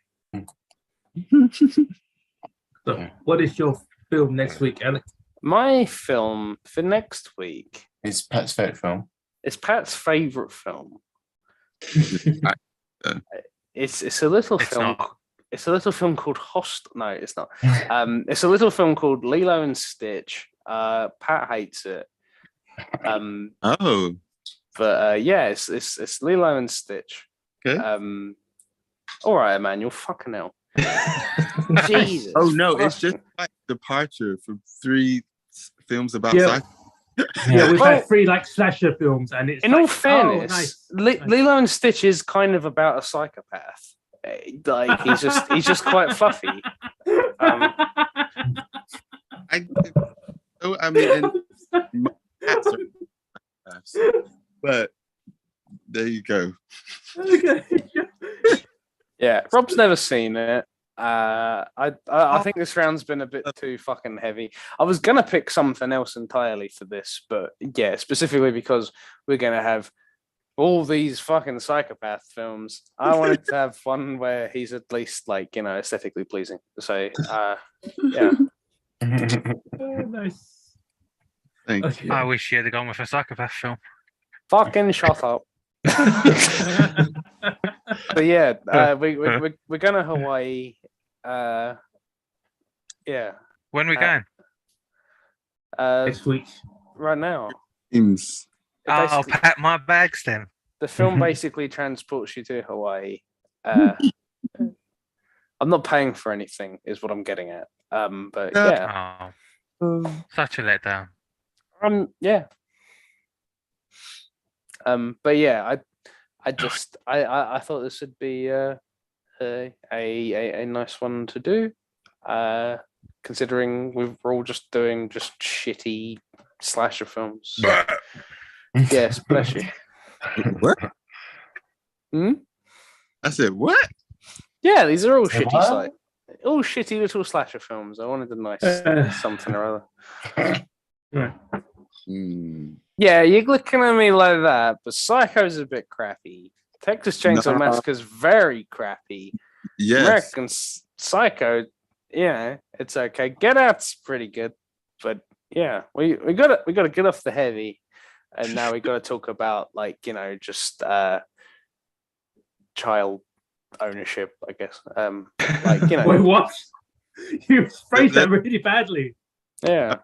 So, what is your film next week, Alex? My film for next week It's Pat's favorite film. is Pat's favorite film. It's a little It's film. not. It's a little film called No, it's not. It's a little film called Lilo and Stitch. Pat hates it. Oh, But yeah, it's Lilo and Stitch. okay. All right, Emmanuel, fucking hell. Jesus. Oh no, it's fuck. just like departure from 3 films about Yeah. sci- Yeah, we've Well, had 3 like slasher films, and it's In like, all fairness, oh, nice. Lilo and Stitch is kind of about a psychopath. Like he's just quite fluffy. I mean, my cats are psychopaths. But there you go. Okay. Yeah, Rob's never seen it. I think this round's been a bit too fucking heavy. I was gonna pick something else entirely for this, but yeah, specifically because we're gonna have all these fucking psychopath films. I wanted to have one where he's at least like, you know, aesthetically pleasing. So yeah. Oh, nice. Thank Okay. you. I wish you had gone with a psychopath film. Fucking shut up. But yeah, we're gonna Hawaii. Yeah. When we Uh, going? Next week. Right now. Teams. I'll Basically, pack my bags then. the film basically transports you to Hawaii. I'm not paying for anything, is what I'm getting at. But yeah, Oh, such a letdown. yeah. But yeah, I thought this would be a nice one to do. Considering we're all just doing just shitty slasher films. So, yes, bless you. What? Hmm? I said what? Yeah, these are all Say shitty, what? all shitty little slasher films. I wanted a nice something or other. Hmm. Yeah, you're looking at me like that, but Psycho's a bit crappy. Texas Chainsaw No. Massacre's very crappy. Yes. American Psycho, yeah, it's okay. Get Out's pretty good, but yeah, we gotta get off the heavy, and now we gotta talk about like, you know, just child ownership, I guess. Like, you know, Wait, what? You phrased that really badly. yeah.